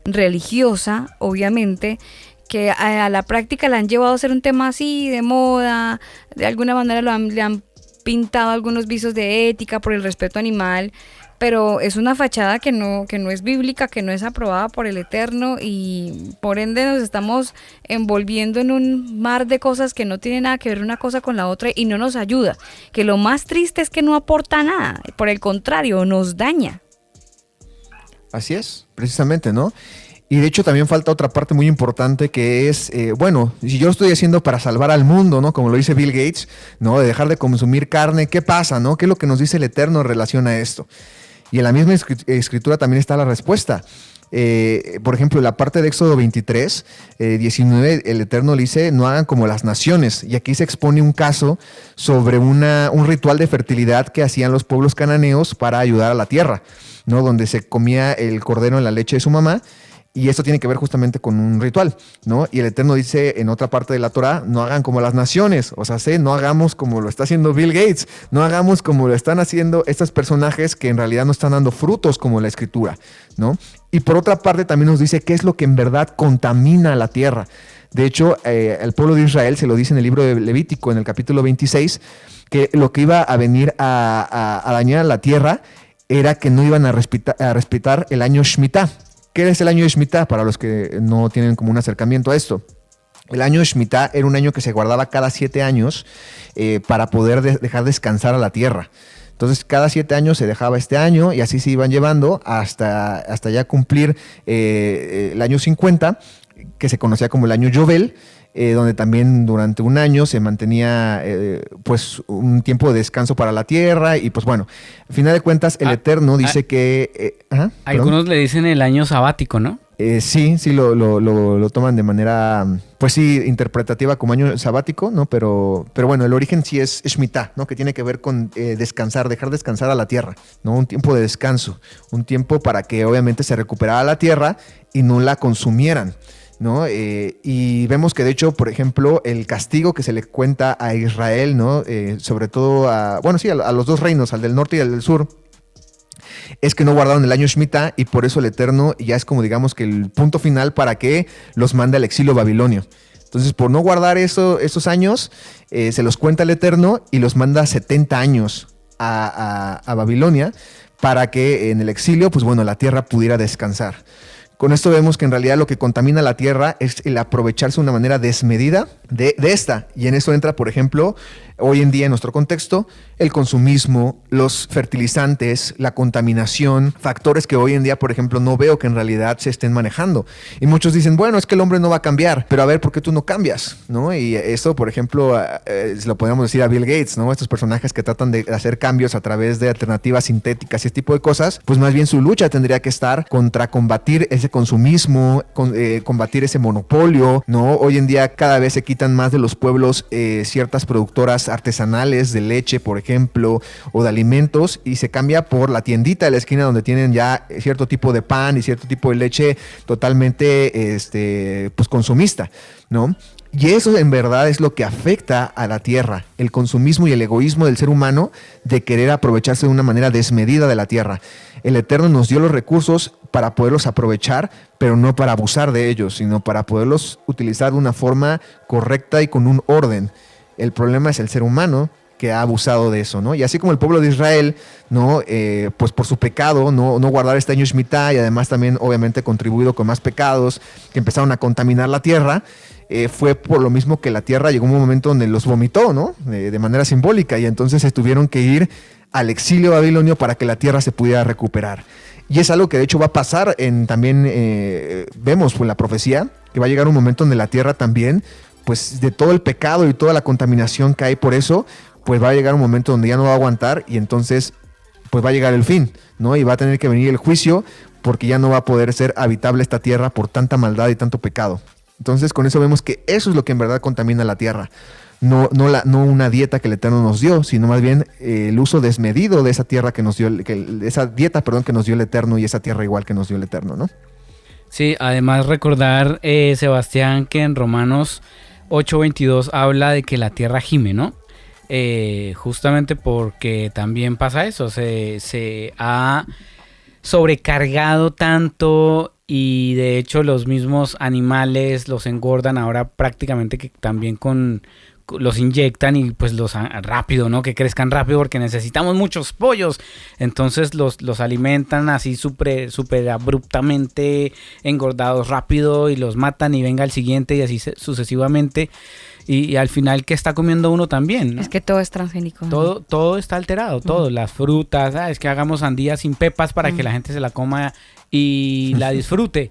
religiosa, obviamente, que a la práctica la han llevado a ser un tema así de moda, de alguna manera le han pintado algunos visos de ética por el respeto animal, pero es una fachada que no es bíblica, que no es aprobada por el Eterno, y por ende nos estamos envolviendo en un mar de cosas que no tienen nada que ver una cosa con la otra y no nos ayuda. Que lo más triste es que no aporta nada, por el contrario, nos daña. Así es, precisamente, ¿no? Y de hecho también falta otra parte muy importante, que es, si yo lo estoy haciendo para salvar al mundo, ¿no? Como lo dice Bill Gates, ¿no? De dejar de consumir carne, ¿qué pasa, no? ¿Qué es lo que nos dice el Eterno en relación a esto? Y en la misma escritura también está la respuesta. Por ejemplo, en la parte de Éxodo 23, 19, el Eterno le dice, no hagan como las naciones. Y aquí se expone un caso sobre un ritual de fertilidad que hacían los pueblos cananeos para ayudar a la tierra, ¿no? Donde se comía el cordero en la leche de su mamá. Y esto tiene que ver justamente con un ritual, ¿no? Y el Eterno dice en otra parte de la Torá, no hagan como las naciones, o sea, no hagamos como lo está haciendo Bill Gates, no hagamos como lo están haciendo estos personajes que en realidad no están dando frutos como la Escritura, ¿no? Y por otra parte también nos dice qué es lo que en verdad contamina la tierra. De hecho, al pueblo de Israel se lo dice en el libro de Levítico, en el capítulo 26, que lo que iba a venir a dañar a la tierra era que no iban a respetar el año Shemitah. ¿Qué es el año de Shemitah? Para los que no tienen como un acercamiento a esto. El año de Shemitah era un año que se guardaba cada 7 años para poder dejar descansar a la tierra. Entonces, cada 7 años se dejaba este año y así se iban llevando hasta ya cumplir el año 50, que se conocía como el año Yovel, donde también durante un año se mantenía pues un tiempo de descanso para la tierra. Y pues bueno, al final de cuentas el Eterno dice que... algunos le dicen el año sabático, ¿no? Sí, lo toman de manera, pues sí, interpretativa como año sabático, ¿no? Pero bueno, el origen sí es Shemitah, ¿no? Que tiene que ver con descansar, dejar descansar a la tierra, ¿no? Un tiempo de descanso, un tiempo para que obviamente se recuperara la tierra y no la consumieran, ¿no? Y vemos que de hecho, por ejemplo, el castigo que se le cuenta a Israel, ¿no? Sobre todo a los dos reinos, al del norte y al del sur, es que no guardaron el año Shemitah, y por eso el Eterno ya es como digamos que el punto final para que los mande al exilio babilonio. Entonces, por no guardar esos años, se los cuenta el Eterno y los manda 70 años a Babilonia para que en el exilio, pues bueno, la tierra pudiera descansar. Con esto vemos que en realidad lo que contamina la tierra es el aprovecharse de una manera desmedida de esta. Y en eso entra, por ejemplo, hoy en día en nuestro contexto, el consumismo, los fertilizantes, la contaminación, factores que hoy en día, por ejemplo, no veo que en realidad se estén manejando. Y muchos dicen, bueno, es que el hombre no va a cambiar, pero a ver, ¿por qué tú no cambias? ¿No? Y eso, por ejemplo, se lo podemos decir a Bill Gates, ¿no? Estos personajes que tratan de hacer cambios a través de alternativas sintéticas y este tipo de cosas, pues más bien su lucha tendría que estar contra combatir ese consumismo, combatir ese monopolio, ¿no? Hoy en día cada vez se quitan más de los pueblos ciertas productoras artesanales de leche, por ejemplo, o de alimentos, y se cambia por la tiendita de la esquina donde tienen ya cierto tipo de pan y cierto tipo de leche totalmente pues consumista, ¿no? Y eso en verdad es lo que afecta a la tierra, el consumismo y el egoísmo del ser humano de querer aprovecharse de una manera desmedida de la tierra. El Eterno nos dio los recursos para poderlos aprovechar, pero no para abusar de ellos, sino para poderlos utilizar de una forma correcta y con un orden. El problema es el ser humano que ha abusado de eso, ¿no? Y así como el pueblo de Israel, ¿no? Pues por su pecado, no guardar este año Shemitah, y además también obviamente contribuido con más pecados que empezaron a contaminar la tierra, fue por lo mismo que la tierra llegó a un momento donde los vomitó, ¿no? De manera simbólica, y entonces se tuvieron que ir al exilio babilonio para que la tierra se pudiera recuperar. Y es algo que de hecho va a pasar también vemos pues, la profecía, que va a llegar un momento donde la tierra también, pues de todo el pecado y toda la contaminación que hay por eso, pues va a llegar un momento donde ya no va a aguantar, y entonces pues va a llegar el fin, ¿no? Y va a tener que venir el juicio porque ya no va a poder ser habitable esta tierra por tanta maldad y tanto pecado. Entonces con eso vemos que eso es lo que en verdad contamina la tierra. No una dieta que el Eterno nos dio, sino más bien el uso desmedido de esa tierra que nos dio, esa dieta, que nos dio el Eterno, y esa tierra igual que nos dio el Eterno, ¿no? Sí, además recordar, Sebastián, que en Romanos 8:22 habla de que la tierra gime, ¿no? Justamente porque también pasa eso, se ha sobrecargado tanto, y de hecho los mismos animales los engordan ahora prácticamente, que también los inyectan y pues los rápido, ¿no? Que crezcan rápido porque necesitamos muchos pollos. Entonces los alimentan así súper abruptamente, engordados rápido, y los matan y venga el siguiente y así sucesivamente. Y al final, ¿qué está comiendo uno también, ¿no? Es que todo es transgénico. Todo está alterado, todo. Las frutas, es que hagamos sandías sin pepas para que la gente se la coma y la disfrute.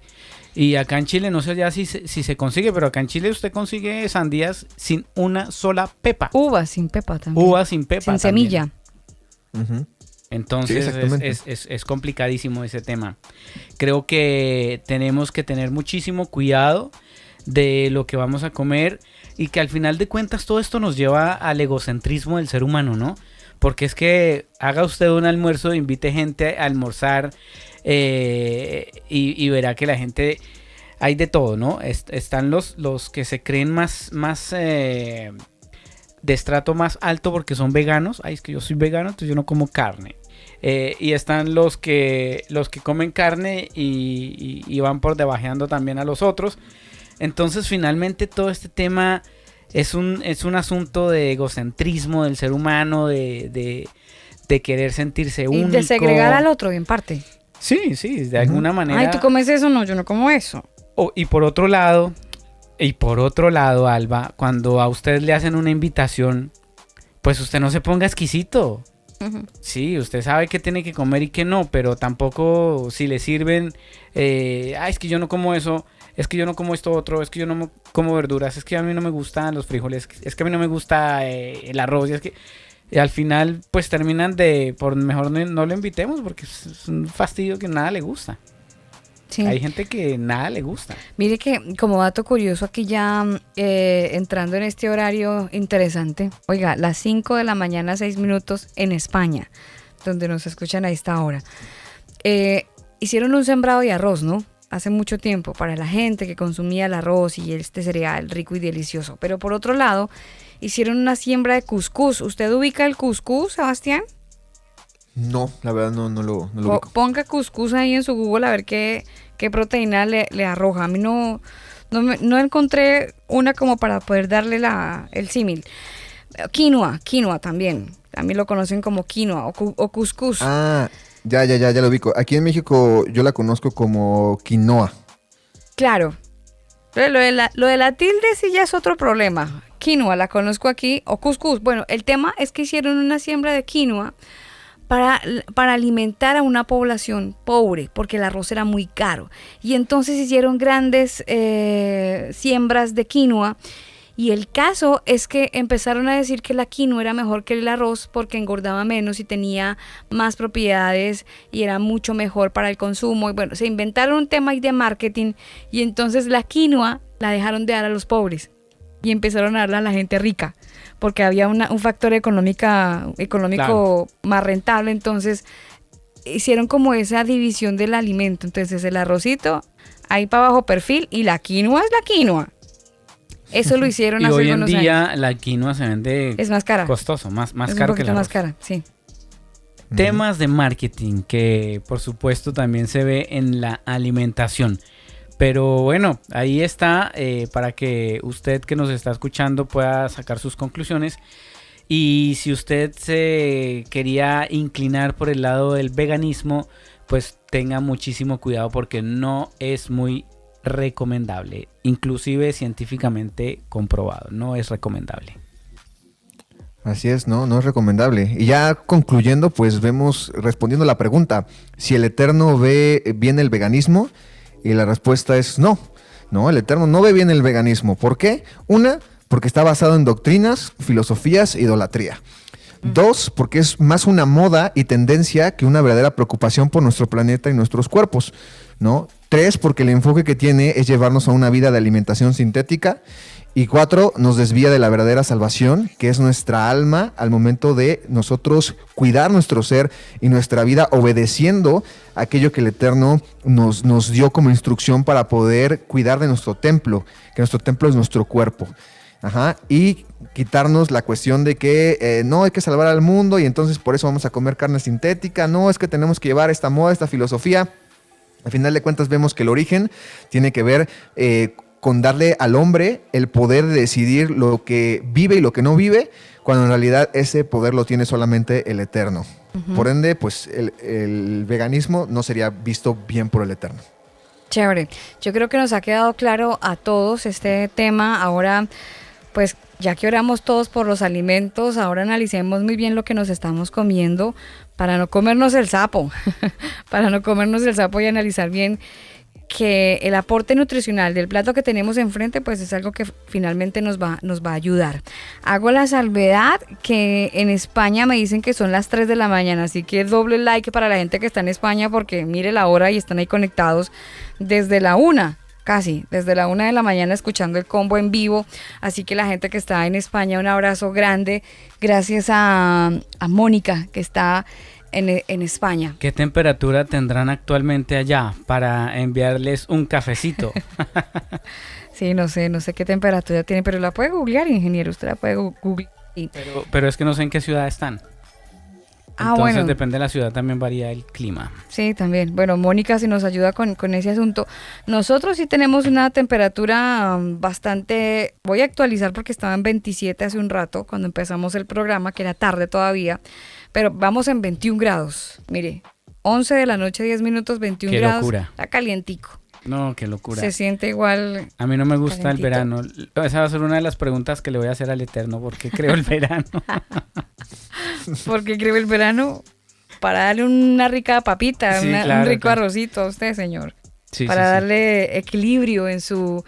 Y acá en Chile, no sé ya si se consigue, pero acá en Chile usted consigue sandías sin una sola pepa. Uvas sin pepa también. Uvas sin pepa sin también. semilla. Uh-huh. Entonces sí, es complicadísimo ese tema. Creo que tenemos que tener muchísimo cuidado de lo que vamos a comer, y que al final de cuentas todo esto nos lleva al egocentrismo del ser humano, ¿no? Porque es que haga usted un almuerzo, invite gente a almorzar, y verá que la gente, hay de todo, ¿no? Están los que se creen más de estrato más alto porque son veganos. Ay, es que yo soy vegano, entonces yo no como carne. Y están los que comen carne y van por debajeando también a los otros. Entonces finalmente todo este tema es un asunto de egocentrismo del ser humano, de querer sentirse único. Y de segregar al otro, en parte. Sí, de alguna manera. Ay, ¿tú comes eso? No, yo no como eso. Y por otro lado, Alba, cuando a usted le hacen una invitación, pues usted no se ponga exquisito. Uh-huh. Sí, usted sabe qué tiene que comer y qué no, pero tampoco si le sirven, es que yo no como eso, es que yo no como esto otro, es que yo no como verduras, es que a mí no me gustan los frijoles, es que a mí no me gusta el arroz, y es que y al final pues terminan por mejor no lo invitemos porque es un fastidio que nada le gusta. Sí. Hay gente que nada le gusta. Mire que como dato curioso aquí ya entrando en este horario interesante, oiga, las 5 de la mañana 6 minutos en España, donde nos escuchan a esta hora, hicieron un sembrado de arroz, ¿no? Hace mucho tiempo para la gente que consumía el arroz y este cereal rico y delicioso. Pero por otro lado, hicieron una siembra de cuscús. ¿Usted ubica el cuscús, Sebastián? No, la verdad no lo ubico. Ponga cuscús ahí en su Google a ver qué proteína le arroja. A mí no encontré una como para poder darle el símil. Quinoa también. También lo conocen como quinoa o cuscús. Ah, ya lo ubico. Aquí en México yo la conozco como quinoa. Claro. Pero lo de la tilde sí ya es otro problema. Quinoa la conozco aquí, o cuscús. Bueno, el tema es que hicieron una siembra de quinoa para alimentar a una población pobre, porque el arroz era muy caro. Y entonces hicieron grandes siembras de quinoa. Y el caso es que empezaron a decir que la quinoa era mejor que el arroz porque engordaba menos y tenía más propiedades y era mucho mejor para el consumo. Y bueno, se inventaron un tema ahí de marketing, y entonces la quinoa la dejaron de dar a los pobres y empezaron a darla a la gente rica porque había un factor económico claro, más rentable. Entonces hicieron como esa división del alimento. Entonces el arrocito ahí para bajo perfil y la quinoa es la quinoa. Eso lo hicieron hace unos años. Y hoy en día la quinoa se vende, es más cara, costoso, más es caro un que el poquito arroz. más cara, sí. Temas de marketing que por supuesto también se ve en la alimentación. Pero bueno, ahí está, para que usted que nos está escuchando pueda sacar sus conclusiones. Y si usted se quería inclinar por el lado del veganismo, pues tenga muchísimo cuidado porque no es muy recomendable, inclusive científicamente comprobado, no es recomendable. Así es, no es recomendable. Y ya concluyendo, pues vemos, respondiendo a la pregunta, si el Eterno ve bien el veganismo, y la respuesta es no, el Eterno no ve bien el veganismo. ¿Por qué? Una, porque está basado en doctrinas, filosofías e idolatría. 2, porque es más una moda y tendencia que una verdadera preocupación por nuestro planeta y nuestros cuerpos, ¿no? 3, porque el enfoque que tiene es llevarnos a una vida de alimentación sintética. Y 4, nos desvía de la verdadera salvación, que es nuestra alma, al momento de nosotros cuidar nuestro ser y nuestra vida, obedeciendo aquello que el Eterno nos dio como instrucción para poder cuidar de nuestro templo, que nuestro templo es nuestro cuerpo. Ajá, y quitarnos la cuestión de que no hay que salvar al mundo y entonces por eso vamos a comer carne sintética. No, es que tenemos que llevar esta moda, esta filosofía. Al final de cuentas vemos que el origen tiene que ver con darle al hombre el poder de decidir lo que vive y lo que no vive, cuando en realidad ese poder lo tiene solamente el Eterno. Uh-huh. Por ende, pues el veganismo no sería visto bien por el Eterno. Chévere. Yo creo que nos ha quedado claro a todos este tema. Ahora, pues ya que oramos todos por los alimentos, ahora analicemos muy bien lo que nos estamos comiendo para no comernos el sapo, para no comernos el sapo y analizar bien que el aporte nutricional del plato que tenemos enfrente pues es algo que finalmente nos va a ayudar. Hago la salvedad que en España me dicen que son las 3 de la mañana, así que doble like para la gente que está en España porque mire la hora y están ahí conectados desde la 1. Casi, desde la 1 de la mañana escuchando el combo en vivo. Así que la gente que está en España, un abrazo grande. Gracias a Mónica, que está en España. ¿Qué temperatura tendrán actualmente allá para enviarles un cafecito? Sí, no sé qué temperatura tiene, pero la puede googlear, ingeniero. Usted la puede googlear. Pero es que no sé en qué ciudad están. Entonces, bueno, depende de la ciudad, también varía el clima. Sí, también. Bueno, Mónica si nos ayuda con ese asunto. Nosotros sí tenemos una temperatura bastante... Voy a actualizar porque estaba en 27 hace un rato, cuando empezamos el programa, que era tarde todavía. Pero vamos en 21 grados. Mire, 11 de la noche, 10 minutos, 21 qué grados. Locura. Está calientico. No, qué locura. Se siente igual. A mí no me gusta calentito. El verano. Esa va a ser una de las preguntas que le voy a hacer al Eterno, porque creo el verano. Porque creo el verano para darle una rica papita, sí, claro, un rico arrocito a usted, señor. Sí, para sí, darle equilibrio en su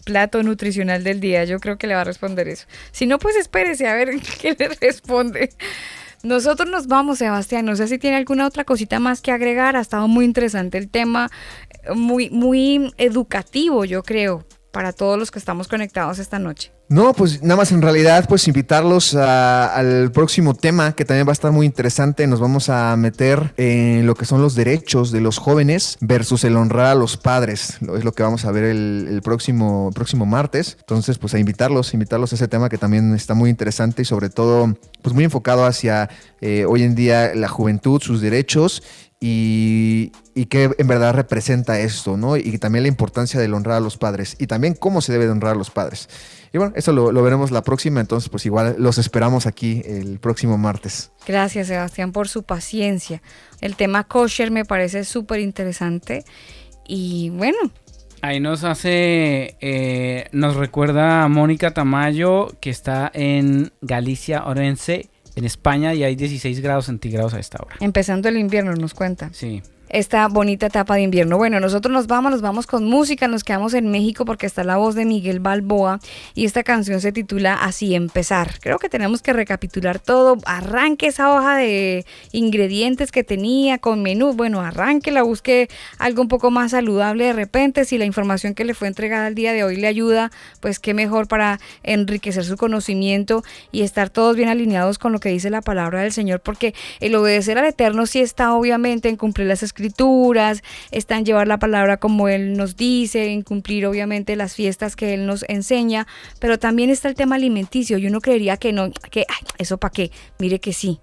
plato nutricional del día. Yo creo que le va a responder eso. Si no, pues espérese a ver qué le responde. Nosotros nos vamos, Sebastián. No sé si tiene alguna otra cosita más que agregar. Ha estado muy interesante el tema, muy educativo, yo creo, para todos los que estamos conectados esta noche. No, pues nada más en realidad pues invitarlos al próximo tema que también va a estar muy interesante. Nos vamos a meter en lo que son los derechos de los jóvenes versus el honrar a los padres. Es lo que vamos a ver el próximo martes. Entonces pues a invitarlos a ese tema que también está muy interesante y sobre todo pues muy enfocado hacia hoy en día la juventud, sus derechos y qué en verdad representa esto, ¿no? Y también la importancia del honrar a los padres y también cómo se debe de honrar a los padres. Y bueno, eso lo veremos la próxima, entonces pues igual los esperamos aquí el próximo martes. Gracias, Sebastián, por su paciencia. El tema kosher me parece súper interesante y bueno. Ahí nos recuerda a Mónica Tamayo, que está en Galicia, Orense, en España, y hay 16 grados centígrados a esta hora. Empezando el invierno, nos cuenta. Sí. Esta bonita etapa de invierno. Bueno, nosotros nos vamos con música, nos quedamos en México porque está la voz de Miguel Balboa y esta canción se titula Así Empezar. Creo que tenemos que recapitular todo. Arranque esa hoja de ingredientes que tenía con menú. Bueno, arranquela, busque algo un poco más saludable de repente. Si la información que le fue entregada el día de hoy le ayuda, pues qué mejor para enriquecer su conocimiento y estar todos bien alineados con lo que dice la palabra del Señor, porque el obedecer al Eterno sí está obviamente en cumplir las escrituras, está en llevar la palabra como Él nos dice, en cumplir obviamente las fiestas que Él nos enseña, pero también está el tema alimenticio y uno creería que no, que ay, ¿eso para qué? Mire que sí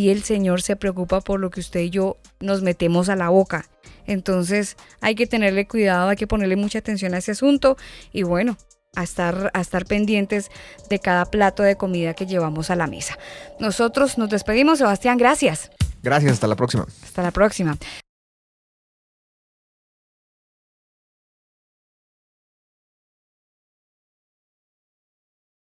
el Señor se preocupa por lo que usted y yo nos metemos a la boca, entonces hay que tenerle cuidado, hay que ponerle mucha atención a ese asunto y bueno, a estar pendientes de cada plato de comida que llevamos a la mesa. Nosotros nos despedimos, Sebastián, gracias. Gracias, hasta la próxima. Hasta la próxima.